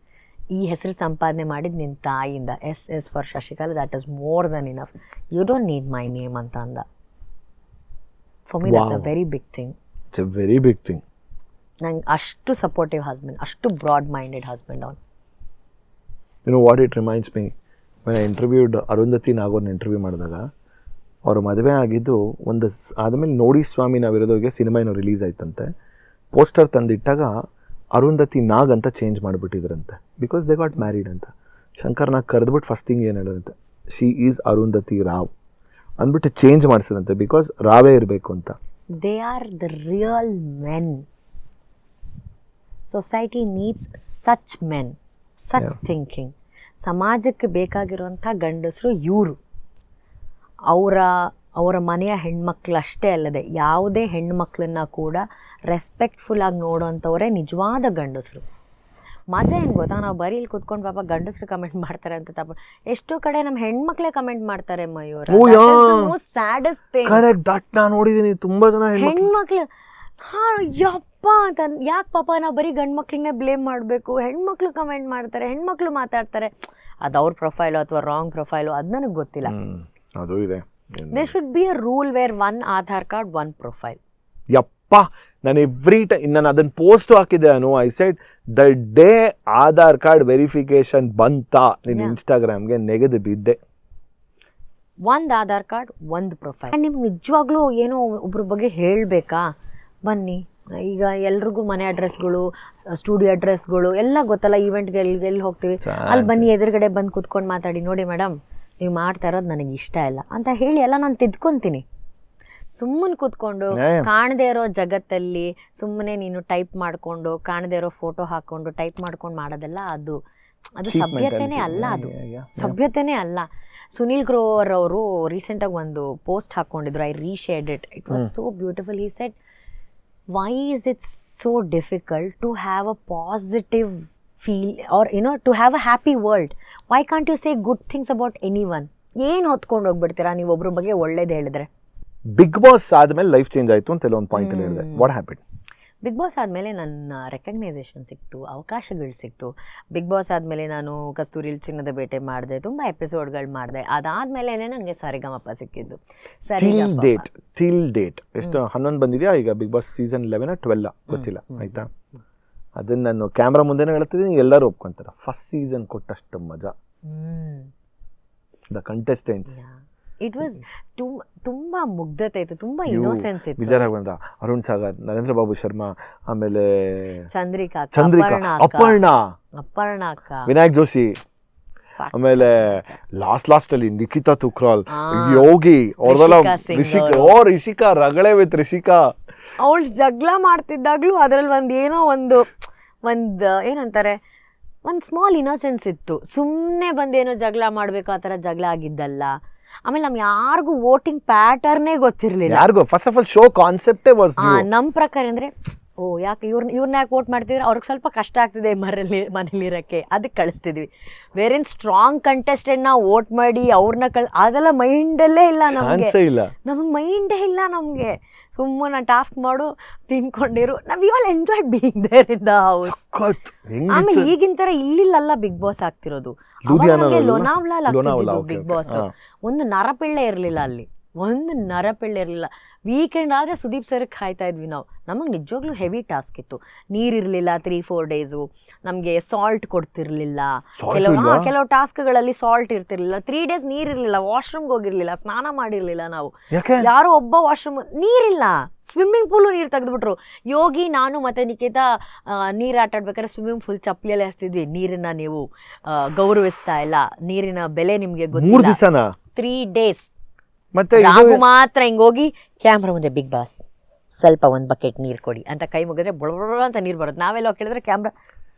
ಈ ಹೆಸರು ಸಂಪಾದನೆ ಮಾಡಿದ್ದು ನಿನ್ನ ತಾಯಿಯಿಂದ. Yes for Shashikala, that is more than enough, you don't need my name ಅಂತ ಅಂದ. For me that's a very big thing. It's a very big thing. ನಂಗೆ ಅಷ್ಟು ಸಪೋರ್ಟಿವ್ ಹಸ್ಬೆಂಡ್, ಅಷ್ಟು ಬ್ರಾಡ್ ಮೈಂಡೆಡ್ ಹಸ್ಬೆಂಡ್ ಅವನು. You know what it reminds me, when I interviewed Arundhati ನಾಗೋರ್ನ interview ಮಾಡಿದಾಗ, ಅವ್ರ ಮದುವೆ ಆಗಿದ್ದು ಒಂದು ಆದಮೇಲೆ ನೋಡಿ ಸ್ವಾಮಿ ನಾವಿರೋದೋಗೆ ಸಿನಿಮಾ ಏನೋ ರಿಲೀಸ್ ಆಯ್ತಂತೆ. ಪೋಸ್ಟರ್ ತಂದಿಟ್ಟಾಗ ಅರುಂಧತಿ ನಾಗ್ ಅಂತ ಚೇಂಜ್ ಮಾಡಿಬಿಟ್ಟಿದ್ರಂತೆ, ಬಿಕಾಸ್ ದೇ ಗಾಟ್ ಮ್ಯಾರಿಡ್ ಅಂತ. ಶಂಕರ್ ನಾಗ್ ಕರೆದ್ಬಿಟ್ಟು ಫಸ್ಟ್ ಥಿಂಗ್ ಏನು ಹೇಳೋರಂತೆ, ಶಿ ಈಸ್ ಅರುಂಧತಿ ರಾವ್ ಅಂದ್ಬಿಟ್ಟು ಚೇಂಜ್ ಮಾಡಿಸಿದಂತೆ, ಬಿಕಾಸ್ ರಾವೇ ಇರಬೇಕು ಅಂತ. They are the real men. Society needs such men, such thinking. ಸಮಾಜಕ್ಕೆ ಬೇಕಾಗಿರುವಂಥ ಗಂಡಸರು ಇವರು. ಅವರ ಮನೆಯ ಹೆಣ್ಮಕ್ಳು ಅಷ್ಟೇ ಅಲ್ಲದೆ ಯಾವುದೇ ಹೆಣ್ಮಕ್ಳನ್ನ ಕೂಡ ರೆಸ್ಪೆಕ್ಟ್ಫುಲ್ಲಾಗಿ ನೋಡೋವಂಥವರೇ ನಿಜವಾದ ಗಂಡಸರು. ಮಜಾ ಏನು ಗೊತ್ತಾ, ನಾವು ಬರೀ ಇಲ್ಲಿ ಕೂತ್ಕೊಂಡು ಪಾಪ ಗಂಡಸರು ಕಮೆಂಟ್ ಮಾಡ್ತಾರೆ ಅಂತ ತಪ್ಪ, ಎಷ್ಟೋ ಕಡೆ ನಮ್ಮ ಹೆಣ್ಮಕ್ಳೇ ಕಮೆಂಟ್ ಮಾಡ್ತಾರೆ Mayura. Saddest thing. Correct, that ನಾನು ನೋಡಿದ್ದೀನಿ. ತುಂಬ ಜನ ಹೆಣ್ಮಕ್ಳು ಯಪ್ಪ ಅಂತ, ಯಾಕೆ ಪಾಪ ನಾವು ಬರೀ ಗಂಡು ಮಕ್ಳಿಗೆ ಬ್ಲೇಮ್ ಮಾಡಬೇಕು? ಹೆಣ್ಮಕ್ಳು ಕಮೆಂಟ್ ಮಾಡ್ತಾರೆ, ಹೆಣ್ಮಕ್ಳು ಮಾತಾಡ್ತಾರೆ. ಅದು ಅವ್ರ ಪ್ರೊಫೈಲು ಅಥವಾ ರಾಂಗ್ ಪ್ರೊಫೈಲು ಅದು ನನಗೆ ಗೊತ್ತಿಲ್ಲ. ಅದು ಇದೆ. There should be a rule where 1 Aadhaar card 1 profile. ಯಪ್ಪ, ನಾನು ಎವ್ರಿ ಟೈಮ್ ನಾನು ಅದನ್ನು ಪೋಸ್ಟ್ ಹಾಕಿದ್ದೆ. I said the day Aadhaar card verification ಬಂತ ನಿನ್ನ ಇನ್ಸ್ಟಾಗ್ರಾಮ್ಗೆ ನೆಗೆದು ಬಿದ್ದೆ. 1 ಆಧಾರ್ ಕಾರ್ಡ್ 1 ಪ್ರೊಫೈಲ್. ನಿಮ್ಗೆ ನಿಜವಾಗ್ಲೂ ಏನೋ ಒಬ್ರ ಬಗ್ಗೆ ಹೇಳಬೇಕಾ? ಬನ್ನಿ, ಈಗ ಎಲ್ರಿಗೂ ಮನೆ ಅಡ್ರೆಸ್ಗಳು, ಸ್ಟುಡಿಯೋ ಅಡ್ರೆಸ್ಗಳು ಎಲ್ಲ ಗೊತ್ತಲ್ಲ. ಈವೆಂಟ್ಗೆ ಎಲ್ಲಿ ಹೋಗ್ತೀವಿ ಅಲ್ಲಿ ಬನ್ನಿ, ಎದುರುಗಡೆ ಬಂದು ಕೂತ್ಕೊಂಡು ಮಾತಾಡಿ, ನೋಡಿ ಮೇಡಮ್ ನೀವು ಮಾಡ್ತಾ ಇರೋದು ನನಗೆ ಇಷ್ಟ ಇಲ್ಲ ಅಂತ ಹೇಳಿ ಎಲ್ಲ ನಾನು ತಿದ್ಕೊತೀನಿ. ಸುಮ್ಮನೆ ಕೂತ್ಕೊಂಡು ಕಾಣದೇ ಇರೋ ಜಗತ್ತಲ್ಲಿ ಸುಮ್ಮನೆ ನೀನು ಟೈಪ್ ಮಾಡಿಕೊಂಡು ಕಾಣದೇ ಇರೋ ಫೋಟೋ ಹಾಕ್ಕೊಂಡು ಟೈಪ್ ಮಾಡ್ಕೊಂಡು ಮಾಡೋದೆಲ್ಲ ಅದು ಸಭ್ಯತೆನೇ ಅಲ್ಲ. ಅದು ಸಭ್ಯತೆನೇ ಅಲ್ಲ. ಸುನೀಲ್ ಗ್ರೋವರ್ ಅವರು ರೀಸೆಂಟಾಗಿ ಒಂದು ಪೋಸ್ಟ್ ಹಾಕ್ಕೊಂಡಿದ್ರು. I reshared it. It was so beautiful. He said, why is it so difficult to have a positive feel or to have a happy world? Why can't you say good things about anyone? ಏನು ಹೊತ್ಕೊಂಡು ಹೋಗ್ಬಿಡ್ತೀರಾ ನೀವು ಒಬ್ರ ಬಗ್ಗೆ ಒಳ್ಳೇದು ಹೇಳಿದ್ರೆ? Big boss ಆದಮೇಲೆ life change ಆಯಿತು ಅಂತ ಒಂದು ಪಾಯಿಂಟ್ ಹೇಳಿದೆ. What happen? ಬಿಗ್ ಬಾಸ್ ಆದಮೇಲೆ ನನ್ನ ರೆಕಗ್ನೈಸೇಷನ್ ಸಿಕ್ತು, ಅವಕಾಶಗಳು ಸಿಕ್ತು. ಬಿಗ್ ಬಾಸ್ ಆದಮೇಲೆ ನಾನು ಕಸ್ತೂರಿಲ್ ಚಿನ್ನದ ಬೇಟೆ ಮಾಡಿದೆ, ತುಂಬ ಎಪಿಸೋಡ್ಗಳು ಮಾಡಿದೆ. ಅದಾದಮೇಲೆ ನನಗೆ ಸರಿಗಮಪ ಸಿಕ್ಕಿದ್ದು. ಟಿಲ್ ಡೇಟ್ ಎಷ್ಟು 11 ಬಂದಿದೆಯಾ ಈಗ? ಬಿಗ್ ಬಾಸ್ ಸೀಸನ್ 11 12 ಗೊತ್ತಿಲ್ಲ, ಆಯಿತಾ? ಅದನ್ನು ನಾನು ಕ್ಯಾಮ್ರಾ ಮುಂದೆನೇ ಹೇಳ್ತಿದ್ದೀನಿ, ಎಲ್ಲರೂ ಒಪ್ಕೊಂತಾರೆ. ಫಸ್ಟ್ ಸೀಸನ್ ಕೊಟ್ಟಷ್ಟು ಮಜಾ ದ ಕಂಟೆಸ್ಟೆಂಟ್ಸ್. ಇಟ್ ವಾಸ್ ತುಂಬಾ ಮುಗ್ಧತೆ ಇತ್ತು, ತುಂಬಾ ಇನ್ನೋಸೆನ್ಸ್ ಇತ್ತು. ವಿಜಯ ರಾಘವೇಂದ್ರ, ಅರುಣ್ ಸಾಗರ್, ನರೇಂದ್ರ ಬಾಬು ಶರ್ಮಾ, ಆಮೇಲೆ ಚಂದ್ರಿಕಾ, ಅಪರ್ಣಾ, ಅಕ್ಕ, ವಿನಾಯಕ್ ಜೋಶಿ, ಆಮೇಲೆ ಲಾಸ್ಟ್ ಅಲ್ಲಿ ನಿಖಿತಾ ತುಕ್ರಾಲ್, ಯೋಗಿ, ಅವ್ರದೆಲ್ಲ ರಿಷಿಕಾ ರಗಳೆ ವಿತ್ ರಿಷಿಕಾ. ಅವಳು ಜಗಳ ಮಾಡ್ತಿದ್ದಾಗ್ಲೂ ಅದ್ರಲ್ಲಿ ಒಂದು ಏನಂತಾರೆ, ಒಂದು ಸ್ಮಾಲ್ ಇನ್ನೋಸೆನ್ಸ್ ಇತ್ತು. ಸುಮ್ಮನೆ ಬಂದೇನೋ ಜಗಳ ಮಾಡಬೇಕು ಆ ಥರ ಜಗಳ ಆಗಿದ್ದಲ್ಲ. ಆಮೇಲೆ ನಮ್ಗೆ ಯಾರಿಗೂ ವೋಟಿಂಗ್ ಪ್ಯಾಟರ್ನೇ ಗೊತ್ತಿರಲಿಲ್ಲ. ಯಾರಿಗೂ ಫಸ್ಟ್ ಆಫ್ ಆಲ್ ಶೋ ಕಾನ್ಸೆಪ್ಟೇ ವಾಸ್ ನ್ಯೂ. ನಮ್ಮ ಪ್ರಕಾರ ಅಂದರೆ ಯಾಕೆ ಇವ್ರನ್ನ ಯಾಕೆ ವೋಟ್ ಮಾಡ್ತಿದ್ರೆ, ಅವ್ರಿಗೆ ಸ್ವಲ್ಪ ಕಷ್ಟ ಆಗ್ತಿದೆ ಮನೇಲಿರೋಕ್ಕೆ, ಅದಕ್ಕೆ ಕಳಿಸ್ತಿದ್ವಿ. ಬೇರೆ ಸ್ಟ್ರಾಂಗ್ ಕಂಟೆಸ್ಟೆಂಟ್ನ ವೋಟ್ ಮಾಡಿ ಅವ್ರನ್ನ ಅದೆಲ್ಲ ಮೈಂಡಲ್ಲೇ ಇಲ್ಲ ನಮಗೆ. ನಮಗೆ ಮೈಂಡೇ ಇಲ್ಲ ನಮಗೆ. ಸುಮ್ಮನೆ ಟಾಸ್ಕ್ ಮಾಡು, ತಿನ್ಕೊಂಡಿರು. ನಾವ್ ಇವಾಗ enjoy being there in the house. ಆಮೇಲೆ ಈಗಿನ ತರ ಇಲ್ಲಿಲ್ಲ ಬಿಗ್ ಬಾಸ್ ಆಗ್ತಿರೋದು. Lonavla big boss. ಒಂದು ನರಪಿಳ್ಳೆ ಇರಲಿಲ್ಲ ಅಲ್ಲಿ, ಒಂದು ನರಪಿಳ್ಳೆ ಇರಲಿಲ್ಲ. ವೀಕೆಂಡ್ ಆದರೆ ಸುದೀಪ್ ಸರ್ ಕಾಯ್ತಾ ಇದ್ವಿ ನಾವು. ನಮಗೆ ನಿಜವಾಗ್ಲೂ ಹೆವಿ ಟಾಸ್ಕ್ ಇತ್ತು. ನೀರಿರಲಿಲ್ಲ 3-4 ಡೇಸು. ನಮಗೆ ಸಾಲ್ಟ್ ಕೊಡ್ತಿರ್ಲಿಲ್ಲ. ಕೆಲವು ಟಾಸ್ಕ್ಗಳಲ್ಲಿ ಸಾಲ್ಟ್ ಇರ್ತಿರ್ಲಿಲ್ಲ. 3 ಡೇಸ್ ನೀರಿರಲಿಲ್ಲ. ವಾಶ್ರೂಮ್ಗೆ ಹೋಗಿರ್ಲಿಲ್ಲ, ಸ್ನಾನ ಮಾಡಿರ್ಲಿಲ್ಲ ನಾವು. ಯಾರೋ ಒಬ್ಬ ವಾಶ್ರೂಮ್ ನೀರಿಲ್ಲ, ಸ್ವಿಮ್ಮಿಂಗ್ ಪೂಲು ನೀರು ತೆಗೆದ್ಬಿಟ್ರು. ಯೋಗಿ, ನಾನು ಮತ್ತೆ ನಿಖಿತಾ ನೀರು ಆಟ ಆಡ್ಬೇಕಾದ್ರೆ ಸ್ವಿಮ್ಮಿಂಗ್ ಪೂಲ್ ಚಪ್ಪಲಿಯಲ್ಲೇ ಹಚ್ತಿದ್ವಿ. ನೀರನ್ನ ನೀವು ಗೌರವಿಸ್ತಾ ಇಲ್ಲ, ನೀರಿನ ಬೆಲೆ ನಿಮ್ಗೆ ಗೊತ್ತಿಲ್ಲ. 3 ಡೇಸ್ ಮತ್ತೆ ಮಾತ್ರ ಹಿಂಗೋಗಿ ಕ್ಯಾಮ್ರಾ ಮುಂದೆ, ಬಿಗ್ ಬಾಸ್ ಸ್ವಲ್ಪ ಒಂದು ಬಕೆಟ್ ನೀರು ಕೊಡಿ ಅಂತ ಕೈ ಮುಗಿದ್ರೆ ಬೊಳ ಅಂತ ನೀರು ಬರುತ್ತೆ. ನಾವೆಲ್ಲ ಕೇಳಿದ್ರೆ ಕ್ಯಾಮ್ರಾ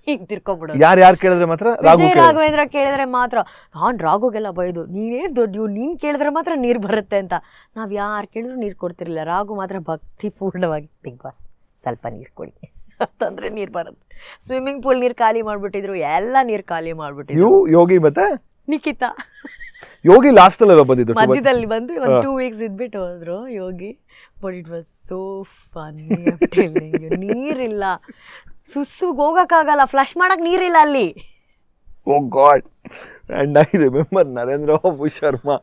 ಹಿಂಗೆ ತಿರ್ಕೊಬಿಡೋದು. ಯಾರು ಕೇಳಿದ್ರೆ ಮಾತ್ರ, ವಿಜಯ ರಾಘವೇಂದ್ರ ಕೇಳಿದ್ರೆ ಮಾತ್ರ. ನಾನು ರಾಘುಗೆಲ್ಲ ಬೈದು, ನೀನೇನು ದೊಡ್ಡ ನೀನು ಕೇಳಿದ್ರೆ ಮಾತ್ರ ನೀರು ಬರುತ್ತೆ ಅಂತ. ನಾವು ಯಾರು ಕೇಳಿದ್ರು ನೀರು ಕೊಡ್ತಿರ್ಲಿಲ್ಲ. ರಾಘು ಮಾತ್ರ ಭಕ್ತಿಪೂರ್ಣವಾಗಿ, ಬಿಗ್ ಬಾಸ್ ಸ್ವಲ್ಪ ನೀರು ಕೊಡಿ ಅಂತಂದ್ರೆ ನೀರು ಬರುತ್ತೆ. ಸ್ವಿಮ್ಮಿಂಗ್ ಪೂಲ್ ನೀರು ಖಾಲಿ ಮಾಡಿಬಿಟ್ಟಿದ್ರು, ಎಲ್ಲ ನೀರು ಖಾಲಿ ಮಾಡಿಬಿಟ್ಟಿದ್ರು. ಯೋಗಿ ಮತ್ತೆ ನಿಖಿತಾ, ಯೋಗಿ ಲಾಸ್ಟ್ ಅಲ್ಲ ಬಂದಿದ್ದು, ಮಧ್ಯದಲ್ಲಿ ಬಂದು ಒಂದು 2 ವೀಕ್ಸ್ ಇದ್ಬಿಟ್ಟು ಹೋದ್ರು Yogi. But it was so funny. ನೀರಿಲ್ಲ, ಸುಸ್ಸುಗೆ ಹೋಗಕ್ಕಾಗಲ್ಲ, ಫ್ಲಶ್ ಮಾಡಕ್ ನೀರಿಲ್ಲ ಅಲ್ಲಿ. Oh god. And I remember Narendra Babu Sharma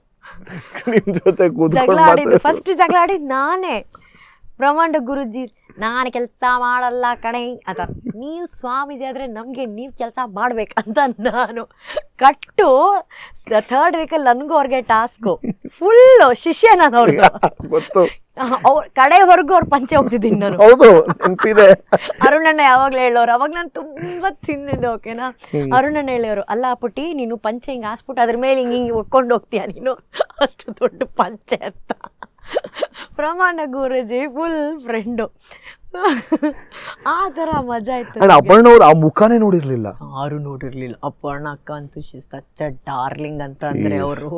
ನಿಮ್ ಜೊತೆ ಜಗಳ ಆಡಿದ್ದು. ಫಸ್ಟ್ ಜಗಳ ಆಡಿದ್ದು ನಾನೇ. ಬ್ರಹ್ಮಾಂಡ ಗುರುಜಿ, ನಾನು ಕೆಲಸ ಮಾಡಲ್ಲ ಕಣೆ ಅಂತ. ನೀವು ಸ್ವಾಮೀಜಿ ಆದರೆ ನಮಗೆ ನೀವು ಕೆಲಸ ಮಾಡ್ಬೇಕಂತ ನಾನು ಕಟ್ಟು 3rd ವೀಕಲ್ಲಿ ನನಗೂ ಅವ್ರಿಗೆ ಟಾಸ್ಕು ಫುಲ್ಲು ಶಿಷ್ಯ. ನಾನು ಅವ್ರಿಗೆ ಕಡೆವರೆಗೂ ಅವ್ರ ಪಂಚೆ ಹೋಗ್ತಿದ್ದೀನಿ ನಾನು. ಹೌದು, ನೆನಪಿದೆ. ಅರುಣಣ್ಣ ಯಾವಾಗಲೂ ಹೇಳೋರು, ಅವಾಗ ನಾನು ತುಂಬ ತಿಂದಿದ್ದೆ. ಓಕೆನಾ, ಅರುಣಣ್ಣ ಹೇಳೋರು, ಅಲ್ಲ ಪುಟಿ ನೀನು ಪಂಚೆ ಹಿಂಗೆ ಹಾಸ್ಬಿಟ್ಟು ಅದ್ರ ಮೇಲೆ ಹಿಂಗೆ ಒಕ್ಕೊಂಡು ಹೋಗ್ತೀಯ ನೀನು, ಅಷ್ಟು ದೊಡ್ಡ ಪಂಚೆ ಅಂತ. ಪ್ರಮಾಣ ಗುರುಜಿ ಫುಲ್ ಫ್ರೆಂಡು. ಆ ಥರ ಮಜಾ ಇತ್ತು. ಅಪರ್ಣ ಅವ್ರು ಆ ಮುಖಾನೇ ನೋಡಿರ್ಲಿಲ್ಲ, ಯಾರು ನೋಡಿರ್ಲಿಲ್ಲ. ಅಪರ್ಣ ಅಕ್ಕ ಅಂತೂ ಸಚ್ ಅ ಡಾರ್ಲಿಂಗ್ ಅಂತ ಅಂದ್ರೆ ಅವರು.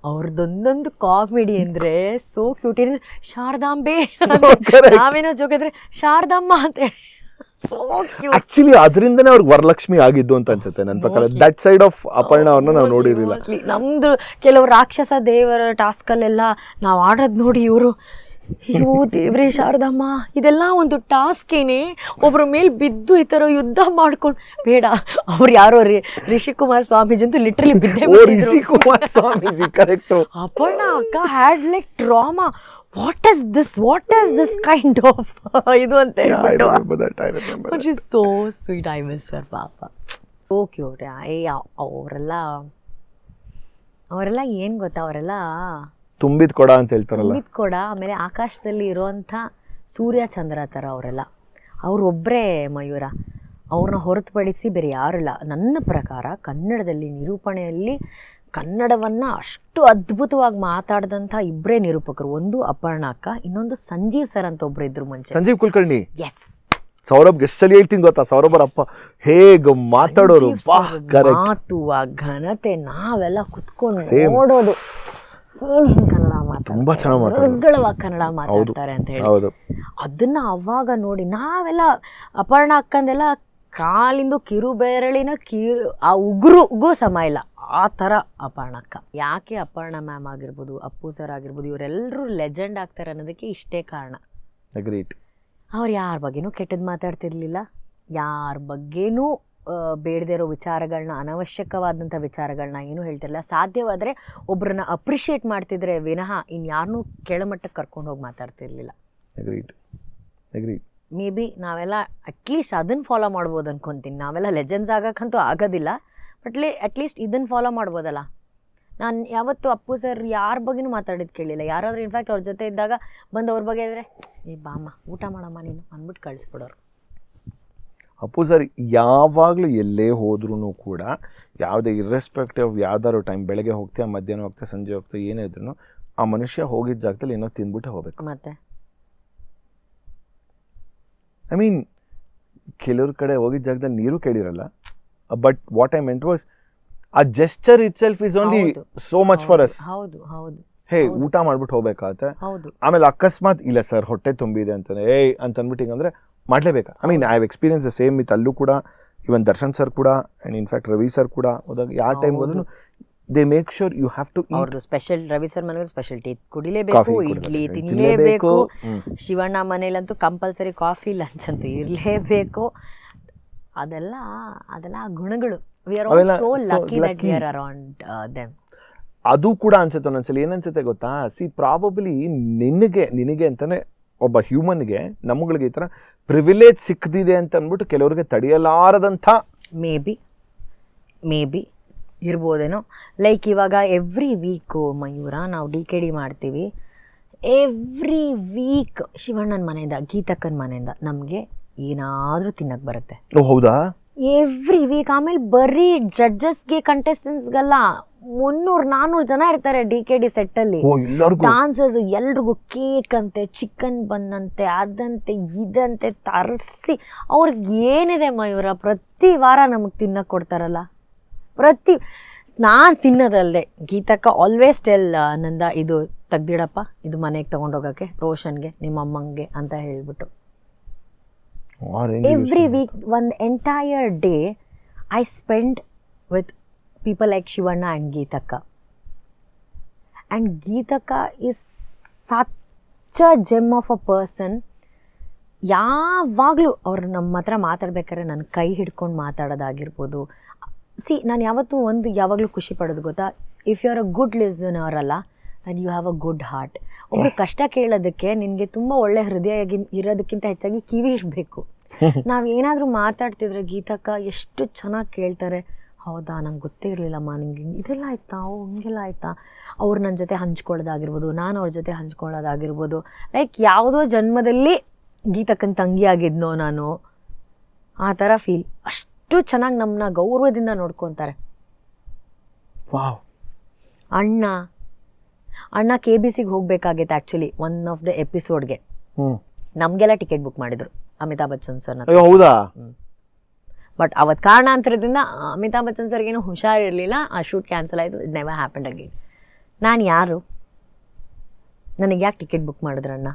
ಅವ್ರದ್ದೊಂದೊಂದು ಕಾಮಿಡಿ ಅಂದ್ರೆ ಸೋ ಕ್ಯೂಟ್. ಶಾರದಾಂಬೆ, ನಾವೇನೋ ಜೋಗಿದ್ರೆ ಶಾರದಮ್ಮ ಅಂತ ಹೇಳಿ. ಆಕ್ಚುಲಿ ಅದರಿಂದನೇ ಅವ್ರಿಗೆ ವರಲಕ್ಷ್ಮಿ ಆಗಿದ್ದು ಅಂತ ಅನ್ಸುತ್ತೆ ನನ್ನ ಪ್ರಕಾರ. ದಟ್ ಸೈಡ್ ಆಫ್ ಅಪರ್ಣ ಅವ್ರನ್ನ ನಾವು ನೋಡಿರ್ಲಿಲ್ಲ. ನಮ್ದು ಕೆಲವು ರಾಕ್ಷಸ ದೇವರ ಟಾಸ್ಕಲ್ಲೆಲ್ಲ ನಾವು ಆಡೋದು ನೋಡಿ ಇವರು, ಅಯ್ಯೋ ದೇವ್ರೇ ಶಾರದಮ್ಮ, ಇದೆಲ್ಲ ಒಂದು ಟಾಸ್ಕೇನೆ. ಒಬ್ಬರ ಮೇಲೆ ಬಿದ್ದು ಈ ಥರ ಯುದ್ಧ ಮಾಡ್ಕೊಂಡು, ಬೇಡ ಅವ್ರು ಯಾರೋ ರಿಷಿಕುಮಾರ್ ಸ್ವಾಮೀಜಿ ಅಂತೂ ಲಿಟ್ರಲಿ ಬಿದ್ದೇ ರಿಷಿಕುಮಾರ್ ಸ್ವಾಮೀಜಿ. ಕರೆಕ್ಟ್. ಅಪರ್ಣ ಅಕ್ಕ had like drama. What is this kind of ಇದು ಅಂತ ಹೇಳ್ಬಿಟ್ಟು. So sweet. I miss sir, ಪಾಪ ಸೋ ಕ್ಯೂಟ್. ಅವರೆಲ್ಲ ಏನು ಗೊತ್ತಾ, ಅವರೆಲ್ಲ ತುಂಬಿದ ಕೊಡ ಅಂತ ಹೇಳ್ತಾರಲ್ಲ, ತುಂಬಿದ ಕೊಡ. ಆಮೇಲೆ ಆಕಾಶದಲ್ಲಿ ಇರುವಂಥ ಸೂರ್ಯ ಚಂದ್ರ ಥರ ಅವರೆಲ್ಲ. ಅವರೊಬ್ಬರೇ ಮಯೂರ. ಅವ್ರನ್ನ ಹೊರತುಪಡಿಸಿ ಬೇರೆ ಯಾರಿಲ್ಲ ನನ್ನ ಪ್ರಕಾರ. ಕನ್ನಡದಲ್ಲಿ ನಿರೂಪಣೆಯಲ್ಲಿ ಕನ್ನಡವನ್ನು ಅಷ್ಟು ಅದ್ಭುತವಾಗಿ ಮಾತಾಡಿದಂಥ ಇಬ್ಬರೇ ನಿರೂಪಕರು. ಒಂದು ಅಪರ್ಣ ಅಕ್ಕ, ಇನ್ನೊಂದು ಸಂಜೀವ್ ಸರ್ ಅಂತ ಒಬ್ರು ಇದ್ರು ಮುಂಚೆ, ಸಂಜೀವ್ ಕುಲಕರ್ಣಿ. ಎಸ್, ಸೌರಭ್ ಎಷ್ಟು ಸಲ ಹೇಳ್ತೀನಿ ಗೊತ್ತಾ, ಸೌರಭರ ಅಪ್ಪ ಹೇಗ ಮಾತಾಡೋರು, ಮಾತು ಆ ಘನತೆ, ನಾವೆಲ್ಲ ಕುತ್ಕೊಂಡು ನೋಡೋದು. ಕನ್ನಡ ತುಂಬಾ ಚೆನ್ನಾಗಿ ಮಾತಾಡ್ತಾರೆ, ಕನ್ನಡ ಮಾತಾಡ್ತಾರೆ ಅಂತ ಹೇಳಿ ಅದನ್ನ ಅವಾಗ ನೋಡಿ ನಾವೆಲ್ಲ ಅಪರ್ಣ ಅಕ್ಕಂದೆಲ್ಲ ಕಾಲಿಂದು ಕಿರು ಬೆರಳಿನ ಆ ಉಗುರುಗೂ ಸಮ ಇಲ್ಲ, ಆ ಥರ ಅಪರ್ಣ ಅಕ್ಕ. ಯಾಕೆ ಅಪರ್ಣ ಮ್ಯಾಮ್ ಆಗಿರ್ಬೋದು, ಅಪ್ಪು ಸರ್ ಆಗಿರ್ಬೋದು, ಇವರೆಲ್ಲರೂ ಲೆಜೆಂಡ್ ಆಗ್ತಾರೆ ಅನ್ನೋದಕ್ಕೆ ಇಷ್ಟೇ ಕಾರಣ. ಅವ್ರು ಯಾರ ಬಗ್ಗೆನೂ ಕೆಟ್ಟದ್ದು ಮಾತಾಡ್ತಿರ್ಲಿಲ್ಲ, ಯಾರ ಬಗ್ಗೆನೂ ಬೇಡದೇ ಇರೋ ವಿಚಾರಗಳನ್ನ, ಅನವಶ್ಯಕವಾದಂಥ ವಿಚಾರಗಳನ್ನ ಏನೂ ಹೇಳ್ತಿರಲಿಲ್ಲ. ಸಾಧ್ಯವಾದರೆ ಒಬ್ಬರನ್ನ ಅಪ್ರಿಷಿಯೇಟ್ ಮಾಡ್ತಿದ್ರೆ ವಿನಃ ಇನ್ಯಾರನ್ನೂ ಕೆಳಮಟ್ಟಕ್ಕೆ ಕರ್ಕೊಂಡು ಹೋಗಿ ಮಾತಾಡ್ತಿರ್ಲಿಲ್ಲ. ಮೇ ಬಿ ನಾವೆಲ್ಲ ಅಟ್ಲೀಸ್ಟ್ ಅದನ್ನು ಫಾಲೋ ಮಾಡ್ಬೋದು ಅನ್ಕೊತೀನಿ. ನಾವೆಲ್ಲ ಲೆಜೆಂಡ್ಸ್ ಆಗೋಕ್ಕಂತೂ ಆಗೋದಿಲ್ಲ, ಬಟ್ ಅಟ್ಲೀಸ್ಟ್ ಇದನ್ನು ಫಾಲೋ ಮಾಡ್ಬೋದಲ್ಲ. ನಾನು ಯಾವತ್ತು ಅಪ್ಪು ಸರ್ ಯಾರ ಬಗ್ಗೆನೂ ಮಾತಾಡಿದ್ದು ಕೇಳಿಲ್ಲ. ಯಾರಾದರೂ ಇನ್ಫ್ಯಾಕ್ಟ್ ಅವ್ರ ಜೊತೆ ಇದ್ದಾಗ ಬಂದು ಅವ್ರ ಬಗ್ಗೆ ಇದ್ರೆ ಏ ಬಾಮ್ಮ ಊಟ ಮಾಡಮ್ಮ ನೀನು ಅಂದ್ಬಿಟ್ಟು ಕಳಿಸ್ಬಿಡೋರು. ಅಪ್ಪು ಸರ್ ಯಾವಾಗಲೂ ಎಲ್ಲೇ ಹೋದ್ರೂ ಕೂಡ ಯಾವುದೇ ಇರ್ರೆಸ್ಪೆಕ್ಟಿವ್ ಯಾವ್ದಾದ್ರು ಟೈಮ್, ಬೆಳಗ್ಗೆ ಹೋಗ್ತೀಯ, ಮಧ್ಯಾಹ್ನ ಹೋಗ್ತೀಯ, ಸಂಜೆ ಹೋಗ್ತೀಯ, ಏನೇ ಇದ್ರೂ ಆ ಮನುಷ್ಯ ಹೋಗಿದ್ದ ಜಾಗದಲ್ಲಿ ಏನೋ ತಿಂದ್ಬಿಟ್ಟು ಹೋಗ್ಬೇಕು. ಮತ್ತೆ ಐ ಮೀನ್ ಕೆಲವ್ರ ಕಡೆ ಹೋಗಿದ್ದ ಜಾಗದಲ್ಲಿ ನೀರು ಕೇಳಿರಲ್ಲ, but what I meant was a gesture itself is only so much for us. ಹೌದು ಹೌದು ಹೇ ಊಟ ಮಾಡ್ಬಿಟ್ಟು ಹೋಗ್ಬೇಕಾಗತ್ತೆ. ಹೌದು. ಆಮೇಲೆ ಅಕಸ್ಮಾತ್ ಇಲ್ಲ ಸರ್ ಹೊಟ್ಟೆ ತುಂಬಿದೆ ಅಂತಾನೆ ಅಂತ ಅಂದ್ಬಿಟ್ಟು ಹಿಂಗಂದ್ರೆ ಮಾಡಲೇಬೇಕಾ. I mean I have experience the same with ಅಲ್ಲೂ ಕೂಡ, ಇವನ್ ದರ್ಶನ್ ಸರ್ ಕೂಡ ಆ್ಯಂಡ್ ಇನ್ಫ್ಯಾಕ್ಟ್ ರವಿ ಸರ್ ಕೂಡ ಹೋದಾಗ ಯಾವ ಟೈಮ್ ಹೋದ್ರೂ they make sure you have to ಅವ್ರದ್ದು ಸ್ಪೆಷಲ್. ರವಿ ಸರ್ ಮನೆಗೆ ಸ್ಪೆಷಲ್ ಟೀ ಕುಡಿಲೇಬೇಕು, ಇಡ್ಲಿ ತಿನ್ನಲೇಬೇಕು. ಶಿವಣ್ಣ ಮನೇಲಂತೂ ಕಂಪಲ್ಸರಿ ಕಾಫಿ ಲಂಚ್ ಅಂತೂ ಇರಲೇಬೇಕು. ಅದೆಲ್ಲ ಗುಣಗಳು. We are all so lucky that we are around them. ಅದು ಕೂಡ ಅನ್ಸುತ್ತೆ ಒಂದೊಂದ್ಸಲಿ. ಏನನ್ಸುತ್ತೆ ಗೊತ್ತಾ, ಸಿ ಪ್ರಾಬಬ್ಲಿ ನಿನಗೆ ಅಂತಾನೆ ಒಬ್ಬ ಹ್ಯೂಮನ್ಗೆ, ನಮ್ಗಳಿಗೆ ಈ ಥರ ಪ್ರಿವಿಲೇಜ್ ಸಿಕ್ಕಿದೆ ಅಂತ ಅಂದ್ಬಿಟ್ಟು ಕೆಲವ್ರಿಗೆ ತಡೆಯಲಾರದಂಥ ಮೇ ಬಿ ಇರ್ಬೋದೇನೋ. ಲೈಕ್ ಇವಾಗ ಎವ್ರಿ ವೀಕು ಮಯೂರ ನಾವು DKD ಮಾಡ್ತೀವಿ. ಎವ್ರಿ ವೀಕ್ ಶಿವಣ್ಣನ ಮನೆಯಿಂದ, ಗೀತಕ್ಕನ ಮನೆಯಿಂದ ನಮಗೆ ಏನಾದರೂ ತಿನ್ನಕ್ಕೆ ಬರುತ್ತೆ. ಹೌದಾ? Every week. ಆಮೇಲೆ ಬರೀ ಜಡ್ಜಸ್ಗೆ ಕಂಟೆಸ್ಟೆಂಟ್ಸ್ಗೆಲ್ಲ 300-400 ಜನ ಇರ್ತಾರೆ DKD ಸೆಟ್ಟಲ್ಲಿ. ಡಾನ್ಸರ್ಸ್ ಎಲ್ರಿಗೂ ಕೇಕ್ ಅಂತೆ, ಚಿಕನ್ ಬನ್ನಂತೆ, ಅದಂತೆ ಇದಂತೆ ತರಿಸಿ ಅವ್ರಿಗೆ ಏನಿದೆ ಮಯೂರ, ಪ್ರತಿ ವಾರ ನಮಗೆ ತಿನ್ನಕ್ಕೆ ಕೊಡ್ತಾರಲ್ಲ. ನಾನು ತಿನ್ನೋದಲ್ಲದೆ ಗೀತಕ್ಕ ಆಲ್ವೇಸ್ ಟೆಲ್ ನಂದ ಇದು ತೆಗ್ದಿಡಪ್ಪ, ಇದು ಮನೆಗೆ ತೊಗೊಂಡೋಗೋಕ್ಕೆ ರೋಷನ್ಗೆ, ನಿಮ್ಮ ಅಮ್ಮಂಗೆ ಅಂತ ಹೇಳ್ಬಿಟ್ಟು. ಎವ್ರಿ ವೀಕ್ ಒಂದು entire day I spend with people like Shivanna and Geetaka. And Geetaka is such a gem of a person. ಯಾವಾಗಲೂ ಅವ್ರು ನಮ್ಮ ಹತ್ರ ಮಾತಾಡ್ಬೇಕಾದ್ರೆ ನನ್ನ ಕೈ ಹಿಡ್ಕೊಂಡು ಮಾತಾಡೋದಾಗಿರ್ಬೋದು. ನಾನು ಯಾವಾಗಲೂ ಖುಷಿ ಪಡೋದು ಗೊತ್ತಾ, if you are a good listener ಅಲ್ಲ, and you have a good heart. ಒಬ್ರು ಕಷ್ಟ ಕೇಳೋದಕ್ಕೆ ನಿನಗೆ ತುಂಬ ಒಳ್ಳೆ ಹೃದಯ ಇರೋದಕ್ಕಿಂತ ಹೆಚ್ಚಾಗಿ ಕಿವಿ ಇರಬೇಕು. ನಾವೇನಾದರೂ ಮಾತಾಡ್ತಿದ್ರೆ ಗೀತಕ್ಕ ಎಷ್ಟು ಚೆನ್ನಾಗಿ ಕೇಳ್ತಾರೆ. ಹೌದಾ, ನಂಗೆ ಗೊತ್ತೇ ಇರಲಿಲ್ಲಮ್ಮ, ನಿಂಗೆ ಇದೆಲ್ಲ ಆಯಿತಾ, ಹಿಂಗೆಲ್ಲ ಆಯಿತಾ. ಅವ್ರು ನನ್ನ ಜೊತೆ ಹಂಚ್ಕೊಳ್ಳೋದಾಗಿರ್ಬೋದು, ನಾನು ಅವ್ರ ಜೊತೆ ಹಂಚ್ಕೊಳ್ಳೋದಾಗಿರ್ಬೋದು. ಲೈಕ್ ಯಾವುದೋ ಜನ್ಮದಲ್ಲಿ ಗೀತಕ್ಕನ ತಂಗಿಯಾಗಿದ್ನೋ ನಾನು, ಆ ಥರ ಫೀಲ್. ಅಷ್ಟು ಚೆನ್ನಾಗಿ ನಮ್ಮನ್ನ ಗೌರವದಿಂದ ನೋಡ್ಕೊತಾರೆ. ಅಣ್ಣ KBCಗೆ ಹೋಗಬೇಕಾಗಿತ್ತು ಆ್ಯಕ್ಚುಲಿ ಒನ್ ಆಫ್ ದ ಎಪಿಸೋಡ್ಗೆ. ನಮಗೆಲ್ಲ ಟಿಕೆಟ್ ಬುಕ್ ಮಾಡಿದರು ಅಮಿತಾಬ್ ಬಚ್ಚನ್ ಸರ್ನ. ಹೌದಾ? ಬಟ್ ಅವತ್ತು ಕಾರಣಾಂತರದಿಂದ ಅಮಿತಾಬ್ ಬಚ್ಚನ್ ಸರ್ಗೇನು ಹುಷಾರಿರಲಿಲ್ಲ, ಆ ಶೂಟ್ ಕ್ಯಾನ್ಸಲ್ ಆಯಿತು. It never happened again. ನಾನು ಯಾರು, ನನಗೆ ಯಾಕೆ ಟಿಕೆಟ್ ಬುಕ್ ಮಾಡಿದ್ರಣ್ಣ?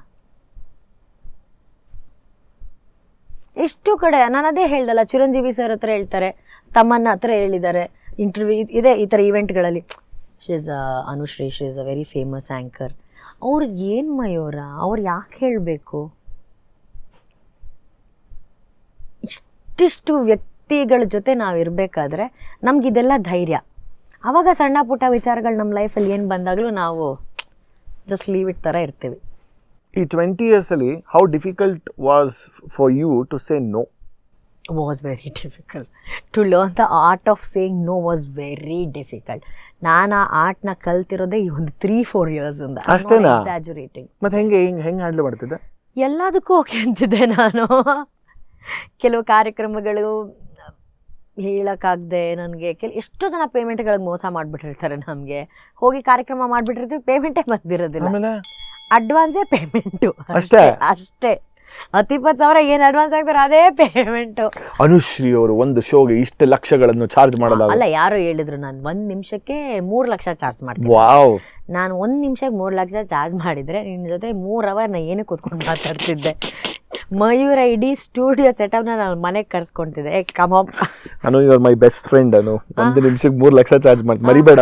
ಎಷ್ಟು ಕಡೆ ನಾನು ಅದೇ ಹೇಳ್ದಲ್ಲ, ಚಿರಂಜೀವಿ ಸರ್ ಹತ್ರ ಹೇಳ್ತಾರೆ, ತಮ್ಮನ್ನ ಹತ್ರ ಹೇಳಿದ್ದಾರೆ, ಇಂಟರ್ವ್ಯೂ ಇದೆ ಈ ಥರ ಈವೆಂಟ್ಗಳಲ್ಲಿ. She is Anushree, she is a very famous anchor. ಅವ್ರಿಗೆ ಏನು ಮಯೂರ, ಅವ್ರು ಯಾಕೆ ಹೇಳಬೇಕು? ಇಷ್ಟಿಷ್ಟು ವ್ಯಕ್ತಿಗಳ ಜೊತೆ ನಾವು ಇರಬೇಕಾದ್ರೆ ನಮಗಿದೆಲ್ಲ ಧೈರ್ಯ. ಆವಾಗ ಸಣ್ಣ ಪುಟ್ಟ ವಿಚಾರಗಳು ನಮ್ಮ ಲೈಫಲ್ಲಿ ಏನು ಬಂದಾಗಲೂ ನಾವು ಜಸ್ಟ್ ಲೀವ್ ಇಟ್ ಥರ ಇರ್ತೀವಿ. ಈ 20 yearsಲ್ಲಿ how difficult was for you to say no? Was very difficult to learn the art of saying no. Was very difficult. ನಾನು ಆ ಆರ್ಟ್ನ ಕಲ್ತಿರೋದೇ ಈ ಒಂದು 3-4 yearsಯಿಂದ. ಅಷ್ಟೇನಾ? ಎಕ್ಸಾಜುರೇಟಿಂಗ್. ಮತ್ತೆ ಹೆಂಗೆ ಹ್ಯಾಂಡಲ್ ಮಾಡ್ತಿದ್ದೆ? ಎಲ್ಲದಕ್ಕೂ ಓಕೆ ಅಂತಿದ್ದೆ ನಾನು. ಕೆಲವು ಕಾರ್ಯಕ್ರಮಗಳು ಹೇಳೋಕ್ಕಾಗದೆ ನನಗೆ ಎಷ್ಟೋ ಜನ ಪೇಮೆಂಟ್ಗಳಿಗೆ ಮೋಸ ಮಾಡಿಬಿಟ್ಟಿರ್ತಾರೆ. ನಮಗೆ ಹೋಗಿ ಕಾರ್ಯಕ್ರಮ ಮಾಡಿಬಿಟ್ಟಿರ್ತೀವಿ, ಪೇಮೆಂಟೇ ಬಂದಿರೋದಿಲ್ಲ. ಅಡ್ವಾನ್ಸೇ ಪೇಮೆಂಟು ಅಷ್ಟೇ. 10-20,000 ಏನು ಅಡ್ವಾನ್ಸ್ ಆಗ್ತಾರೆ, ಅದೇ ಪೇಮೆಂಟು. ಅನುಶ್ರೀ ಅವರು ಒಂದು ಶೋಗೆ ಇಷ್ಟು ಲಕ್ಷಗಳನ್ನು ಚಾರ್ಜ್ ಮಾಡೋದಲ್ಲ. ಅಲ್ಲ, ಯಾರೋ ಹೇಳಿದ್ರು ನಾನು 1 ನಿಮಿಷಕ್ಕೆ 3 ಲಕ್ಷ ಚಾರ್ಜ್ ಮಾಡ್ತೀನಿ. ವಾವ್. ನಾನು 1 ನಿಮಿಷಕ್ಕೆ 3 ಲಕ್ಷ ಚಾರ್ಜ್ ಮಾಡಿದರೆ ನಿನ್ನ ಜೊತೆ 3 ಅವರ್ ನಾನು ಏನಕ್ಕೆ ಕೂತ್ಕೊಂಡು ಮಾತಾಡ್ತಿದ್ದೆ. ಮಯೂರ ಇಡೀ ಸ್ಟುಡಿಯೋ ಸೆಟಪ್ನ ನಾನು ಮನೆಗೆ ಕರ್ಸ್ಕೊಂತಿದ್ದೆ. Come on, Anu you are my best friend. Anu 1 ನಿಮಿಷಕ್ಕೆ 3 ಲಕ್ಷ ಚಾರ್ಜ್ ಮಾಡಿ, ಮರಿಬೇಡ.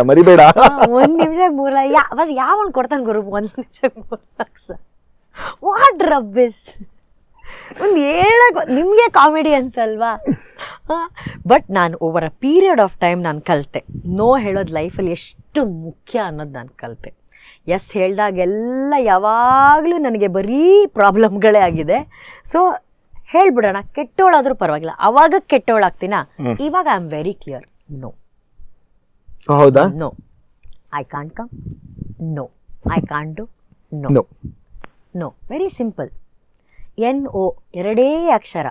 1 ನಿಮಿಷಕ್ಕೆ 3 ಲಕ್ಷ ಯಾವನ್ ಕೊಡ್ತಾನೆ ಗುರು? 1 ನಿಮಿಷಕ್ಕೆ 3 ಲಕ್ಷ ವಾಟ್ ರಬ್ಬಿಶ್. ಒಂದು ಹೇಳಕ್ಕೆ ನಿಮಗೆ ಕಾಮಿಡಿ ಅನ್ಸಲ್ವಾ? ಬಟ್ ನಾನು over a period of time ನಾನು ಕಲಿತೆ ನೋ ಹೇಳೋದು ಲೈಫಲ್ಲಿ ಎಷ್ಟು ಮುಖ್ಯ ಅನ್ನೋದು ನಾನು ಕಲಿತೆ. ಎಸ್ ಹೇಳ್ದಾಗೆಲ್ಲ ಯಾವಾಗಲೂ ನನಗೆ ಬರೀ ಪ್ರಾಬ್ಲಮ್ಗಳೇ ಆಗಿದೆ. ಸೊ ಹೇಳ್ಬಿಡೋಣ, ಕೆಟ್ಟೋಳಾದರೂ ಪರವಾಗಿಲ್ಲ. ಅವಾಗ ಕೆಟ್ಟೋಳಾಗ್ತೀನಾ? ಇವಾಗ I am very clear. No. ಹೌದಾ? No. I can't come, no. I can't do, no. No. No, very simple. NO ಎರಡೇ ಅಕ್ಷರ,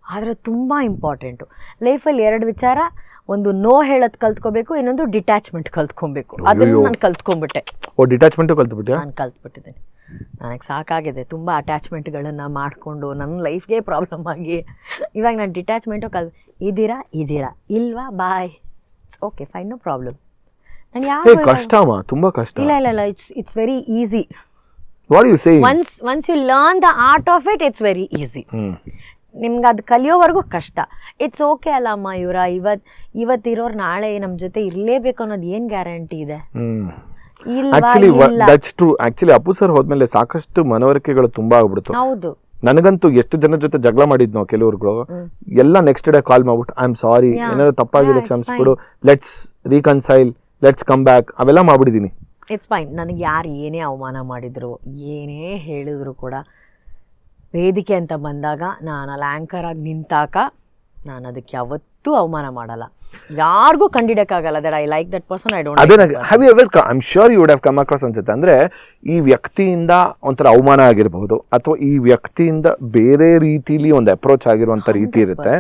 ಆದರೆ ತುಂಬ ಇಂಪಾರ್ಟೆಂಟು. ಲೈಫಲ್ಲಿ 2 ವಿಚಾರ, ಒಂದು ನೋ ಹೇಳೋದು ಕಲ್ತ್ಕೋಬೇಕು, ಇನ್ನೊಂದು ಡಿಟ್ಯಾಚ್ಮೆಂಟ್ ಕಲ್ತ್ಕೊಬೇಕು. ಅದನ್ನು ನಾನು ಕಲ್ತ್ಕೊಂಡ್ಬಿಟ್ಟೆ. ಡಿಟ್ಯಾಚ್ಮೆಂಟು ಕಲ್ತ್ಬಿಟ್ಟೆ? ನಾನು ಕಲ್ತ್ಬಿಟ್ಟಿದ್ದೀನಿ. ನನಗೆ ಸಾಕಾಗಿದೆ ತುಂಬ ಅಟ್ಯಾಚ್ಮೆಂಟ್ಗಳನ್ನು ಮಾಡಿಕೊಂಡು ನನ್ನ ಲೈಫ್ಗೆ ಪ್ರಾಬ್ಲಮ್ ಆಗಿ. ಇವಾಗ ನಾನು ಡಿಟ್ಯಾಚ್ಮೆಂಟು ಇದ್ದೀರಾ ಇಲ್ವಾ, bye, okay fine, no problem. ನಾನು ಯಾವ ಕಷ್ಟಮ್ಮ, ತುಂಬ ಕಷ್ಟ. ಇಲ್ಲ, it's very easy. What you saying? Once you learn the art of it, it's very easy. ನಿಮ್ಗೆ ಅದು ಕಲಿಯೋವರೆಗೂ ಕಷ್ಟ. ಇಟ್ಸ್ ಓಕೆ ಅಲ್ಲಮ್ಮ, ಇವತ್ತಿರೋರು ನಾಳೆ ನಮ್ಮ ಜೊತೆ ಇರಲೇಬೇಕು ಅನ್ನೋದು ಏನು ಗ್ಯಾರಂಟಿ ಇದೆ? That's true. Actually Appu sir ಹೋದ್ಮೇಲೆ ಸಾಕಷ್ಟು ಮನವರಿಕೆಗಳು ತುಂಬಾ ಆಗ್ಬಿಡ್ತು. ಹೌದು. ನನಗಂತೂ ಎಷ್ಟು ಜನ ಜೊತೆ ಜಗಳ ಮಾಡಿದ್ನೋ ಕೆಲವ್ರುಗಳು, ಎಲ್ಲ ನೆಕ್ಸ್ಟ್ ಡೇ ಕಾಲ್ ಮಾಡ್ಬಿಟ್ಟು ಐ ಆಮ್ ಸಾರಿ, ಏನಾದ್ರು ತಪ್ಪಾಗಿದೆ ಕ್ಷಮಿಸ್ಬಿಡು, let's reconcile, let's come back, ಅವೆಲ್ಲ ಮಾಡ್ಬಿಟ್ಟಿದ್ದೀನಿ. It's fine. ನನಗೆ ಯಾರು ಏನೇ ಅವಮಾನ ಮಾಡಿದ್ರು, ಏನೇ ಹೇಳಿದ್ರು ಕೂಡ, ವೇದಿಕೆ ಅಂತ ಬಂದಾಗ ನಾನು ಅಲ್ಲಿ ಆ್ಯಂಕರ್ ಆಗಿ ನಿಂತಾಗ ನಾನು ಅದಕ್ಕೆ ಯಾವತ್ತೂ ಅವಮಾನ ಮಾಡಲ್ಲ. ಯಾರಿಗೂ ಕಂಡಿಡಕ್ಕಾಗಲ್ಲ that I like that person, I don't. ಅದೇ have you ever I am sure you would have come across ಅನ್ಸುತ್ತೆ. ಅಂದ್ರೆ ಈ ವ್ಯಕ್ತಿಯಿಂದ ಒಂಥರ ಅವಮಾನ ಆಗಿರಬಹುದು, ಅಥವಾ ಈ ವ್ಯಕ್ತಿಯಿಂದ ಬೇರೆ ರೀತಿಲಿ ಒಂದು ಅಪ್ರೋಚ್ ಆಗಿರುವಂತ ರೀತಿ ಇರುತ್ತೆ.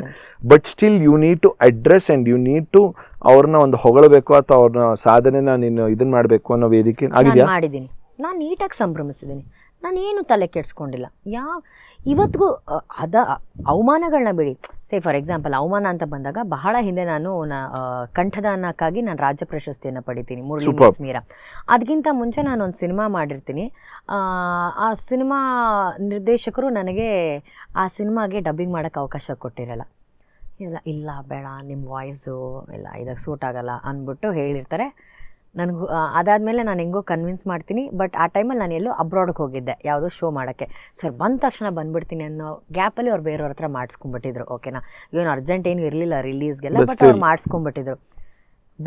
But still you need to address and you need to ಅವ್ರನ್ನ ಒಂದು ಹೊಗಳಬೇಕು, ಅಥವಾ ಅವ್ರನ್ನ ಸಾಧನೆನ ನೀನು ಇದನ್ನ ಮಾಡಬೇಕು ಅನ್ನೋ ವೇದಿಕೆ ಆಗಿದೆಯಾ? ಮಾಡಿದ್ದೀನಿ. ನಾನು ನೀಟಾಗಿ ಸಂಭ್ರಮಿಸಿದ್ದೀನಿ. ನಾನೇನು ತಲೆ ಕೆಡಿಸ್ಕೊಂಡಿಲ್ಲ. ಇವತ್ತಿಗೂ ಅವಮಾನಗಳನ್ನ ಬಿಡಿ. ಫಾರ್ ಎಕ್ಸಾಂಪಲ್ ಅವಮಾನ ಅಂತ ಬಂದಾಗ, ಬಹಳ ಹಿಂದೆ ನಾನು ಕಂಠದಾನಕ್ಕಾಗಿ ನಾನು ರಾಜ್ಯ ಪ್ರಶಸ್ತಿಯನ್ನು ಪಡಿತೀನಿ, ಮುರಳಿ ಮೀರಾ. ಅದಕ್ಕಿಂತ ಮುಂಚೆ ನಾನು ಒಂದು ಸಿನಿಮಾ ಮಾಡಿರ್ತೀನಿ. ಆ ಸಿನಿಮಾ ನಿರ್ದೇಶಕರು ನನಗೆ ಆ ಸಿನಿಮಾಗೆ ಡಬ್ಬಿಂಗ್ ಮಾಡೋಕ್ಕೆ ಅವಕಾಶ ಕೊಟ್ಟಿರಲ್ಲ. ಇಲ್ಲ ಬೇಡ, ನಿಮ್ಮ ವಾಯ್ಸು ಇಲ್ಲ ಇದಕ್ಕೆ ಸೂಟ್ ಆಗಲ್ಲ ಅಂದ್ಬಿಟ್ಟು ಹೇಳಿರ್ತಾರೆ. ನನಗೂ ಅದಾದಮೇಲೆ ನಾನು ಹೆಂಗೋ ಕನ್ವಿನ್ಸ್ ಮಾಡ್ತೀನಿ. ಬಟ್ ಆ ಟೈಮಲ್ಲಿ ನಾನು ಎಲ್ಲೋ ಅಬ್ರಾಡ್ಗೆ ಹೋಗಿದ್ದೆ ಯಾವುದೋ ಶೋ ಮಾಡೋಕ್ಕೆ. ಸರ್ ಬಂದ ತಕ್ಷಣ ಬಂದುಬಿಡ್ತೀನಿ ಅನ್ನೋ ಗ್ಯಾಪಲ್ಲಿ ಅವ್ರು ಬೇರೆಯವ್ರ ಹತ್ರ ಮಾಡಿಸ್ಕೊಂಡ್ಬಿಟ್ಟಿದ್ರು. ಓಕೆನಾ, ಏನು ಅರ್ಜೆಂಟ್ ಏನು ಇರಲಿಲ್ಲ ರಿಲೀಸ್ಗೆಲ್ಲ, ಬಟ್ ಅವ್ರು ಮಾಡಿಸ್ಕೊಂಡ್ಬಿಟ್ಟಿದ್ರು.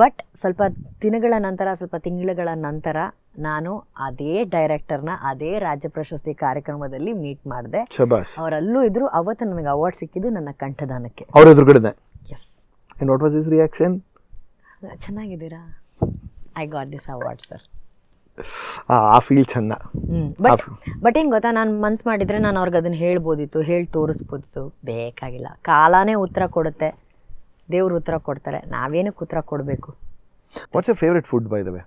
ಬಟ್ ಸ್ವಲ್ಪ ತಿಂಗಳ ನಂತರ ನಾನು ಅದೇ ಡೈರೆಕ್ಟರ್ನ ಅದೇ ರಾಜ್ಯ ಪ್ರಶಸ್ತಿ ಕಾರ್ಯಕ್ರಮದಲ್ಲಿ ಮೀಟ್ ಮಾಡಿದೆ. ಅವರಲ್ಲೂ ಇದ್ರು. ಅವತ್ತು ನನಗೆ ಅವಾರ್ಡ್ ಸಿಕ್ಕಿದ್ದು ನನ್ನ ಕಂಠದಾನಕ್ಕೆ. ಅವ್ರ ಎದುರುಗಡೆ? Yes. And what was his reaction? ಚೆನ್ನಾಗಿದ್ದೀರಾ, I got this award sir. ಆ ಫೀಲ್ ಚೆನ್ನ. ಬಟ್ ಏನು ಗೊತ್ತಾ, ನಾನು ಮನ್ಸು ಮಾಡಿದರೆ ನಾನು ಅವ್ರಿಗೆ ಅದನ್ನು ಹೇಳ್ಬೋದಿತ್ತು, ಹೇಳಿ ತೋರಿಸ್ಬೋದಿತ್ತು. ಬೇಕಾಗಿಲ್ಲ. ಕಾಲನೇ ಉತ್ತರ ಕೊಡುತ್ತೆ, ದೇವ್ರು ಉತ್ತರ ಕೊಡ್ತಾರೆ, ನಾವೇನಕ್ಕೆ ಉತ್ತರ ಕೊಡಬೇಕು? What's your favourite food by the way?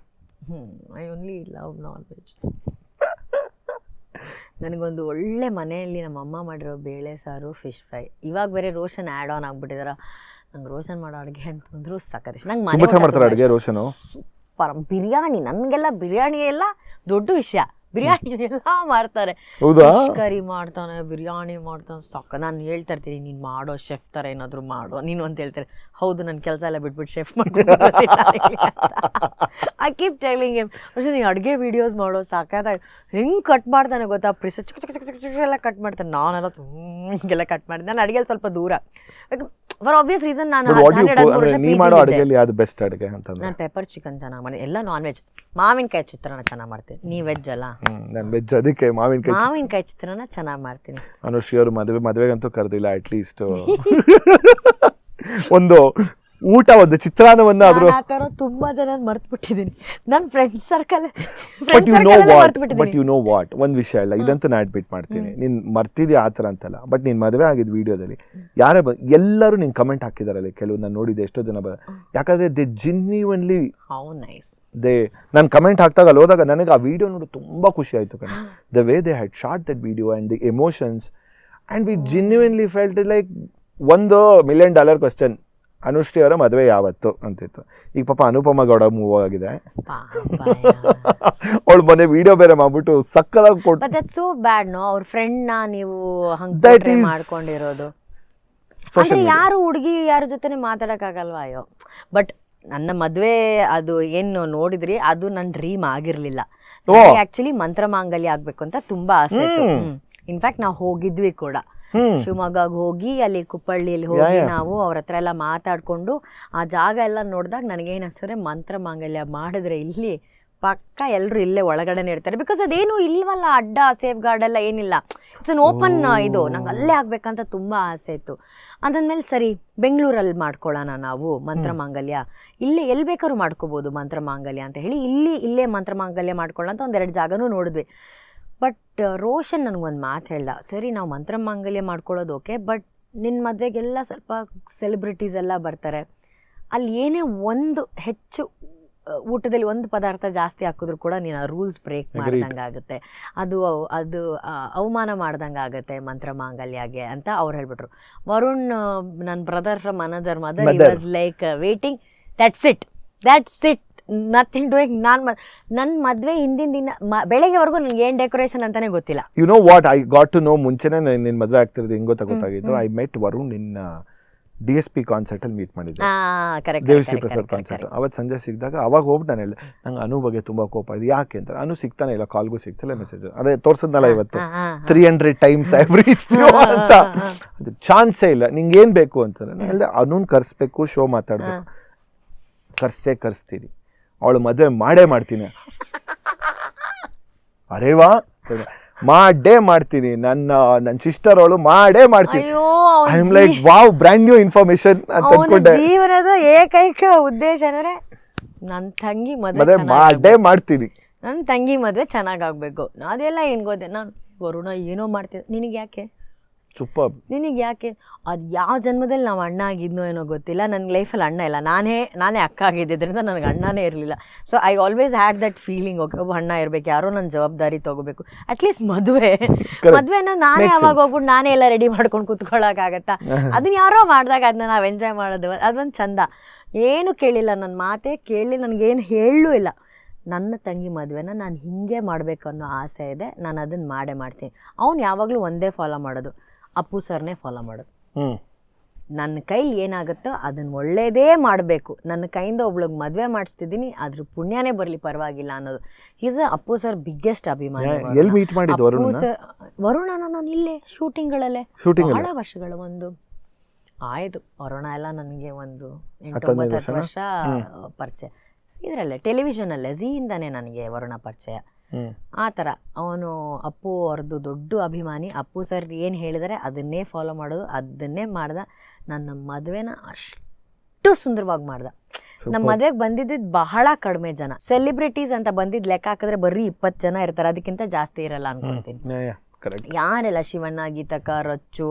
I only love non veg. ನನಗೊಂದು ಒಳ್ಳೆ ಮನೆಯಲ್ಲಿ ನಮ್ಮ ಅಮ್ಮ ಮಾಡಿರೋ ಬೇಳೆ ಸಾರು, ಫಿಶ್ ಫ್ರೈ. ಇವಾಗ ಬೇರೆ ರೋಷನ್ ಆ್ಯಡ್ ಆನ್ ಆಗ್ಬಿಟ್ಟಿದಾರ. ನಂಗೆ ರೋಷನ್ ಮಾಡೋ ಅಡುಗೆ ಅಂತಂದ್ರು ಸಕ್ಕತ್ತಿಷ್ಟ. ನಂಗೆ ಮಾಡ್ತಾರೆ ಅಡುಗೆ ರೋಷನು. ಬಿರಿಯಾನಿ, ನನಗೆಲ್ಲ ಬಿರಿಯಾನಿ ಎಲ್ಲ ದೊಡ್ಡ ವಿಷಯ. ಬಿರಿಯಾನಿ ಎಲ್ಲ ಮಾಡ್ತಾರೆ, ಕರಿ ಮಾಡ್ತಾನೆ, ಬಿರಿಯಾನಿ ಮಾಡ್ತಾನೆ, ಸಾಕು. ನಾನು ಹೇಳ್ತಾ ಇರ್ತೀನಿ, ನೀನು ಮಾಡೋ ಶೆಫ್ ಥರ ಏನಾದರೂ ಮಾಡೋ ನೀನು ಅಂತ ಹೇಳ್ತಾರೆ. ಹೌದು, ನನ್ನ ಕೆಲಸ ಎಲ್ಲ ಬಿಟ್ಬಿಟ್ಟು ಶೆಫ್ ಮಾಡ್ಕೊಂಡು ಐ ಕೀಪ್ ಟೆಲಿಂಗ್ ಹಿಮ್, പക്ഷേ ನೀನು ಅಡುಗೆ ವೀಡಿಯೋಸ್ ಮಾಡೋ ಸಾಕಾದಾಗ ಹೆಂಗೆ ಕಟ್ ಮಾಡ್ತಾನೆ ಗೊತ್ತಾ, ಪ್ರಿಸ ಚಿಕ್ಕ ಚಿಕ್ಕ ಚಿಕ್ಕ ಚಿಕ್ಕ ಎಲ್ಲ ಕಟ್ ಮಾಡ್ತಾನೆ. ನಾನೆಲ್ಲ ಹಿಂಗೆಲ್ಲ ಕಟ್ ಮಾಡಿದೆ. ನಾನು ಅಡುಗೆಯಲ್ಲಿ ಸ್ವಲ್ಪ ದೂರ, ಫಾರ್ ಆಬ್ವಿಯಸ್ ರೀಸನ್. ನಾನು ಪೆಪ್ಪರ್ ಚಿಕನ್ ಚೆನ್ನಾಗಿ ಮಾಡಿ, ಎಲ್ಲ ನಾನ್ ವೆಜ್. ಮಾವಿನಕಾಯಿ ಚಿತ್ರಾನ್ನ ಚೆನ್ನಾಗಿ ಮಾಡ್ತೀನಿ. ನೀವು ವೆಜ್ ಅಲ್ಲ? ನಾನು ವೆಜ್, ಅದಕ್ಕೆ ಮಾವಿನಕಾಯಿ ಚಿತ್ರಾನ್ನ ಚೆನ್ನಾಗಿ ಮಾಡ್ತೀನಿ. ಅನುಶ್ರೀ ಅವರು ಮದುವೆಗಂತೂ ಕರೆದಿಲ್ಲ, ಅಟ್ಲೀಸ್ಟ್ ಒಂದು ಊಟ, ಒಂದು ಚಿತ್ರಾನ್ನವನ್ನ ಆದ್ರೂ. ಆ ಥರ ತುಂಬಾ ಜನ ಮರ್ತು ಬಿಟ್ಟಿದ್ದೀನಿ ನನ್ನ friends circle. But you know what, ಒಂದು ವಿಷಯ ಇಲ್ಲ, ಇದಂತೂ ನಾನು ಅಡ್ಮಿಟ್ ಮಾಡ್ತೀನಿ, ನೀನು ಮರ್ತಿದ್ಯಾ ಆ ಥರ ಅಂತಲ್ಲ. ಬಟ್ ನೀನು ಮದುವೆ ಆಗಿದ್ದ ವಿಡಿಯೋದಲ್ಲಿ ಯಾರೇ ಎಲ್ಲರೂ ನೀನು ಕಮೆಂಟ್ ಹಾಕಿದಾರಲ್ಲಿ, ಕೆಲವು ನಾನು ನೋಡಿದ್ದೆ, ಎಷ್ಟೋ ಜನ ಯಾಕಂದ್ರೆ ದೇ ಜಿನ್ಯೂನ್ಲಿ ನಾನು ಕಮೆಂಟ್ ಹಾಕ್ದಾಗ ಅಲ್ಲಿ ಹೋದಾಗ ನನಗೆ ಆ ವಿಡಿಯೋ ನೋಡಿ ತುಂಬಾ ಖುಷಿ ಆಯ್ತು ಕಣ. The way they had shot that video and the emotions and we genuinely felt like $1 million question, Anushree ಅವರ ಮದುವೆ ಯಾವತ್ತು ಅಂತಿತ್ತು. ಈಗ ಪಾಪ ಅನುಪಮ ಗೌಡ ಮೂವ್ ಆಗಿದೆ, ಅವಳು ಮೊನ್ನೆ ವಿಡಿಯೋ ಬೇರೆ ಮಾಡ್ಬಿಟ್ಟು ಸಕ್ಕದಾಗಿ ಕೊಟ್ಟು. But that's so bad no, ಅವ್ರ ಫ್ರೆಂಡ್ ನ ನೀವು ಹಂಗೆ ಮಾಡ್ಕೊಂಡಿರೋದು. ಅಂದ್ರೆ ಯಾರು ಹುಡುಗಿ ಯಾರ ಜೊತೆನೆ ಮಾತಾಡಕ್ಕಾಗಲ್ವಾ? ಅಯ್ಯೋ. ಬಟ್ ನನ್ನ ಮದುವೆ ಅದು ಏನು ನೋಡಿದ್ರಿ, ಅದು ನನ್ನ ಡ್ರೀಮ್ ಆಗಿರ್ಲಿಲ್ಲ. ಆಕ್ಚುಲಿ ಮಂತ್ರ ಮಾಂಗಲ್ಯ ಆಗ್ಬೇಕು ಅಂತ ತುಂಬಾ ಆಸೆ ಇತ್ತು. ಇನ್ಫ್ಯಾಕ್ಟ್ ನಾವು ಹೋಗಿದ್ವಿ ಕೂಡ, ಶಿವಮೊಗ್ಗಗೆ ಹೋಗಿ ಅಲ್ಲಿ ಕುಪ್ಪಳ್ಳಿಯಲ್ಲಿ ಹೋಗಿ ನಾವು ಅವ್ರ ಹತ್ರ ಎಲ್ಲ ಮಾತಾಡ್ಕೊಂಡು ಆ ಜಾಗ ಎಲ್ಲ ನೋಡಿದಾಗ ನನಗೇನು ಅನ್ಸಿದ್ರೆ, ಮಂತ್ರ ಮಾಂಗಲ್ಯ ಮಾಡಿದ್ರೆ ಇಲ್ಲಿ ಪಕ್ಕ ಎಲ್ಲರೂ ಇಲ್ಲೇ ಒಳಗಡೆನೇ ಇರ್ತಾರೆ. ಬಿಕಾಸ್ ಅದೇನು ಇಲ್ವಲ್ಲ, ಅಡ್ಡ ಸೇಫ್ ಗಾರ್ಡ್ ಎಲ್ಲ ಏನಿಲ್ಲ. ಇಟ್ಸ್ ಅನ್ ಓಪನ್ ಇದು. ನಂಗೆ ಅಲ್ಲೇ ಆಗ್ಬೇಕಂತ ತುಂಬ ಆಸೆ ಇತ್ತು. ಅದಾದ್ಮೇಲೆ ಸರಿ ಬೆಂಗಳೂರಲ್ಲಿ ಮಾಡ್ಕೊಳ್ಳೋಣ ನಾವು ಮಂತ್ರ ಮಾಂಗಲ್ಯ, ಇಲ್ಲೇ ಎಲ್ಲಿ ಬೇಕಾದ್ರೂ ಮಾಡ್ಕೋಬೋದು ಮಂತ್ರ ಮಾಂಗಲ್ಯ ಅಂತ ಹೇಳಿ ಇಲ್ಲೇ ಮಂತ್ರ ಮಾಂಗಲ್ಯ ಮಾಡ್ಕೊಳ್ಳೋ ಅಂತ 1-2 ಜಾಗನೂ ನೋಡಿದ್ವಿ. ಬಟ್ ರೋಷನ್ ನನಗೊಂದು ಮಾತು ಹೇಳ್ದ, ಸರಿ ನಾವು ಮಂತ್ರ ಮಾಂಗಲ್ಯ ಮಾಡ್ಕೊಳ್ಳೋದು ಓಕೆ, ಬಟ್ ನಿನ್ನ ಮದುವೆಗೆಲ್ಲ ಸ್ವಲ್ಪ ಸೆಲೆಬ್ರಿಟೀಸ್ ಎಲ್ಲ ಬರ್ತಾರೆ, ಅಲ್ಲಿ ಏನೇ ಒಂದು ಹೆಚ್ಚು ಊಟದಲ್ಲಿ ಒಂದು ಪದಾರ್ಥ ಜಾಸ್ತಿ ಹಾಕಿದ್ರು ಕೂಡ ನೀನು ಆ ರೂಲ್ಸ್ ಬ್ರೇಕ್ ಮಾಡ್ದಂಗೆ ಆಗುತ್ತೆ, ಅದು ಅವಮಾನ ಮಾಡ್ದಂಗೆ ಆಗುತ್ತೆ ಮಂತ್ರ ಮಾಂಗಲ್ಯಗೆ ಅಂತ ಅವ್ರು ಹೇಳ್ಬಿಟ್ರು. ವರುಣ್, ನನ್ನ brother from another mother, he was like waiting, that's it nothing doing. ನನ್ನ ಮದುವೆ ಹಿಂದಿನ ದಿನ ಬೆಳಗ್ಗೆವರೆಗೂ ನನಗೆ ಏನು ಡೆಕೋರೇಷನ್ ಅಂತಾನೆ ಗೊತ್ತಿಲ್ಲ. You know what, I got to know ಮುಂಚೆನೇ ನಿನ್ನ ಮದುವೆ ಆಗ್ತಿರೋದು ಹೆಂಗ್ ಗೊತ್ತಾಗಿದ್ದು. I met Varun in DSP concert ಅಲ್ಲಿ ಮೀಟ್ ಮಾಡಿದ್ದೆ, ದೇವಶ್ರೀ ಪ್ರಸಾದ್ ಕಾನ್ಸರ್ಟ್. ಅವತ್ತು ಸಂಜೆ ಸಿಕ್ಕಿದಾಗ ಅವಾಗ ಹೋಗ್ಬಿಟ್ಟು ನಾನು ಹೇಳಿದೆ, ನಂಗೆ ಅನು ಬಗ್ಗೆ ತುಂಬಾ ಕೋಪ ಇದೆ. ಯಾಕೆ ಅಂತ, ಅನು ಸಿಗ್ತಾನೆ ಇಲ್ಲ, ಕಾಲ್ಗೂ ಸಿಗ್ತಿಲ್ಲ, ಮೆಸೇಜ್ ಅದೇ ತೋರ್ಸದ್ನಲ್ಲ ಇವತ್ತು 300 times I have reached you ಅಂತ. ಅದು ಚಾನ್ಸೇ ಇಲ್ಲ, ನಿಂಗೆ ಏನ್ ಬೇಕು ಅಂತ ನಾನು ಹೇಳಿದೆ. ಅನುನ್ ಕರ್ಸ್ಬೇಕು, ಶೋ ಮಾತಾಡ್ಬೇಕು, ಕರ್ಸ್ತೀನಿ, ಅವಳು ಮದುವೆ ಮಾಡೇ ಮಾಡ್ತೀನಿ. ಅರೇವಾ ಮಾಡೇ ಮಾಡ್ತೀನಿ, ನನ್ನ ಸಿಸ್ಟರ್ ಅವಳು ಮಾಡೇ ಮಾಡ್ತೀನಿ. I am like wow, brand new information ಅಂತ ಅನ್ಕೊಂಡೆ. ಜೀವನದ ಏಕೈಕ ಉದ್ದೇಶ ಅಂದ್ರೆ ನನ್ನ ತಂಗಿ ಮದುವೆ ಮಾಡೇ ಮಾಡ್ತೀನಿ, ನನ್ನ ತಂಗಿ ಮದುವೆ ಚೆನ್ನಾಗಾಗ್ಬೇಕು. ಅದೆಲ್ಲ ಏನ್ ಗೊತ್ತೆ, ನಾನು ವರುಣ ಏನೋ ಮಾಡ್ತಿದ್ದೆ, ನಿನಗೆ ಯಾಕೆ ಸೂಪರ್, ನಿನಗೆ ಯಾಕೆ, ಅದು ಯಾವ ಜನ್ಮದಲ್ಲಿ ನಾವು ಅಣ್ಣ ಆಗಿದ್ನೋ ಏನೋ ಗೊತ್ತಿಲ್ಲ. ನನ್ನ ಲೈಫಲ್ಲಿ ಅಣ್ಣ ಇಲ್ಲ, ನಾನೇ ಅಕ್ಕ ಆಗಿದ್ದರಿಂದ ನನಗೆ ಅಣ್ಣನೇ ಇರಲಿಲ್ಲ. So I always had that feeling, okay ಒಬ್ಬ ಅಣ್ಣ ಇರಬೇಕು, ಯಾರೋ ನನ್ನ ಜವಾಬ್ದಾರಿ ತೊಗೋಬೇಕು. ಅಟ್ಲೀಸ್ಟ್ ಮದುವೆನ ನಾನೇ ಅವಾಗ ಹೋಗ್ಬಿಟ್ಟು ನಾನೇ ಎಲ್ಲ ರೆಡಿ ಮಾಡ್ಕೊಂಡು ಕೂತ್ಕೊಳ್ಳೋಕ್ಕಾಗತ್ತಾ? ಅದನ್ನ ಯಾರೋ ಮಾಡಿದಾಗ ಅದನ್ನ ನಾವು ಎಂಜಾಯ್ ಮಾಡೋದು, ಅದೊಂದು ಚಂದ. ಏನು ಕೇಳಿಲ್ಲ, ನನ್ನ ಮಾತೇ ಕೇಳಿ, ನನಗೇನು ಹೇಳಲೂ ಇಲ್ಲ. ನನ್ನ ತಂಗಿ ಮದುವೆನ ನಾನು ಹೀಗೆ ಮಾಡಬೇಕು ಅನ್ನೋ ಆಸೆ ಇದೆ, ನಾನು ಅದನ್ನು ಮಾಡೇ ಮಾಡ್ತೀನಿ. ಅವ್ನು ಯಾವಾಗಲೂ ಒಂದೇ ಫಾಲೋ ಮಾಡೋದು, ಅಪ್ಪು ಸರ್ನೇ ಫಾಲೋ ಮಾಡೋದು. ನನ್ನ ಕೈಲಿ ಏನಾಗುತ್ತೋ ಅದನ್ನು ಒಳ್ಳೇದೇ ಮಾಡಬೇಕು, ನನ್ನ ಕೈಯಿಂದ ಒಬ್ಳಿಗೆ ಮದುವೆ ಮಾಡಿಸ್ತಿದ್ದೀನಿ, ಅದ್ರ ಪುಣ್ಯನೇ ಬರಲಿ ಪರವಾಗಿಲ್ಲ ಅನ್ನೋದು. ಈಸ್ ಅಪ್ಪು ಸರ್ ಬಿಗ್ಗೆಸ್ಟ್ ಅಭಿಮಾನಿ. ಎಲ್ಲಿ ಮೀಟ್ ಮಾಡಿದ್ದು ವರುಣನ ನಾನು ಇಲ್ಲೇ ಶೂಟಿಂಗ್ಗಳಲ್ಲೇ ಬಹಳ ವರ್ಷಗಳ ಆಯಿತು. ವರುಣ ಎಲ್ಲ ನನಗೆ 8-9 ವರ್ಷ ಪರಿಚಯ, ಇದರಲ್ಲೇ ಟೆಲಿವಿಷನಲ್ಲೇ ಝೀಯಿಂದಾನೇ ನನಗೆ ವರುಣ ಪರಿಚಯ. ಆ ಥರ ಅವನು ಅಪ್ಪು ಅವ್ರದ್ದು ದೊಡ್ಡ ಅಭಿಮಾನಿ. ಅಪ್ಪು ಸರ್ ಏನು ಹೇಳಿದರೆ ಅದನ್ನೇ ಫಾಲೋ ಮಾಡೋದು, ಅದನ್ನೇ ಮಾಡ್ದ. ನನ್ನ ಮದುವೆನ ಅಷ್ಟು ಸುಂದರವಾಗಿ ಮಾಡ್ದ. ನಮ್ಮ ಮದುವೆಗೆ ಬಂದಿದ್ದು ಬಹಳ ಕಡಿಮೆ ಜನ, ಸೆಲೆಬ್ರಿಟೀಸ್ ಅಂತ ಬಂದಿದ್ದು ಲೆಕ್ಕ ಹಾಕಿದ್ರೆ ಬರೀ 20 ಜನ ಇರ್ತಾರೆ, ಅದಕ್ಕಿಂತ ಜಾಸ್ತಿ ಇರಲ್ಲ ಅನ್ಕೊಂತೀನಿ. ಯಾರೆಲ್ಲ ಶಿವಣ್ಣ, ಗೀತಕ್ಕ, ರಚ್ಚು,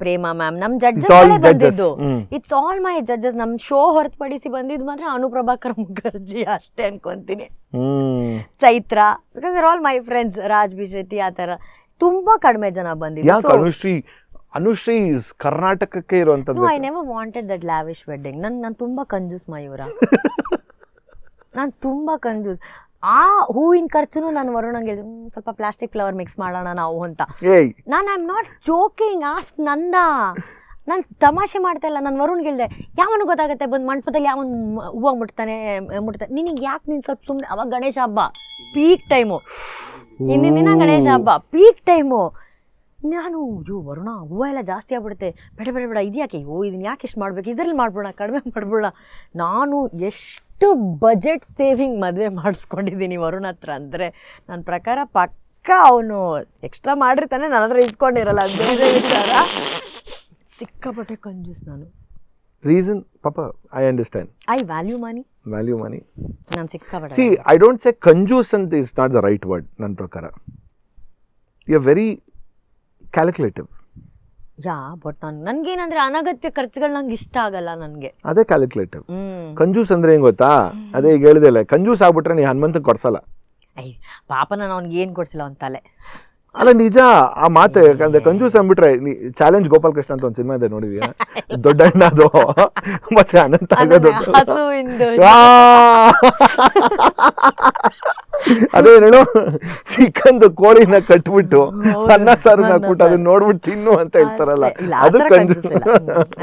ಪ್ರೇಮ ಮ್ಯಾಮ್, ನಮ್ಮ ಜಡ್ಜಸ್ ಬಂದಿದ್ದು. It's all my judges. ನಮ್ಮ ಶೋ ಹೊರತುಪಡಿಸಿ ಬಂದಿದ್ದು ಮಾತ್ರ ಅನುಪ್ರಭಾಕರ್ ಮುಖರ್ಜಿ ಅಷ್ಟೇ ಅನ್ಕೊಂತೀನಿ, Chaitra, because are all my friends, Raj B Shetty, ಆ ಥರ ತುಂಬಾ ಕಡಿಮೆ ಜನ ಬಂದಿದ್ದು. ಅನುಶ್ರೀ ಕರ್ನಾಟಕಕ್ಕೆ ಇರುವಂತದ್ದು. I never wanted that lavish wedding. ನಾನು ತುಂಬಾ ಕಂಜೂಸ್ ಮಯೂರ, ನಾನು ತುಂಬಾ ಕಂಜೂಸ್. ಆ ಹೂವಿನ ಖರ್ಚುನು ನಾನು ವರುಣಂಗೆ ಸ್ವಲ್ಪ ಪ್ಲಾಸ್ಟಿಕ್ ಫ್ಲವರ್ ಮಿಕ್ಸ್ ಮಾಡೋಣ ನಾವು ಅಂತ. ನಾನು I am not joking, ask Nanda, ನಾನು ತಮಾಷೆ ಮಾಡ್ತಾ ಇಲ್ಲ. ನಾನು ವರುಣ್ಗೆ ಹೇಳಿದೆ, ಯಾವನು ಗೊತ್ತಾಗುತ್ತೆ ಬಂದು ಮಂಟಪದಲ್ಲಿ ಯಾವನು ಹೂವು ಮುಟ್ತಾನೆ, ನಿನಗೆ ಯಾಕೆ ನೀನು ಸ್ವಲ್ಪ ಸುಮ್ಮನೆ. ಅವಾಗ ಗಣೇಶ ಹಬ್ಬ ಪೀಕ್ ಟೈಮು, ಹಿಂದಿನ ದಿನ ಗಣೇಶ ಹಬ್ಬ ಪೀಕ್ ಟೈಮು. ನಾನು ವರುಣ ಹೂವು ಎಲ್ಲ ಜಾಸ್ತಿ ಆಗ್ಬಿಡುತ್ತೆ, ಬೇಡ ಇದ್ಯಾಕೆ, ಇದನ್ನ ಯಾಕೆ ಇಷ್ಟು ಮಾಡ್ಬೇಕು, ಇದರಲ್ಲಿ ಮಾಡ್ಬಿಡೋಣ, ಕಡಿಮೆ ಮಾಡ್ಬಿಡೋಣ. ನಾನು ಎಷ್ಟು ಬಜೆಟ್ ಸೇವಿಂಗ್ ಮದುವೆ ಮಾಡಿಸ್ಕೊಂಡಿದ್ದೀನಿ ವರುಣ್ ಹತ್ರ ಅಂದರೆ, ನನ್ನ ಪ್ರಕಾರ ಪಕ್ಕ ಅವನು ಎಕ್ಸ್ಟ್ರಾ ಮಾಡಿರ್ತಾನೆ, ನನ್ನ ಹತ್ರ ಇಸ್ಕೊಂಡಿರಲ್ಲ, ಅದು ಬೇರೆ ವಿಚಾರ. ಸಿಕ್ಕಾಪಟ್ಟೆ ಕಂಜೂಸ್ ನಾನು. ರೀಸನ್ ಪಾಪ I understand, I value money. ನಾನು ಸಿಕ್ಕಾಪಟ್ಟೆ. ಸಿ ಐ ಡೋಂಟ್ ಸೇ ಕಂಜೂಸ್ ಅಂತ is not the right word ನನ್ನ ಪ್ರಕಾರ. You are very calculative. But ನನ್ಗೇನಂದ್ರೆ ಅನಗತ್ಯ ಖರ್ಚುಗಳು ನಂಗೆ ಇಷ್ಟ ಆಗಲ್ಲ. ನನಗೆ ಅದೇ ಕ್ಯಾಲ್ಕುಲೇಟಿವ್. ಕಂಜೂಸ್ ಅಂದ್ರೆ ಏನ್ ಗೊತ್ತಾ, ಅದೇ ಈಗ ಹೇಳಿದೆಲ್ಲ, ಕಂಜೂಸ್ ಆಗ್ಬಿಟ್ರೆ ನೀ ಹನುಮಂತಕ್ಕೆ ಕೊಡ್ಸಲ್ಲ. ಪಾಪ ನಾನು ಅವ್ನಿಗೆ ಏನು ಕೊಡ್ಸಿಲ್ಲ ಅವ್ನ ತಲೆ. ಅಲ್ಲ ನಿಜ ಆ ಮಾತು, ಯಾಕಂದ್ರೆ ಕಂಜೂಸ್ ಅಂದ್ಬಿಟ್ರೆ ಚಾಲೆಂಜ್ ಗೋಪಾಲ್ ಕೃಷ್ಣ ಅಂತ ಒಂದು ಸಿನಿಮಾ ಇದೆ ನೋಡಿದ್ಯಾ, ದೊಡ್ಡ ಅಣ್ಣದು ಮತ್ತೆ ಅನಂತ ಆಗೋದು. ಅದೇನೇನು ಚಿಕನ್ದು ಕೋಳಿನ ಕಟ್ಬಿಟ್ಟು ಅನ್ನ ಸಾರನ್ನ ಹಾಕ್ಬಿಟ್ಟು ಅದನ್ನ ನೋಡ್ಬಿಟ್ಟು ತಿನ್ನು ಅಂತ ಹೇಳ್ತಾರಲ್ಲ, ಅದು ಕಂಜೂಸ್.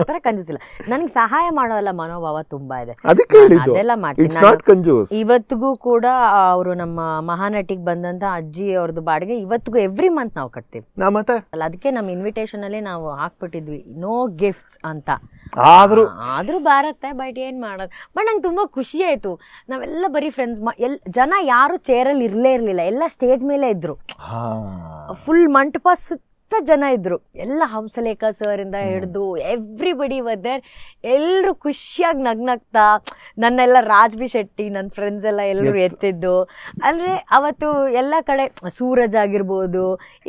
ಆತರ ಕಂಜೂಸಿಲ್ಲ. ನನಗೆ ಸಹಾಯ ಮಾಡೋಲ್ಲ ಮನೋಭಾವ ತುಂಬಾ ಇದೆ, ಅದೆಲ್ಲ ಮಾಡ್ತೀನಿ. ಇವತ್ತಿಗೂ ಕೂಡ ಅವರು ನಮ್ಮ ಮಹಾನಟಿಗೆ ಬಂದಂತ ಅಜ್ಜಿ ಅವ್ರದ್ದು ಬಾಡಿಗೆ ಇವತ್ತಿಗೂ ಎವ್ರಿ ಮಂತ್ ನಾವು ಕಟ್ತೀವಿ. ಮತ್ತೆ ಅಲ್ಲ, ಅದಕ್ಕೆ ನಮ್ಮ ಇನ್ವಿಟೇಷನ್ ಅಲ್ಲಿ ನಾವು ಹಾಕ್ಬಿಟ್ಟಿದ್ವಿ ನೋ ಗಿಫ್ಟ್ಸ್ ಅಂತ. ಆದ್ರೂ ಬಾರತ್ತೆ, ಬಟ್ ಏನ್ ಮಾಡೋದು. ಬಟ್ ನಂಗೆ ತುಂಬಾ ಖುಷಿ ಆಯ್ತು. ನಾವೆಲ್ಲ ಬರೀ ಫ್ರೆಂಡ್ಸ್, ಜನ ಯಾರು ಚೇರಲ್ಲಿ ಇರ್ಲಿಲ್ಲ, ಎಲ್ಲ ಸ್ಟೇಜ್ ಮೇಲೆ ಇದ್ರು. ಫುಲ್ ಮಂಟಪ ಸುತ್ತ ಜನ ಇದ್ರು, ಎಲ್ಲ ಹಂಸಲೇಖ ಸರ್ ಇಂದ ಹಿಡಿದು ಎವ್ರಿಬಡಿ ವದರ್. ಎಲ್ಲರೂ ಖುಷಿಯಾಗಿ ನಗ್ನಗ್ತಾ, ನನ್ನೆಲ್ಲ ರಾಜ್ ಬಿ ಶೆಟ್ಟಿ ನನ್ನ ಫ್ರೆಂಡ್ಸ್ ಎಲ್ಲ ಎಲ್ಲರೂ ಎತ್ತಿದ್ದು. ಅಂದರೆ ಅವತ್ತು ಎಲ್ಲ ಕಡೆ ಸೂರಜ್ ಆಗಿರ್ಬೋದು,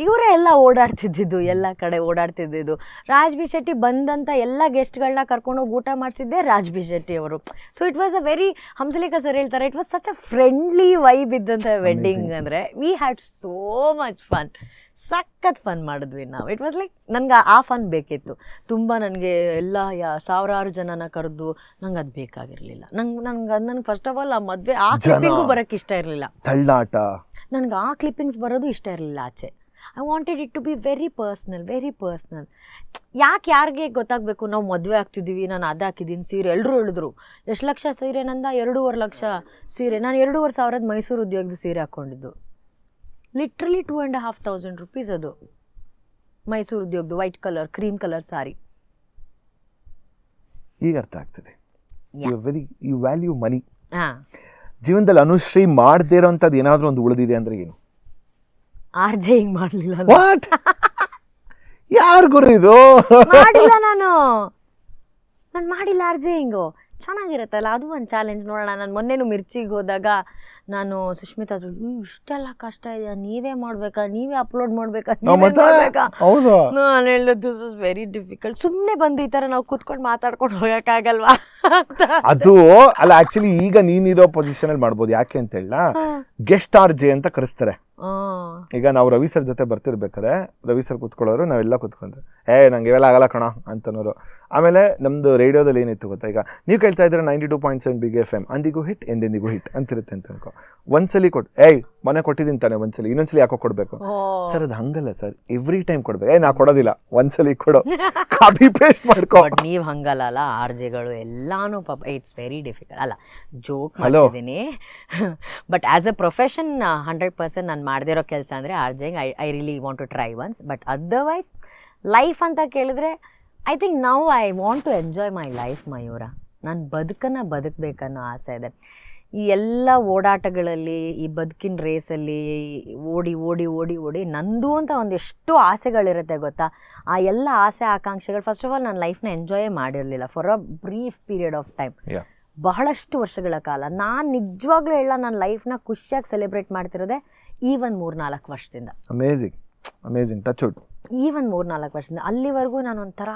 ಇವರೇ ಎಲ್ಲ ಓಡಾಡ್ತಿದ್ದಿದ್ದು, ಎಲ್ಲ ಕಡೆ ಓಡಾಡ್ತಿದ್ದಿದ್ದು. ರಾಜ್ ಬಿ ಶೆಟ್ಟಿ ಬಂದಂಥ ಎಲ್ಲ ಗೆಸ್ಟ್ಗಳನ್ನ ಕರ್ಕೊಂಡೋಗಿ ಊಟ ಮಾಡಿಸಿದ್ದೆ ರಾಜ್ ಬಿ ಶೆಟ್ಟಿ ಅವರು. So it was a very, Hamsalekha sir ಹೇಳ್ತಾರೆ, it was such a friendly vibe ಇದ್ದಂಥ ವೆಡ್ಡಿಂಗ್. ಅಂದರೆ we had so much fun, ಸಖತ್ ಫನ್ ಮಾಡಿದ್ವಿ ನಾವು. ಇಟ್ ವಾಸ್ ಲೈಕ್, ನನಗೆ ಆ ಫನ್ ಬೇಕಿತ್ತು ತುಂಬ. ನನಗೆ ಎಲ್ಲ ಸಾವಿರಾರು ಜನನ ಕರೆದು ನಂಗೆ ಅದು ಬೇಕಾಗಿರಲಿಲ್ಲ. ನನಗೆ ಫಸ್ಟ್ ಆಫ್ ಆಲ್ ಆ ಮದುವೆ ಆ ಕ್ಲಿಪ್ಪಿಂಗು ಬರೋಕ್ಕೆ ಇಷ್ಟ ಇರಲಿಲ್ಲ. ತಳ್ಳಾಟ, ನನಗೆ ಆ ಕ್ಲಿಪ್ಪಿಂಗ್ಸ್ ಬರೋದು ಇಷ್ಟ ಇರಲಿಲ್ಲ ಆಚೆ. I wanted it to be very personal, very personal. ಯಾರಿಗೆ ಗೊತ್ತಾಗಬೇಕು ನಾವು ಮದುವೆ ಆಗ್ತಿದ್ದೀವಿ, ನಾನು ಅದು ಹಾಕಿದ್ದೀನಿ ಸೀರೆ. ಎಲ್ಲರೂ ಹೇಳಿದ್ರು, ಎಷ್ಟು ಲಕ್ಷ ಸೀರೆ ನಂದ? 2.5 ಲಕ್ಷ ಸೀರೆ. ನಾನು 2,500 ಮೈಸೂರು ಉದ್ಯೋಗದ ಸೀರೆ ಹಾಕ್ಕೊಂಡಿದ್ದು. ಲಿಟ್ರಲಿ 2,500 rupees ಅದು ಮೈಸೂರು ಉದ್ಯೋಗದ್ದು white colour, cream colour sari. ಈಗ ಅರ್ಥ ಆಗ್ತದೆ, ಯು ವ್ಯಾಲ್ಯೂ ಮನಿ. ಹಾಂ, ಜೀವನದಲ್ಲಿ ಅನುಶ್ರೀ ಮಾಡದೇ ಇರೋಂಥದ್ದು ಏನಾದರೂ ಒಂದು ಉಳಿದಿದೆ ಅಂದ್ರೆ ಏನು? RJ ಹಿಂಗೆ ಮಾಡಲಿಲ್ಲ. ವಾಟ್? ಯಾರು ಗುರು ಇದು? ಮಾಡಿಲ್ಲ ನಾನು ಮಾಡಿಲ್ಲ RJ ಹಿಂಗು. ಚೆನ್ನಾಗಿರುತ್ತಲ್ಲ, ಅದು ಒಂದು ಚಾಲೆಂಜ್. ನೋಡೋಣ. ನಾನು ಮೊನ್ನೆನೂ ಮಿರ್ಚಿಗೆ ಹೋದಾಗ ನಾನು ಸುಷ್ಮಿತಾ ಇಷ್ಟೆಲ್ಲ ಕಷ್ಟ ಇದೆಯಾ, ನೀವೇ ಮಾಡ್ಬೇಕಾ, ನೀವೇ ಅಪ್ಲೋಡ್ ಮಾಡ್ಬೇಕಾ, ನಾನು ಹೇಳಿದೆ ದಿಸ್ ಇಸ್ ವೆರಿ ಡಿಫಿಕಲ್ಟ್. ಸುಮ್ಮನೆ ಬಂದು ಈ ಥರ ನಾವು ಕೂತ್ಕೊಂಡು ಮಾತಾಡ್ಕೊಂಡು ಹೋಗೋಕ್ಕಾಗಲ್ವಾ ಅದು ಅಲ್ಲ. ಆಕ್ಚುಲಿ ಈಗ ನೀನಿರೋ ಪೊಸಿಷನ್ ಅಲ್ಲಿ ಮಾಡ್ಬೋದು. ಯಾಕೆ ಅಂತ ಹೇಳ, ಗೆಸ್ಟ್ RJ ಅಂತ ಕರೆಸ್ತಾರೆ. ಈಗ ನಾವು ರವಿ ಸರ್ ಜೊತೆ ಬರ್ತಿರ್ಬೇಕಾರೆ ರವಿ ಸರ್ ಕೂತ್ಕೊಳ್ಳೋರು, ನಾವೆಲ್ಲ ಕೂತ್ಕೊಂಡ್ರೆ ನಂಗೆ ಇವೆಲ್ಲ ಆಗಲ್ಲ ಕಣ ಅಂತನೋರು. ಆಮೇಲೆ ನಮ್ದು ರೇಡಿಯೋದಲ್ಲಿ ಏನಿತ್ತು ಗೊತ್ತಾ, ಈಗ ನೀವು ಕೇಳ್ತಾ ಇದ್ರೆ 92.7 ಬಿಗ್ FM, ಅಂದಿಗೂ ಹಿಟ್ ಎಂದೆಂದಿಗೂ ಹಿಟ್ ಅಂತಿರುತ್ತೆ ಅಂತ ಅನ್ಕೋ. ಒಂದ್ಸಲಿ ಮೊನ್ನೆ ಕೊಟ್ಟಿದ್ದೀನಿ ತಾನೆ, ಒಂದ್ಸಲಿ ಇನ್ನೊಂದ್ಸಲಿ ಯಾಕೋ ಕೊಡ್ಬೇಕು ಸರ್? ಅದು ಹಂಗಲ್ಲ ಸರ್, ಎವ್ರಿ ಟೈಮ್ ಕೊಡ್ಬೇಕು. ನಾ ಕೊಡೋದಿಲ್ಲ, ಒಂದ್ಸಲಿ ಕೊಡೋ, ಕಾಪಿ ಪೇಸ್ಟ್ ಮಾಡ್ಕೋ. ನೀವು ಹಂಗಲ್ಲ ಅಲ್ಲ, RJಗಳು ಎಲ್ಲಾನು ಪಾಪ ಇಟ್ಸ್ ವೆರಿ ಡಿಫಿಕಲ್ಟ್. ಅಲ್ಲ, ಜೋಕ್ ಮಾಡಿದ್ದೀನಿ. ಬಟ್ ಆಸ್ ಅ ಪ್ರೊಫೆಷನ್ 100% ನಾನು ಮಾಡದೇ ಇರೋ ಕೆಲಸ ಅಂದರೆ RJ. I really want to try once. But otherwise life ಅಂತ ಕೇಳಿದ್ರೆ I think now I want to enjoy my life Mayura. ನಾನು ಬದುಕನ್ನು ಬದುಕಬೇಕನ್ನೋ ಆಸೆ ಇದೆ. ಈ ಎಲ್ಲ ಓಡಾಟಗಳಲ್ಲಿ, ಈ ಬದುಕಿನ ರೇಸಲ್ಲಿ ಓಡಿ ಓಡಿ ಓಡಿ ಓಡಿ ನಂದು ಅಂತ ಒಂದೆಷ್ಟು ಆಸೆಗಳಿರುತ್ತೆ ಗೊತ್ತಾ. ಆ ಎಲ್ಲ ಆಸೆ ಆಕಾಂಕ್ಷೆಗಳು ಫಸ್ಟ್ ಆಫ್ ಆಲ್ ನನ್ನ ಲೈಫ್ನ ಎಂಜಾಯೇ ಮಾಡಿರಲಿಲ್ಲ for a brief period of time, ಬಹಳಷ್ಟು ವರ್ಷಗಳ ಕಾಲ. ನಾನು ನಿಜವಾಗ್ಲೂ ಹೇಳ, ನನ್ನ ಲೈಫ್ನ ಖುಷಿಯಾಗಿ ಸೆಲೆಬ್ರೇಟ್ ಮಾಡ್ತಿರೋದೆ ಈ ಒಂದು 3-4 ವರ್ಷದಿಂದ. Amazing, amazing, touch wood. ಈ ಒಂದು 3-4 ವರ್ಷದಿಂದ ಅಲ್ಲಿವರೆಗೂ ನಾನು ಒಂಥರ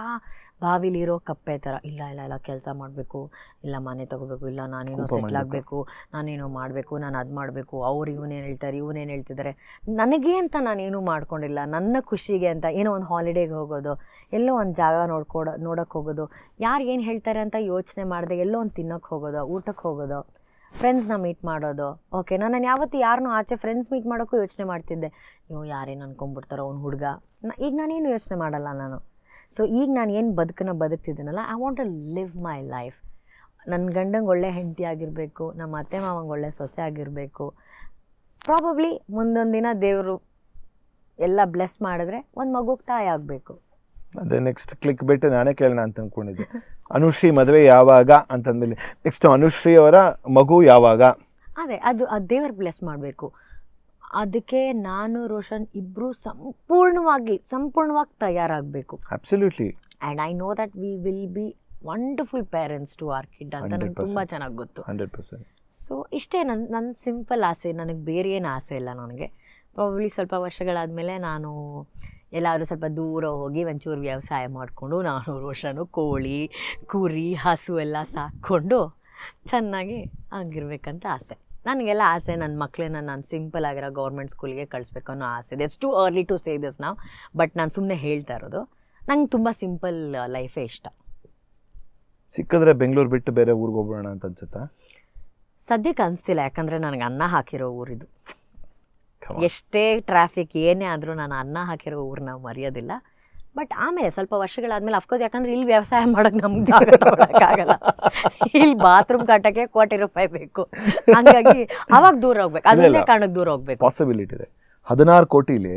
ಬಾವಿಲಿರೋ ಕಪ್ಪೆ ಥರ, ಇಲ್ಲ ಕೆಲಸ ಮಾಡಬೇಕು, ಇಲ್ಲ ಮನೆ ತೊಗೋಬೇಕು, ಇಲ್ಲ ನಾನೇನೋ ಸೆಟ್ಲ್ ಆಗಬೇಕು, ನಾನೇನೋ ಮಾಡಬೇಕು, ನಾನು ಅದು ಮಾಡಬೇಕು, ಅವ್ರು ಇವನೇನು ಹೇಳ್ತಾರೆ, ಇವನೇನು ಹೇಳ್ತಿದ್ದಾರೆ. ನನಗೆ ಅಂತ ನಾನೇನು ಮಾಡ್ಕೊಂಡಿಲ್ಲ. ನನ್ನ ಖುಷಿಗೆ ಅಂತ ಏನೋ ಒಂದು ಹಾಲಿಡೇಗೆ ಹೋಗೋದು, ಎಲ್ಲೋ ಒಂದು ಜಾಗ ನೋಡೋಕ್ಕೆ ಹೋಗೋದು, ಯಾರು ಏನು ಹೇಳ್ತಾರೆ ಅಂತ ಯೋಚನೆ ಮಾಡಿದೆ, ಎಲ್ಲೋ ಒಂದು ತಿನ್ನೋಕ್ಕೆ ಹೋಗೋದು, ಊಟಕ್ಕೆ ಹೋಗೋದು, ಫ್ರೆಂಡ್ಸ್ನ ಮೀಟ್ ಮಾಡೋದು. ಓಕೆ, ನಾನು ಯಾವತ್ತು ಯಾರನ್ನೂ ಆಚೆ ಫ್ರೆಂಡ್ಸ್ ಮೀಟ್ ಮಾಡೋಕ್ಕೂ ಯೋಚನೆ ಮಾಡ್ತಿದ್ದೆ, ಯಾರೇನು ಅನ್ಕೊಂಡ್ಬಿಡ್ತಾರೋ ಅವ್ನು ಹುಡುಗ. ಈಗ ನಾನೇನು ಯೋಚನೆ ಮಾಡಲ್ಲ ನಾನು. ಸೊ ಈಗ ನಾನು ಏನು ಬದುಕನ್ನು ಬದುಕ್ತಿದ್ದೀನಲ್ಲ, I want to live my life. ನನ್ನ ಗಂಡಂಗೆ ಒಳ್ಳೆ ಹೆಂಡತಿ ಆಗಿರಬೇಕು, ನಮ್ಮ ಅತ್ತೆ ಮಾವಂಗೆ ಒಳ್ಳೆ ಸೊಸೆ ಆಗಿರಬೇಕು. ಪ್ರಾಬಬ್ಲಿ ಮುಂದೊಂದು ದಿನ ದೇವರು ಎಲ್ಲ ಬ್ಲೆಸ್ ಮಾಡಿದ್ರೆ ಒಂದು ಮಗುಗೆ ತಾಯಿ ಆಗಬೇಕು. ಅದೇ ನೆಕ್ಸ್ಟ್ ಕ್ಲಿಕ್ ಬಿಟ್ಟು ನಾನೇ ಕೇಳೋಣ ಅಂತ ಅಂದ್ಕೊಂಡಿದ್ದೆ. ಅನುಶ್ರೀ ಮದುವೆ ಯಾವಾಗ ಅಂತಂದ್ಮೇಲೆ ನೆಕ್ಸ್ಟ್ ಅನುಶ್ರೀ ಅವರ ಮಗು ಯಾವಾಗ? ಅದೇ ಅದು ದೇವರು ಬ್ಲೆಸ್ ಮಾಡಬೇಕು. ಅದಕ್ಕೆ ನಾನು ರೋಷನ್ ಇಬ್ಬರು ಸಂಪೂರ್ಣವಾಗಿ ತಯಾರಾಗಬೇಕು. Absolutely. And I know that we will be wonderful parents to our kid ಅಂತ ನನಗೆ ತುಂಬ ಚೆನ್ನಾಗಿ ಗೊತ್ತು. 100%. ಸೊ ಇಷ್ಟೇ ನನ್ನ ಸಿಂಪಲ್ ಆಸೆ. ನನಗೆ ಬೇರೆ ಏನು ಆಸೆ ಇಲ್ಲ. ನನಗೆ ಪ್ರಾಬಬ್ಲಿ ಸ್ವಲ್ಪ ವರ್ಷಗಳಾದಮೇಲೆ ನಾನು ಎಲ್ಲಾದರೂ ಸ್ವಲ್ಪ ದೂರ ಹೋಗಿ ಒಂಚೂರು ವ್ಯವಸಾಯ ಮಾಡಿಕೊಂಡು ನಾನು ರೋಷನು ಕೋಳಿ ಕುರಿ ಹಸು ಎಲ್ಲ ಸಾಕ್ಕೊಂಡು ಚೆನ್ನಾಗಿ ಆಗಿರ್ಬೇಕಂತ ಆಸೆ. ನನಗೆಲ್ಲ ಆಸೆ, ನನ್ನ ಮಕ್ಕಳನ್ನ ನಾನು ಸಿಂಪಲ್ ಆಗಿರೋ ಗೌರ್ಮೆಂಟ್ ಸ್ಕೂಲ್ಗೆ ಕಳಿಸ್ಬೇಕು ಅನ್ನೋ ಆಸೆ ಇದೆ. It's too early to say this ನಾವು, ಬಟ್ ನಾನು ಸುಮ್ಮನೆ ಹೇಳ್ತಾ ಇರೋದು. ನಂಗೆ ತುಂಬ ಸಿಂಪಲ್ ಲೈಫೇ ಇಷ್ಟ. ಸಿಕ್ಕಿದ್ರೆ ಬೆಂಗಳೂರು ಬಿಟ್ಟು ಬೇರೆ ಊರಿಗೆ ಹೋಗ್ಬಿಡೋಣ ಅಂತ ಅನ್ಸುತ್ತಾ? ಸದ್ಯಕ್ಕೆ ಅನಿಸ್ತಿಲ್ಲ, ಯಾಕಂದರೆ ನನಗೆ ಅನ್ನ ಹಾಕಿರೋ ಊರಿದು. ಎಷ್ಟೇ ಟ್ರಾಫಿಕ್ ಏನೇ ಆದರೂ ನಾನು ಅನ್ನ ಹಾಕಿರೋ ಊರನ್ನ ಮರೆಯೋದಿಲ್ಲ. ಬಟ್ ಆಮೇಲೆ ಸ್ವಲ್ಪ ವರ್ಷಗಳಾದಮೇಲೆ ಅಫ್ಕೋರ್ಸ್, ಯಾಕಂದರೆ ಇಲ್ಲಿ ವ್ಯವಸಾಯ ಮಾಡೋಕ್ಕೆ ನಮ್ಗೆ ಜಾಗ ತಗೊಳಕ್ಕಾಗಲ್ಲ. ಇಲ್ಲಿ ಬಾತ್ರೂಮ್ ಕಟ್ಟೋಕ್ಕೆ ₹1,000,000 ಬೇಕು. ಹಾಗಾಗಿ ಅವಾಗ ದೂರ ಹೋಗ್ಬೇಕು, ಅದನ್ನೇ ಕಾರಣಕ್ಕೆ ದೂರ ಹೋಗ್ಬೇಕು. ಪಾಸಿಬಿಲಿಟಿ ಇದೆ. 16 ಕೋಟಿಲಿ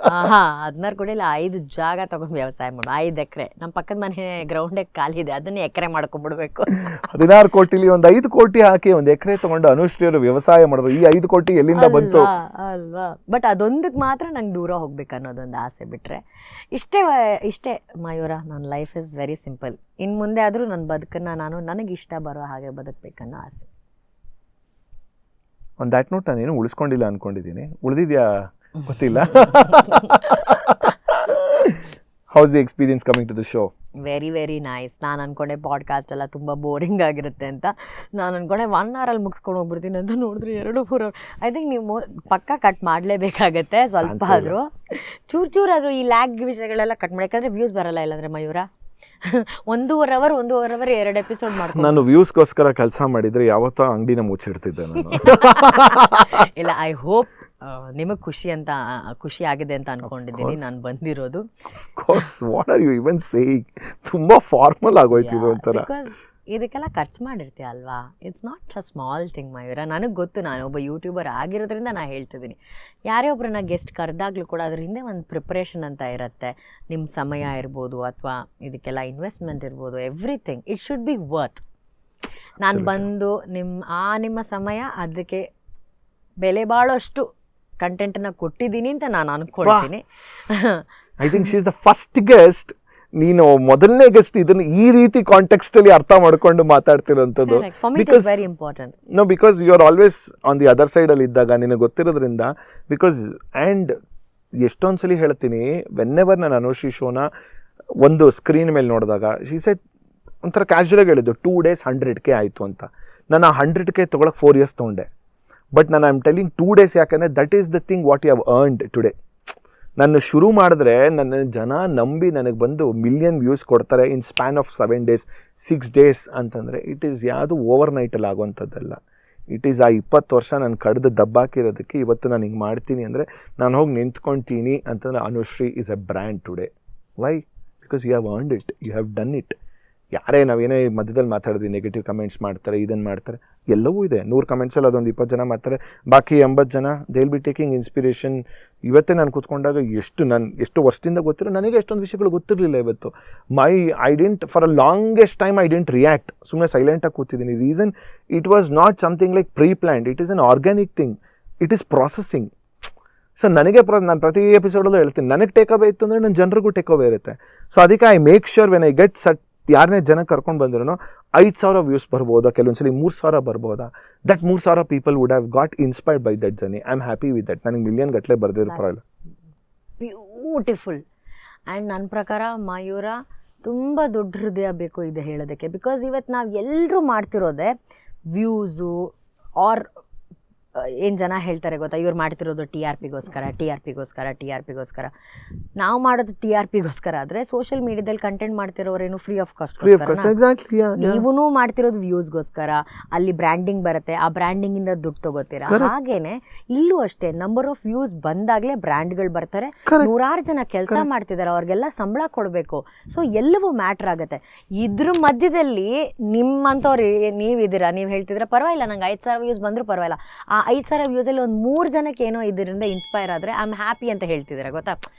16 ಕೋಟಿಲಿ 5 ಜಾಗ ತಗೊಂಡು ವ್ಯವಸಾಯ ಮಾಡು, 5 ಎಕರೆ. ನಮ್ಮ ಪಕ್ಕದ ಮನೆ ಗ್ರೌಂಡೇ ಖಾಲಿದೆ, ಅದನ್ನೇ ಎಕರೆ ಮಾಡ್ಕೊಂಡ್ಬಿಡ್ಬೇಕು. 16 ಕೋಟಿಲಿ ಒಂದು 5 ಕೋಟಿ ಹಾಕಿ ಒಂದು ಎಕರೆ ತಗೊಂಡು ಅನುಶ್ರೀಯರು ವ್ಯವಸಾಯ ಮಾಡಿದ್ರು. ಈ 5 ಕೋಟಿ ಎಲ್ಲಿಂದ ಬಂತು ಅಲ್ವಾ? ಬಟ್ ಅದೊಂದಕ್ಕೆ ಮಾತ್ರ ನಂಗೆ ದೂರ ಹೋಗ್ಬೇಕು ಅನ್ನೋದೊಂದು ಆಸೆ. ಬಿಟ್ರೆ ಇಷ್ಟೇ ಮಯೂರ. ನನ್ನ ಲೈಫ್ ಇಸ್ ವೆರಿ ಸಿಂಪಲ್. ಇನ್ನು ಮುಂದೆ ಆದರೂ ನನ್ನ ಬದುಕನ್ನು ನಾನು ನನಗೆ ಇಷ್ಟ ಬರೋ ಹಾಗೆ ಬದುಕಬೇಕನ್ನೋ ಆಸೆ. ಆನ್ ದ್ಯಾಟ್ ನೋಟ್ ನಾನೇನು ಉಳಿಸ್ಕೊಂಡಿಲ್ಲ ಅನ್ಕೊಂಡಿದ್ದೀನಿ. ಉಳಿದಿದ್ಯಾ ಗೊತ್ತಿಲ್ಲ. How's the experience coming to the show? Very very nice. ನಾನು ಅನ್ಕೊಂಡೆ ಪಾಡ್ಕಾಸ್ಟ್ ಎಲ್ಲ ತುಂಬ ಬೋರಿಂಗ್ ಆಗಿರುತ್ತೆ ಅಂತ. ನಾನು ಅನ್ಕೊಂಡೆ 1 hour ಮುಗಿಸ್ಕೊಂಡು ಹೋಗ್ಬಿಡ್ತೀನಿ ಅಂತ. ನೋಡಿದ್ರೆ 2-3 hour. ಐ ಥಿಂಕ್ ನೀವು ಪಕ್ಕ ಕಟ್ ಮಾಡಲೇಬೇಕಾಗತ್ತೆ ಸ್ವಲ್ಪ ಆದರೂ. ಚೂರಾದರೂ ಈ ಲ್ಯಾಗ್ ವಿಷಯಗಳೆಲ್ಲ ಕಟ್ ಮಾಡಿ, ಯಾಕಂದರೆ ವ್ಯೂಸ್ ಬರಲ್ಲ. ಇಲ್ಲಾಂದರೆ ಮಯೂರ 1.5 hour 2 ಎಪಿಸೋಡ್ ಮಾಡ್ಕೊಂಡು ನಾನು ವ್ಯೂಸ್ಗೋಸ್ಕರ ಕೆಲಸ ಮಾಡಿದರೆ ಯಾವತ್ತೋ ಅಂಗಡಿನ ಮುಚ್ಚಿಡ್ತಿದ್ದೆ ನಾನು. ಇಲ್ಲ, ಐ ಹೋಪ್ ನಿಮಗೆ ಖುಷಿ ಆಗಿದೆ ಅಂತ ಅನ್ಕೊಂಡಿದ್ದೀನಿ ನಾನು ಬಂದಿರೋದು. What are you even saying? ತುಂಬಾ ಫಾರ್ಮಲ್ ಆಗೋಯ್ತು ಇದು ಒಂಥರ. ಬಿಕಾಸ್ ಇದಕ್ಕೆಲ್ಲ ಖರ್ಚು ಮಾಡಿರ್ತೀಯ ಅಲ್ವಾ. It's not a small thing Mayura. ನನಗೆ ಗೊತ್ತು, ನಾನು ಒಬ್ಬ ಯೂಟ್ಯೂಬರ್ ಆಗಿರೋದ್ರಿಂದ ನಾನು ಹೇಳ್ತಿದ್ದೀನಿ. ಯಾರೇ ಒಬ್ಬರನ್ನ ಗೆಸ್ಟ್ ಕರೆದಾಗ್ಲೂ ಕೂಡ ಅದ್ರ ಹಿಂದೆ ಒಂದು ಪ್ರಿಪ್ರೇಷನ್ ಅಂತ ಇರುತ್ತೆ. ನಿಮ್ಮ ಸಮಯ ಇರ್ಬೋದು ಅಥವಾ ಇದಕ್ಕೆಲ್ಲ ಇನ್ವೆಸ್ಟ್ಮೆಂಟ್ ಇರ್ಬೋದು, everything it should be worth. ನಾನು ಬಂದು ನಿಮ್ಮ ಸಮಯ ಅದಕ್ಕೆ ಬೆಲೆ ಬಾಳೋಷ್ಟು ಕಂಟೆಂಟನ್ನು ಕೊಟ್ಟಿದ್ದೀನಿ ಅಂತ ನಾನು ಅನ್ಕೊಳ್ತೀನಿ. I think she is the first guest. ನೀನು ಮೊದಲನೇ ಗೆಸ್ಟ್ ಇದನ್ನು ಈ ರೀತಿ ಕಾಂಟೆಕ್ಸ್ಟ್ ಅಲ್ಲಿ ಅರ್ಥ ಮಾಡ್ಕೊಂಡು ಮಾತಾಡ್ತಿರೋಂಥದ್ದು. Because you are always on the other side ಅಲ್ಲಿ ಇದ್ದಾಗ ನಿನಗೆ ಗೊತ್ತಿರೋದ್ರಿಂದ. ಬಿಕಾಸ್ ಆ್ಯಂಡ್ ಎಷ್ಟೊಂದ್ಸಲಿ ಹೇಳ್ತೀನಿ, ವೆನ್ ಎವರ್ ನಾನು ಅನುಶ್ರೀ ಶೋನ ಒಂದು ಸ್ಕ್ರೀನ್ ಮೇಲೆ ನೋಡಿದಾಗ ಶಿ ಸೆಡ್ ಒಂಥರ ಕ್ಯಾಶುಯಲಾಗಿ ಹೇಳಿದ್ದು 2 days 100K ಆಯಿತು ಅಂತ. ನಾನು ಆ 100K ತೊಗೊಳಕ್ಕೆ 4 years ತೊಗೊಂಡೆ. ಬಟ್ ನಾನು ಐ ಆಮ್ ಟೆಲಿಂಗ್ 2 days ಯಾಕಂದರೆ that is the thing what you have earned today. ನಾನು ಶುರು ಮಾಡಿದ್ರೆ ನನ್ನ ಜನ ನಂಬಿ ನನಗೆ ಬಂದು 1 million ವ್ಯೂಸ್ ಕೊಡ್ತಾರೆ in span of 7 days 6 days ಅಂತಂದರೆ ಇಟ್ ಈಸ್ ಯಾವುದು ಓವರ್ ನೈಟಲ್ಲಿ ಆಗುವಂಥದ್ದಲ್ಲ. ಇಟ್ ಈಸ್ ಆ 20 ವರ್ಷ ನಾನು ಕಡ್ದು ದಬ್ಬಾಕಿರೋದಕ್ಕೆ ಇವತ್ತು ನಾನು ಹಿಂಗೆ ಮಾಡ್ತೀನಿ ಅಂದರೆ ನಾನು ಹೋಗಿ ನಿಂತ್ಕೊಳ್ತೀನಿ ಅಂತಂದರೆ Anushree is a brand today. Why? Because you have earned it, you have done it. ಯಾರೇ ನಾವೇನೇ ಮಧ್ಯದಲ್ಲಿ ಮಾತಾಡಿದ್ವಿ, ನೆಗೆಟಿವ್ ಕಮೆಂಟ್ಸ್ ಮಾಡ್ತಾರೆ, ಇದನ್ನು ಮಾಡ್ತಾರೆ, ಎಲ್ಲವೂ ಇದೆ. 100 ಕಮೆಂಟ್ಸಲ್ಲಿ ಅದೊಂದು 20 ಜನ ಮಾಡ್ತಾರೆ, ಬಾಕಿ 80 ಜನ they will be taking inspiration. ಇವತ್ತೇ ನಾನು ಕೂತ್ಕೊಂಡಾಗ ಎಷ್ಟು ವರ್ಷದಿಂದ ಗೊತ್ತಿರೋ ನನಗೆ ಎಷ್ಟೊಂದು ವಿಷಯಗಳು ಗೊತ್ತಿರಲಿಲ್ಲ. ಇವತ್ತು for a longest time I didn't react. ಸುಮ್ಮನೆ ಸೈಲೆಂಟಾಗಿ ಕೂತಿದ್ದೀನಿ. Reason it was not something like pre planned. It is an organic thing. It is processing. So ನನಗೆ ನಾನು ಪ್ರತಿ ಎಪಿಸೋಡಲ್ಲೂ ಹೇಳ್ತೀನಿ, ನನಗೆ ಟೇಕ್ ಅವೇ ಇತ್ತು ಅಂದರೆ ನನ್ನ ಜನರಿಗೂ ಟೇಕ್ ಅವೇ ಇರುತ್ತೆ. ಸೊ ಅದಕ್ಕೆ I make sure when I get ಯಾರನ್ನೇ ಜನ ಕರ್ಕೊಂಡು ಬಂದ್ರು 5,000 ವ್ಯೂಸ್ ಬರ್ಬೋದಾ, ಕೆಲವೊಂದ್ಸಲಿ 3,000 ಬರ್ಬೋದಾ. That 3,000 people would have got inspired by that journey. I am happy with that. ನನಗೆ 1 million ಗಟ್ಟಲೆ ಬರ್ದಿರೋ ಪರವಾಗಿಲ್ಲ. ಬ್ಯೂಟಿಫುಲ್. ಆ್ಯಂಡ್ ನನ್ನ ಪ್ರಕಾರ ಮಯೂರ ತುಂಬ ದೊಡ್ಡ ಹೃದಯ ಬೇಕು ಇದೆ ಹೇಳೋದಕ್ಕೆ. ಬಿಕಾಸ್ ಇವತ್ತು ನಾವು ಎಲ್ಲರೂ ಮಾಡ್ತಿರೋದೆ ವ್ಯೂಸು ಆರ್ ಏನು ಜನ ಹೇಳ್ತಾರೆ ಗೊತ್ತಾ, ಇವ್ರು ಮಾಡ್ತಿರೋದು ಟಿ ಆರ್ ಪಿಗೋಸ್ಕರ. ನಾವು ಮಾಡೋದು TRPಗೋಸ್ಕರ ಆದರೆ ಸೋಷಿಯಲ್ ಮೀಡಿಯಾದಲ್ಲಿ ಕಂಟೆಂಟ್ ಮಾಡ್ತಿರೋರೇನು ಫ್ರೀ ಆಫ್ ಕಾಸ್ಟ್. ನೀವೂ ಮಾಡ್ತಿರೋದು ವ್ಯೂಸ್ಗೋಸ್ಕರ. ಅಲ್ಲಿ ಬ್ರ್ಯಾಂಡಿಂಗ್ ಬರುತ್ತೆ, ಆ ಬ್ರ್ಯಾಂಡಿಂಗಿಂದ ದುಡ್ಡು ತಗೋತೀರಾ. ಹಾಗೇನೆ ಇಲ್ಲೂ ಅಷ್ಟೇ, ನಂಬರ್ ಆಫ್ ವ್ಯೂಸ್ ಬಂದಾಗಲೇ ಬ್ರ್ಯಾಂಡ್ಗಳು ಬರ್ತಾರೆ. 100 ಜನ ಕೆಲಸ ಮಾಡ್ತಿದ್ದಾರೆ, ಅವ್ರಿಗೆಲ್ಲ ಸಂಬಳ ಕೊಡಬೇಕು. ಸೊ ಎಲ್ಲವೂ ಮ್ಯಾಟ್ರ್ ಆಗುತ್ತೆ. ಇದ್ರ ಮಧ್ಯದಲ್ಲಿ ನಿಮ್ಮಂಥವ್ರು ನೀವಿದ್ದೀರಾ, ನೀವು ಹೇಳ್ತಿದ್ರೆ ಪರವಾಗಿಲ್ಲ, ನಂಗೆ 5,000 ವ್ಯೂಸ್ ಬಂದರೂ ಪರವಾಗಿಲ್ಲ. ಆ 5,000 ವ್ಯೂಸಲ್ಲಿ ಒಂದು 3 ಜನಕ್ಕೆ ಏನೋ ಇದರಿಂದ ಇನ್ಸ್ಪೈರ್ ಆದರೆ ಐ ಆಮ್ ಹ್ಯಾಪಿ ಅಂತ ಹೇಳ್ತಿದ್ದಾರೆ ಗೊತ್ತಾ.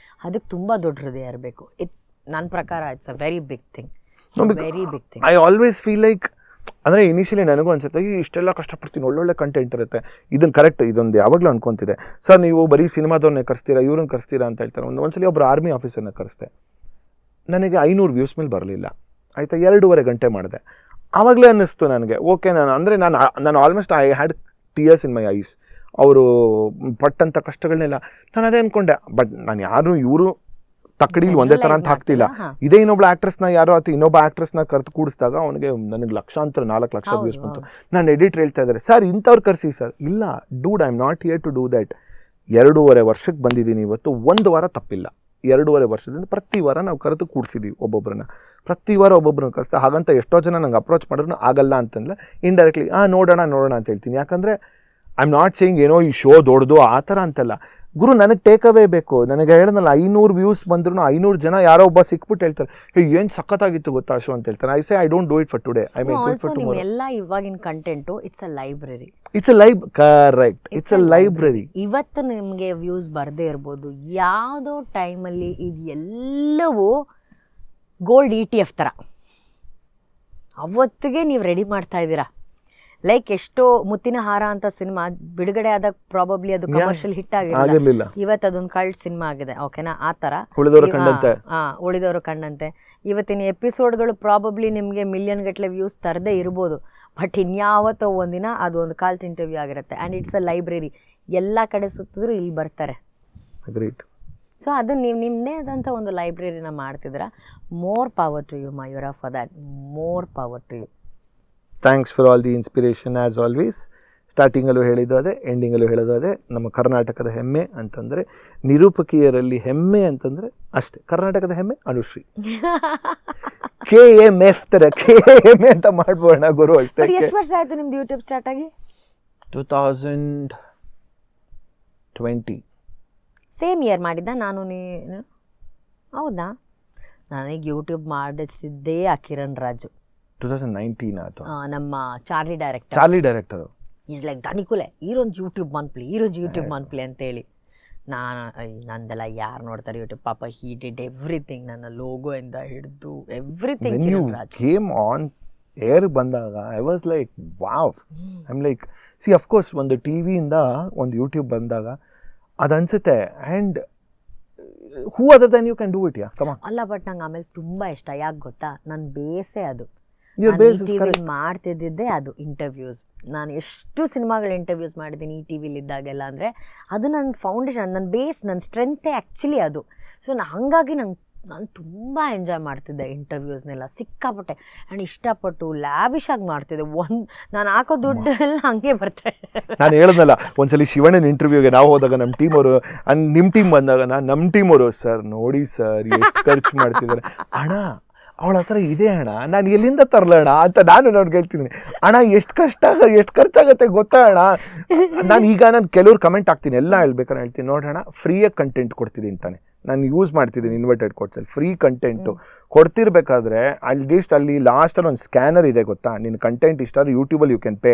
ಅದಕ್ಕೆ ತುಂಬ ದೊಡ್ಡ ಹೃದಯ ಇರಬೇಕು. ನನ್ನ ಪ್ರಕಾರ it's a very big thing. I always feel like, ಅಂದರೆ ಇನಿಷಿಯಲಿ ನನಗೂ ಅನ್ಸುತ್ತೆ ಇಷ್ಟೆಲ್ಲ ಕಷ್ಟಪಡ್ತೀನಿ, ಒಳ್ಳೊಳ್ಳೆ ಕಂಟೆಂಟ್ ಇರುತ್ತೆ, ಇದನ್ನು ಕರೆಕ್ಟ್, ಇದೊಂದು ಯಾವಾಗಲೂ ಅನ್ಕೊತಿದೆ. ಸರ್ ನೀವು ಬರೀ ಸಿನಿಮಾದವ್ರನ್ನೇ ಕರೆಸ್ತೀರಾ, ಇವ್ರನ್ನ ಕರೆಸ್ತೀರಾ ಅಂತ ಹೇಳ್ತಾರೆ. ಒಂದ್ಸಲಿ ಒಬ್ಬರು ಆರ್ಮಿ ಆಫೀಸರ್ನ ಕರೆಸ್ದೆ. ನನಗೆ 500 ವ್ಯೂಸ್ ಮೇಲೆ ಬರಲಿಲ್ಲ. ಆಯಿತಾ, 2.5 ಗಂಟೆ ಮಾಡಿದೆ. ಆವಾಗಲೇ ಅನ್ನಿಸ್ತು ನನಗೆ, ಓಕೆ ನಾನು almost I had tears in my ice. ಅವರು ಪಟ್ಟಂಥ ಕಷ್ಟಗಳನ್ನೆಲ್ಲ ನಾನು ಅದೇ ಅಂದ್ಕೊಂಡೆ. ಬಟ್ ನಾನು ಇವರು ತಕ್ಕಡಿಲಿ ಒಂದೇ ಥರ ಅಂತ ಹಾಕ್ತಿಲ್ಲ. ಇದೇ ಇನ್ನೊಬ್ಬ ಆ್ಯಕ್ಟ್ರೆಸ್ನ ಯಾರೋ ಅಥವಾ ಇನ್ನೊಬ್ಬ ಆ್ಯಕ್ಟ್ರೆಸ್ನ ಕರೆದು ಕೂಡಿಸಿದಾಗ ನನಗೆ 4 ಲಕ್ಷ ವ್ಯೂಸ್ ಬಂತು. ನಾನು ಎಡಿಟರ್ ಹೇಳ್ತಾ ಇದ್ದಾರೆ, ಸರ್ ಇಂಥವ್ರು ಕರೆಸಿ ಸರ್. ಇಲ್ಲ dude, I am not here to do that. 2.5 ವರ್ಷಕ್ಕೆ ಬಂದಿದ್ದೀನಿ ಇವತ್ತು. 1 ವಾರ ತಪ್ಪಿಲ್ಲ. 2.5 ವರ್ಷದಿಂದ ಪ್ರತಿ ವಾರ ನಾವು ಕರೆದು ಕೂಡಿಸಿದ್ದೀವಿ ಒಬ್ಬೊಬ್ಬರನ್ನ. ಪ್ರತಿ ವಾರ ಒಬ್ಬೊಬ್ಬರನ್ನ ಕರೆಸ್ತಾ. ಹಾಗಂತ ಎಷ್ಟೋ ಜನ ನಂಗೆ ಅಪ್ರೋಚ್ ಮಾಡಿದ್ರು ಆಗಲ್ಲ ಅಂತಂದ್ರೆ ಇಂಡೈರೆಕ್ಟ್ಲಿ ನೋಡೋಣ ಅಂತ ಹೇಳ್ತೀನಿ. ಯಾಕಂದರೆ ಐ ಆಮ್ ನಾಟ್ ಸೇಯಿಂಗ್ ಏನೋ ಈ ಶೋ ದೊಡ್ಡದು ಆ ಥರ ಅಂತಲ್ಲ. ಗುರು ನನಗೆ ಟೇಕ್ ಅವೇ ಬೇಕು. ನನಗೆ ಹೇಳಿದ್ನಲ್ಲ 500 ವ್ಯೂಸ್ ಬಂದ್ರು 500 ಜನ ಯಾರೋ ಒಬ್ಬ ಸಿಕ್ಬಿಟ್ಟು ಹೇಳ್ತಾರೆ ಏನು ಸಖತ್ತಾಗಿತ್ತು ಗೊತ್ತಾ ಶೋ ಅಂತ ಹೇಳ್ತಾರೆ. I don't do it for today, I make it for tomorrow. ಎಲ್ಲ ಇವಾಗಿನ content it's a library. Correct, it's a library. ಇವತ್ತು ನಿಮಗೆ ವ್ಯೂಸ್ ಬರದೇ ಇರ್ಬೋದು, ಯಾವುದೋ ಟೈಮಲ್ಲಿ ಇದು ಎಲ್ಲವೂ ಗೋಲ್ಡ್ ETF ಥರ ಅವತ್ತಿಗೆ ನೀವು ರೆಡಿ ಮಾಡ್ತಾ ಇದ್ದೀರಾ. ಲೈಕ್ ಎಷ್ಟೋ ಮುತ್ತಿನ ಹಾರ ಅಂತ ಸಿನಿಮಾ ಬಿಡುಗಡೆ ಆದಾಗ ಪ್ರಾಬಬ್ಲಿ ಅದು ಕಮರ್ಷಿಯಲ್ ಹಿಟ್ ಆಗಿರಲಿಲ್ಲ, ಇವತ್ತು ಅದೊಂದು ಕಲ್ಟ್ ಸಿನಿಮಾ ಆಗಿದೆ. ಓಕೆನಾ, ಆ ಥರ ಉಳಿದವರು ಕಂಡಂತೆ ಇವತ್ತಿನ ಎಪಿಸೋಡ್ಗಳು ಪ್ರಾಬಬ್ಲಿ ನಿಮಗೆ ಮಿಲಿಯನ್ ಗಟ್ಟಲೆ ವ್ಯೂಸ್ ತರದೇ ಇರ್ಬೋದು, ಬಟ್ ಇನ್ಯಾವತ್ತೋ ಒಂದಿನ ಅದು ಒಂದು ಕಾಲ್ಟ್ ಇಂಟರ್ವ್ಯೂ ಆಗಿರುತ್ತೆ. And it's a library. ಎಲ್ಲ ಕಡೆ ಸುತ್ತಿದ್ರು ಇಲ್ಲಿ ಬರ್ತಾರೆ. ಸೊ ಅದು ನೀವು ನಿಮ್ಮದೇ ಆದಂಥ ಒಂದು ಲೈಬ್ರರಿನ ಮಾಡ್ತಿದ್ದೀರಾ. More power to you Mayura for that. More power to you. Thanks for all the inspiration as always. ಸ್ಟಾರ್ಟಿಂಗಲ್ಲೂ ಹೇಳಿದ್ದು ಅದೇ, ಎಂಡಿಂಗಲ್ಲೂ ಹೇಳೋದು ಅದೇ. ನಮ್ಮ ಕರ್ನಾಟಕದ ಹೆಮ್ಮೆ ಅಂತಂದರೆ, ನಿರೂಪಕಿಯರಲ್ಲಿ ಹೆಮ್ಮೆ ಅಂತಂದರೆ ಅಷ್ಟೇ, ಕರ್ನಾಟಕದ ಹೆಮ್ಮೆ ಅನುಶ್ರೀ. KMF ಥರ KMA ಅಂತ ಮಾಡ್ಬೋಣ ಗುರು ಅಷ್ಟೇ. ಎಷ್ಟು ವರ್ಷ ಆಯಿತು ನಿಮ್ದು ಯೂಟ್ಯೂಬ್ ಸ್ಟಾರ್ಟ್ ಆಗಿ? 2020. ಸೇಮ್ ಇಯರ್ ಮಾಡಿದ್ದ ನಾನು ನೀನು? ಹೌದಾ, ನನಗೆ ಯೂಟ್ಯೂಬ್ ಮಾಡಿಸಿದ್ದೇ ಆ ಕಿರಣ್ ರಾಜು 2019 ಆಯ್ತು. ನಮ್ಮ ಚಾರ್ಲಿ ಡೈರೆಕ್ಟರು ಈಸ್ ಲೈಕ್ ಧನಿಕುಲೆ ಈರೊಂದು ಯೂಟ್ಯೂಬ್ ಮನ್ಪ್ಲಿ ಅಂತೇಳಿ. ನಂದೆಲ್ಲ ಯಾರು ನೋಡ್ತಾರೆ ಯೂಟ್ಯೂಬ್? ಪಾಪ ಹೀ ಡಿಡ್ ಎವ್ರಿಥಿಂಗ್, ನನ್ನ ಲೋಗೋ ಇಂದ ಹಿಡಿದು ಎವ್ರಿಥಿಂಗ್. ಗೇಮ್ ಆನ್ ಏರ್ ಬಂದಾಗ I was like wow. I am like see of course ಒಂದು ಟಿವಿಯಿಂದ ಒಂದು ಯೂಟ್ಯೂಬ್ ಬಂದಾಗ ಅದು ಅನ್ಸುತ್ತೆ. And who other than you can do it. ಅಲ್ಲ, ಬಟ್ ನಂಗೆ ಆಮೇಲೆ ತುಂಬ ಇಷ್ಟ. ಯಾಕೆ ಗೊತ್ತಾ, ನನ್ನ ಬೇಸೇ ಅದು. ಮಾಡ್ತಿದ್ದಿದ್ದೆ ಅದು ಇಂಟರ್ವ್ಯೂಸ್. ನಾನು ಎಷ್ಟು ಸಿನಿಮಾಗಳ ಇಂಟರ್ವ್ಯೂಸ್ ಮಾಡಿದ್ದೀನಿ ಈ ಟಿ ವಿಲಿದ್ದಾಗೆಲ್ಲ. ಅಂದರೆ ಅದು ನನ್ನ ಫೌಂಡೇಶನ್, ನನ್ನ ಬೇಸ್, ನನ್ನ ಸ್ಟ್ರೆಂತೇ ಆ್ಯಕ್ಚುಲಿ ಅದು. ಸೊ ಹಾಗಾಗಿ ನಾನು ತುಂಬ ಎಂಜಾಯ್ ಮಾಡ್ತಿದ್ದೆ ಇಂಟರ್ವ್ಯೂಸ್ನೆಲ್ಲ, ಸಿಕ್ಕಾಪಟ್ಟೆ. ಆ್ಯಂಡ್ ಇಷ್ಟಪಟ್ಟು ಲ್ಯಾವಿಶಾಗಿ ಮಾಡ್ತಿದ್ದೆ. ನಾನು ಹಾಕೋ ದುಡ್ಡೆಲ್ಲ ಹಂಗೆ ಬರ್ತಾರೆ. ನಾನು ಹೇಳಿದ್ನಲ್ಲ, ಒಂದ್ಸಲಿ ಶಿವಣ್ಣನ ಇಂಟರ್ವ್ಯೂಗೆ ನಾವು ಹೋದಾಗ ನಮ್ಮ ಟೀಮ್ ಅವರು, ನಿಮ್ಮ ಟೀಮ್ ಬಂದಾಗ ನಮ್ಮ ಟೀಮ್ ಅವರು, ಸರ್ ನೋಡಿ ಸರ್ ಎಷ್ಟು ಖರ್ಚು ಮಾಡ್ತಿದ್ದಾರೆ ಅಣ್ಣ, ಅವಳ ಹತ್ರ ಇದೆ ಅಣ್ಣ, ನಾನು ಎಲ್ಲಿಂದ ತರಲಣ್ಣ ಅಂತ ನಾನು ನೋಡ್ಗೆ ಹೇಳ್ತಿದ್ದೀನಿ. ಅಣ್ಣ ಎಷ್ಟು ಖರ್ಚಾಗತ್ತೆ ಗೊತ್ತಾ ಅಣ್ಣ. ನಾನು ಕೆಲವ್ರು ಕಮೆಂಟ್ ಹಾಕ್ತೀನಿ, ಎಲ್ಲ ಹೇಳ್ಬೇಕಾದ್ರೆ ಹೇಳ್ತೀನಿ, ನೋಡೋಣ ಫ್ರೀಯಾಗಿ ಕಂಟೆಂಟ್ ಕೊಡ್ತಿದ್ದೀನಿ ತಾನೆ, ನಾನು ಯೂಸ್ ಮಾಡ್ತಿದ್ದೀನಿ ಇನ್ವರ್ಟೆಡ್ ಕೋಟ್ಸಲ್ಲಿ ಫ್ರೀ ಕಂಟೆಂಟು ಕೊಡ್ತಿರ್ಬೇಕಾದ್ರೆ ಅಟ್ಲೀಸ್ಟ್ ಅಲ್ಲಿ ಲಾಸ್ಟಲ್ಲಿ ಒಂದು ಸ್ಕ್ಯಾನರ್ ಇದೆ ಗೊತ್ತಾ, ನಿನ್ನ ಕಂಟೆಂಟ್ ಇಷ್ಟ ಆದರೆ ಯೂಟ್ಯೂಬಲ್ಲಿ you can pay.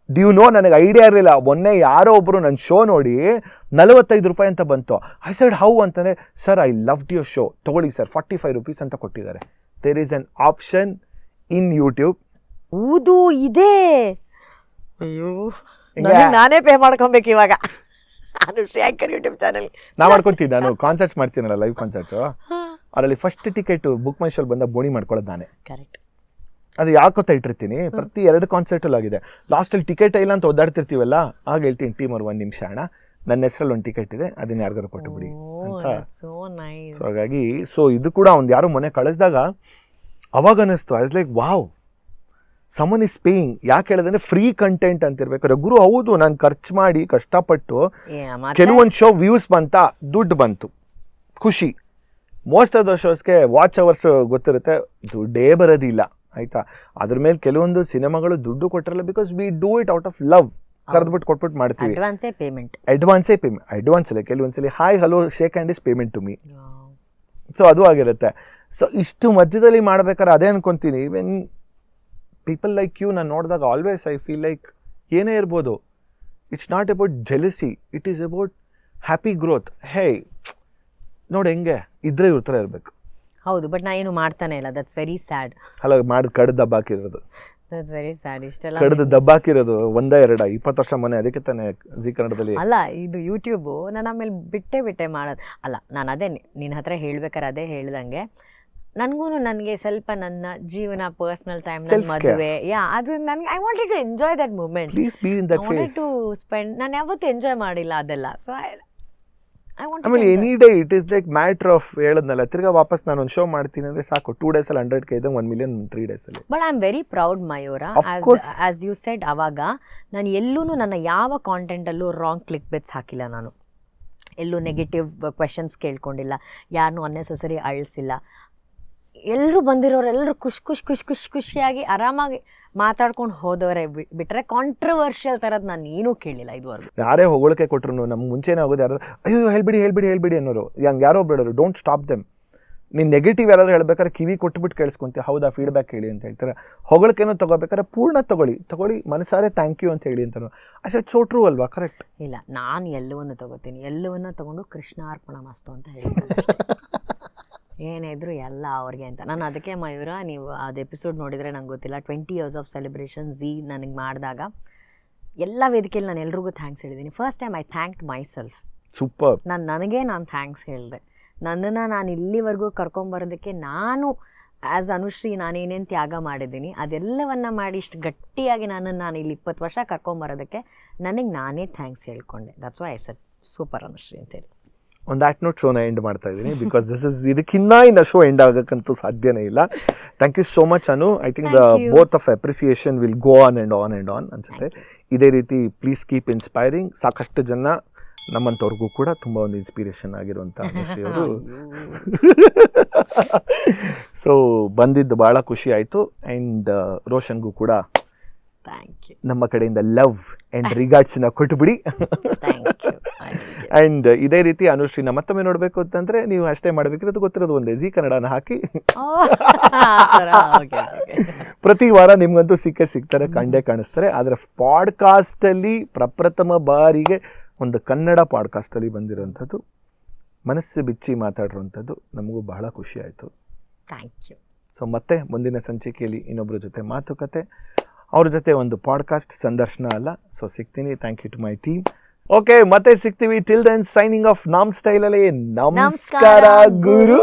Do you know, ನನಗೆ ಐಡಿಯಾ ಇರಲಿಲ್ಲ. ಮೊನ್ನೆ ಯಾರೋ ಒಬ್ಬರು ನನ್ನ ಶೋ ನೋಡಿ 45 ರೂಪಾಯಿ ಅಂತ ಬಂತು. ಐ ಸೈಡ್ ಹೌ ಅಂತಂದರೆ, sir I loved your show, ತೊಗೊಳ್ಳಿ ಸರ್ 45 ರೂಪೀಸ್ ಅಂತ ಕೊಟ್ಟಿದ್ದಾರೆ. There is an option in YouTube. ಊದು ಇದೆ. ಅಯ್ಯೋ, ನಾನೇ ಪೇ ಮಾಡ್ಕೊಬೇಕು ಇವಾಗ. ಯೂಟ್ಯೂಬ್ ಚಾನಲ್ ನಾ ಮಾಡ್ಕೊತೀನಿ. ನಾನು ಕಾನ್ಸರ್ಟ್ಸ್ ಮಾಡ್ತೀನಲ್ಲ, ಲೈವ್ ಕಾನ್ಸರ್ಟ್ಸು, ಅದರಲ್ಲಿ ಫಸ್ಟ್ ಟಿಕೆಟ್ ಬುಕ್ ಮೈ ಶೋಲ್ಲಿ ಬಂದ ಬೋಣಿ ಮಾಡ್ಕೊಳ್ಳೋದು ನಾನೇ. ಕರೆಕ್ಟ್. ಅದು ಯಾಕೊತ್ತಾ ಇಟ್ಟಿರ್ತೀನಿ, ಪ್ರತಿ 2 ಕಾನ್ಸರ್ಟಲ್ಲಿ ಆಗಿದೆ. ಲಾಸ್ಟಲ್ಲಿ ಟಿಕೆಟ್ ಇಲ್ಲ ಅಂತ ಒದ್ದಾಡ್ತಿರ್ತೀವಲ್ಲ, ಆಗ ಹೇಳ್ತೀನಿ ಟೀಮ್ ಅವ್ರು 1 ನಿಮಿಷ ಅಣ್ಣ, ನನ್ನ ಹೆಸರಲ್ಲಿ ಒಂದು ಟಿಕೆಟ್ ಇದೆ, ಅದನ್ನ ಯಾರಿಗಾರು ಕೊಟ್ಟು ಬಿಡಿ ಅಂತ. ಸೊ ಹಾಗಾಗಿ ಇದು ಕೂಡ ಒಂದು ಯಾರು ಮೊನ್ನೆ ಕಳಿಸಿದಾಗ ಅವಾಗ ಅನ್ನಿಸ್ತು, I was like wow, someone is paying. ಯಾಕೆ ಹೇಳಿದ್ರೆ ಫ್ರೀ ಕಂಟೆಂಟ್ ಅಂತ ಇರ್ಬೇಕಾದ್ರೆ, ಗುರು ಹೌದು ನಾನು ಖರ್ಚು ಮಾಡಿ ಕಷ್ಟಪಟ್ಟು ಕೆಲವೊಂದು ಶೋ ವ್ಯೂಸ್ ಬಂತ, ದುಡ್ಡು ಬಂತು, ಖುಷಿ. ಮೋಸ್ಟ್ ಆಫ್ ದ ಶೋಸ್ಗೆ ವಾಚ್ ಅವರ್ಸ್ ಗೊತ್ತಿರುತ್ತೆ, ದುಡ್ಡೇ ಬರೋದಿಲ್ಲ ಆಯ್ತಾ. ಅದ್ರ ಮೇಲೆ ಕೆಲವೊಂದು ಸಿನಿಮಾಗಳು ದುಡ್ಡು ಕೊಟ್ಟಿರಲ್ಲ, because we do it out of love. ಕರೆದ್ಬಿಟ್ಟು ಕೊಟ್ಬಿಟ್ಟು ಮಾಡ್ತೀವಿ. ಅಡ್ವಾನ್ಸೇ ಪೇಮೆಂಟ್, ಅಡ್ವಾನ್ಸ್ ಅಲ್ಲ, ಕೆಲವೊಂದ್ಸಲಿ hi hello shake hand is payment to me. So ಅದು ಆಗಿರುತ್ತೆ. ಸೊ ಇಷ್ಟು ಮಧ್ಯದಲ್ಲಿ ಮಾಡ್ಬೇಕಾದ್ರೆ ಅದೇ ಅನ್ಕೊಂತೀನಿ, ವೆನ್ ಪೀಪಲ್ ಲೈಕ್ ಯು ನಾನು ನೋಡಿದಾಗ ಆಲ್ವೇಸ್ ಐ ಫೀಲ್ ಲೈಕ್ ಏನೇ ಇರ್ಬೋದು, it's not about jealousy, it is about happy growth. ಹೇ ನೋಡಿ ಹೆಂಗೆ ಇದ್ರೆ ಇವ್ರ ಥರ ಇರಬೇಕು. ಹೌದು, ಬಟ್ ನಾ ಏನು ಮಾಡ್ತಾನೆ ಇಲ್ಲ. That's very sad. ಅಲ್ಲ, ಮಾಡಿ ಕಡ್ದು ದಬ್ಬಾಕಿರೋದು, ದಟ್ಸ್ ವೆರಿ ಸ್ಯಾಡ್. ಇಷ್ಟೆಲ್ಲ ಕಡ್ದು ದಬ್ಬಾಕಿರೋದು 1-2 20 ವರ್ಷ ಮನೆ. ಅದಕ್ಕೆ ತಾನೇ ಜಿ ಕನ್ನಡದಲ್ಲಿ ಅಲ್ಲ ಇದು ಯೂಟ್ಯೂಬು ನಾನು ಆಮೇಲೆ ಬಿಟ್ಟೆ ಮಾಡೋದು ಅಲ್ಲ. ನಾನು ಅದೇ ನಿನ್ನ ಹತ್ರ ಹೇಳ್ಬೇಕಾರೆ ಅದೇ ಹೇಳ್ದಂಗೆ, ನನಗೆ ಸ್ವಲ್ಪ ನನ್ನ ಜೀವನ, ಪರ್ಸನಲ್ ಟೈಮ್, ನನ್ನ ಮದುವೆ, ಅದು ನನಗೆ I wanted to enjoy that moment. Please be in that phase. To spend. ನಾನು ಯಾವತ್ತೂ ಎಂಜಾಯ್ ಮಾಡಿಲ್ಲ ಅದೆಲ್ಲ. ಸೊ ಆಮೇಲೆ any day it is like matter of ಹೇಳದ್ನಲ್ಲ, ತಿರ್ಗಾ ವಾಪಸ್ ನಾನು ಒಂದು ಶೋ ಮಾಡ್ತೀನಿ ಅಂದರೆ ಸಾಕು. 2 ಡೇಸಲ್ಲಿ 100K ಇದೆ, 1 ಮಿಲಿಯನ್ 3 ಡೇಸಲ್ಲಿ. But I am very proud Mayura. As you said, ಅವಾಗ ನಾನು ಎಲ್ಲೂ ನನ್ನ ಯಾವ ಕಾಂಟೆಂಟಲ್ಲೂ ರಾಂಗ್ ಕ್ಲಿಕ್ ಬೆಟ್ಸ್ ಹಾಕಿಲ್ಲ. ನಾನು ಎಲ್ಲೂ ನೆಗೆಟಿವ್ ಕ್ವೆಶನ್ಸ್ ಕೇಳ್ಕೊಂಡಿಲ್ಲ, ಯಾರನ್ನೂ ಅನ್ನೆಸೆಸರಿ ಅಳಿಸಿಲ್ಲ. ಎಲ್ಲರೂ ಬಂದಿರೋರೆಲ್ಲರೂ ಖುಷಿಯಾಗಿ ಆರಾಮಾಗಿ ಮಾತಾಡ್ಕೊಂಡು ಹೋದವರೇ ಬಿಟ್ಟರೆ ಕಾಂಟ್ರವರ್ಷಿಯಲ್ ಥರದ್ದು ನಾನು ಏನೂ ಕೇಳಿಲ್ಲ ಇದುವರೆಗೂ. ಯಾರೇ ಹೊಗಳಿಕೆ ಕೊಟ್ಟರು ನಮ್ಗೆ ಮುಂಚೆನೇ ಹೋಗೋದು ಯಾರು ಅಯ್ಯೋ ಹೇಳ್ಬಿಡಿ ಅನ್ನೋರು, ಹಂಗೆ ಯಾರೋ ಬೇಡೋರು. Don't stop them. ನೀನು ನೆಗೆಟಿವ್ ಯಾರಾದ್ರು ಹೇಳ್ಬೇಕಾದ್ರೆ ಕಿವಿ ಕೊಟ್ಬಿಟ್ಟು ಕೇಳಿಸ್ಕೊಂತೀವಿ, ಹೌದಾ ಫೀಡ್ಬ್ಯಾಕ್ ಹೇಳಿ ಅಂತ ಹೇಳ್ತಾರೆ. ಹೊಗಳಿಕೆನೂ ತೊಗೋಬೇಕಾದ್ರೆ ಪೂರ್ಣ ತಗೊಳ್ಳಿ ಮನಸಾರೆ ಥ್ಯಾಂಕ್ ಯು ಅಂತ ಹೇಳಿ ಅಂತಾನು. ಅಷ್ಟೇ ಸೋ ಟ್ರೂ ಅಲ್ವಾ? ಕರೆಕ್ಟ್. ಇಲ್ಲ, ನಾನು ಎಲ್ಲವನ್ನು ತಗೋತೀನಿ, ಎಲ್ಲವನ್ನು ತಗೊಂಡು ಕೃಷ್ಣಾರ್ಪಣ ಮಸ್ತು ಅಂತ ಹೇಳ್ತೀನಿ. ಏನೇ ಇದ್ರು ಎಲ್ಲ ಅವ್ರಿಗೆ ಅಂತ. ನಾನು ಅದಕ್ಕೆ ಮಯೂರ, ನೀವು ಅದು ಎಪಿಸೋಡ್ ನೋಡಿದರೆ ನಂಗೆ ಗೊತ್ತಿಲ್ಲ, 20 years ಆಫ್ ಸೆಲೆಬ್ರೇಷನ್ ಝೀ ನನಗೆ ಮಾಡಿದಾಗ ಎಲ್ಲ ವೇದಿಕೆಯಲ್ಲಿ ನಾನು ಎಲ್ರಿಗೂ ಥ್ಯಾಂಕ್ಸ್ ಹೇಳಿದ್ದೀನಿ. First time I thanked myself. Super. ನನಗೆ ನಾನು ಥ್ಯಾಂಕ್ಸ್ ಹೇಳಿದೆ. ನನ್ನನ್ನು ನಾನು ಇಲ್ಲಿವರೆಗೂ ಕರ್ಕೊಂಬರೋದಕ್ಕೆ ನಾನು ಆ್ಯಸ್ ಅನುಶ್ರೀ ನಾನೇನೇನು ತ್ಯಾಗ ಮಾಡಿದ್ದೀನಿ ಅದೆಲ್ಲವನ್ನು ಮಾಡಿ ಇಷ್ಟು ಗಟ್ಟಿಯಾಗಿ ನಾನು ಇಲ್ಲಿ 20 ವರ್ಷ ಕರ್ಕೊಂಬರೋದಕ್ಕೆ ನನಗೆ ನಾನೇ ಥ್ಯಾಂಕ್ಸ್ ಹೇಳ್ಕೊಂಡೆ. That's why I said super Anushree ಅಂತೇಳಿ. ಒಂದು ದ್ಯಾಟ್ ನೋಟ್ ಶೋನ ಎಂಡ್ ಮಾಡ್ತಾ ಇದ್ದೀನಿ, ಬಿಕಾಸ್ ಇದಕ್ಕಿನ್ನ ಇನ್ನು ಶೋ ಎಂಡ್ ಆಗೋಕ್ಕಂತೂ ಸಾಧ್ಯನೇ ಇಲ್ಲ. Thank you so much Anu. I think the both of appreciation will go on and on ಅನ್ಸುತ್ತೆ. ಇದೇ ರೀತಿ ಪ್ಲೀಸ್ ಕೀಪ್ ಇನ್ಸ್ಪೈರಿಂಗ್. ಸಾಕಷ್ಟು ಜನ ನಮ್ಮಂಥವ್ರಿಗೂ ಕೂಡ ತುಂಬ ಒಂದು ಇನ್ಸ್ಪಿರೇಷನ್ ಆಗಿರುವಂಥ ಅವರು. ಸೊ ಬಂದಿದ್ದು ಭಾಳ ಖುಷಿ ಆಯಿತು. ಆ್ಯಂಡ್ ರೋಷನ್ಗೂ ಕೂಡ ನಮ್ಮ ಕಡೆಯಿಂದ ಲವ್ ಆ್ಯಂಡ್ ರಿಗಾರ್ಡ್ಸ್ನ ಕೊಟ್ಟುಬಿಡಿ. ಆ್ಯಂಡ್ ಇದೇ ರೀತಿ ಅನುಶ್ರೀನ ಮತ್ತೊಮ್ಮೆ ನೋಡಬೇಕು ಅಂತಂದರೆ ನೀವು ಅಷ್ಟೇ ಮಾಡಬೇಕಿರೋದು ಗೊತ್ತಿರೋದು ಒಂದೇ, ಝೀ ಕನ್ನಡನ ಹಾಕಿ ಪ್ರತಿ ವಾರ ನಿಮ್ಗಂತೂ ಸಿಗ್ತಾರೆ, ಕಂಡೇ ಕಾಣಿಸ್ತಾರೆ. ಆದರೆ ಪಾಡ್ಕಾಸ್ಟಲ್ಲಿ ಪ್ರಪ್ರಥಮ ಬಾರಿಗೆ ಒಂದು ಕನ್ನಡ ಪಾಡ್ಕಾಸ್ಟಲ್ಲಿ ಬಂದಿರೋಂಥದ್ದು, ಮನಸ್ಸು ಬಿಚ್ಚಿ ಮಾತಾಡಿರೋಂಥದ್ದು ನಮಗೂ ಬಹಳ ಖುಷಿ ಆಯಿತು. Thank you. ಸೊ ಮತ್ತೆ ಮುಂದಿನ ಸಂಚಿಕೆಯಲ್ಲಿ ಇನ್ನೊಬ್ಬರ ಜೊತೆ ಮಾತುಕತೆ, ಅವ್ರ ಜೊತೆ ಒಂದು ಪಾಡ್ಕಾಸ್ಟ್ ಸಂದರ್ಶನ ಅಲ್ಲ. ಸೊ ಸಿಗ್ತೀನಿ. Thank you to my team. Okay, ಮತ್ತೆ ಸಿಗ್ತೀವಿ. ಟಿಲ್ ದೆನ್ ಸೈನಿಂಗ್ ಆಫ್ ನಾಮ್ ಸ್ಟೈಲಲ್ಲಿ ನಮಸ್ಕಾರ ಗುರು.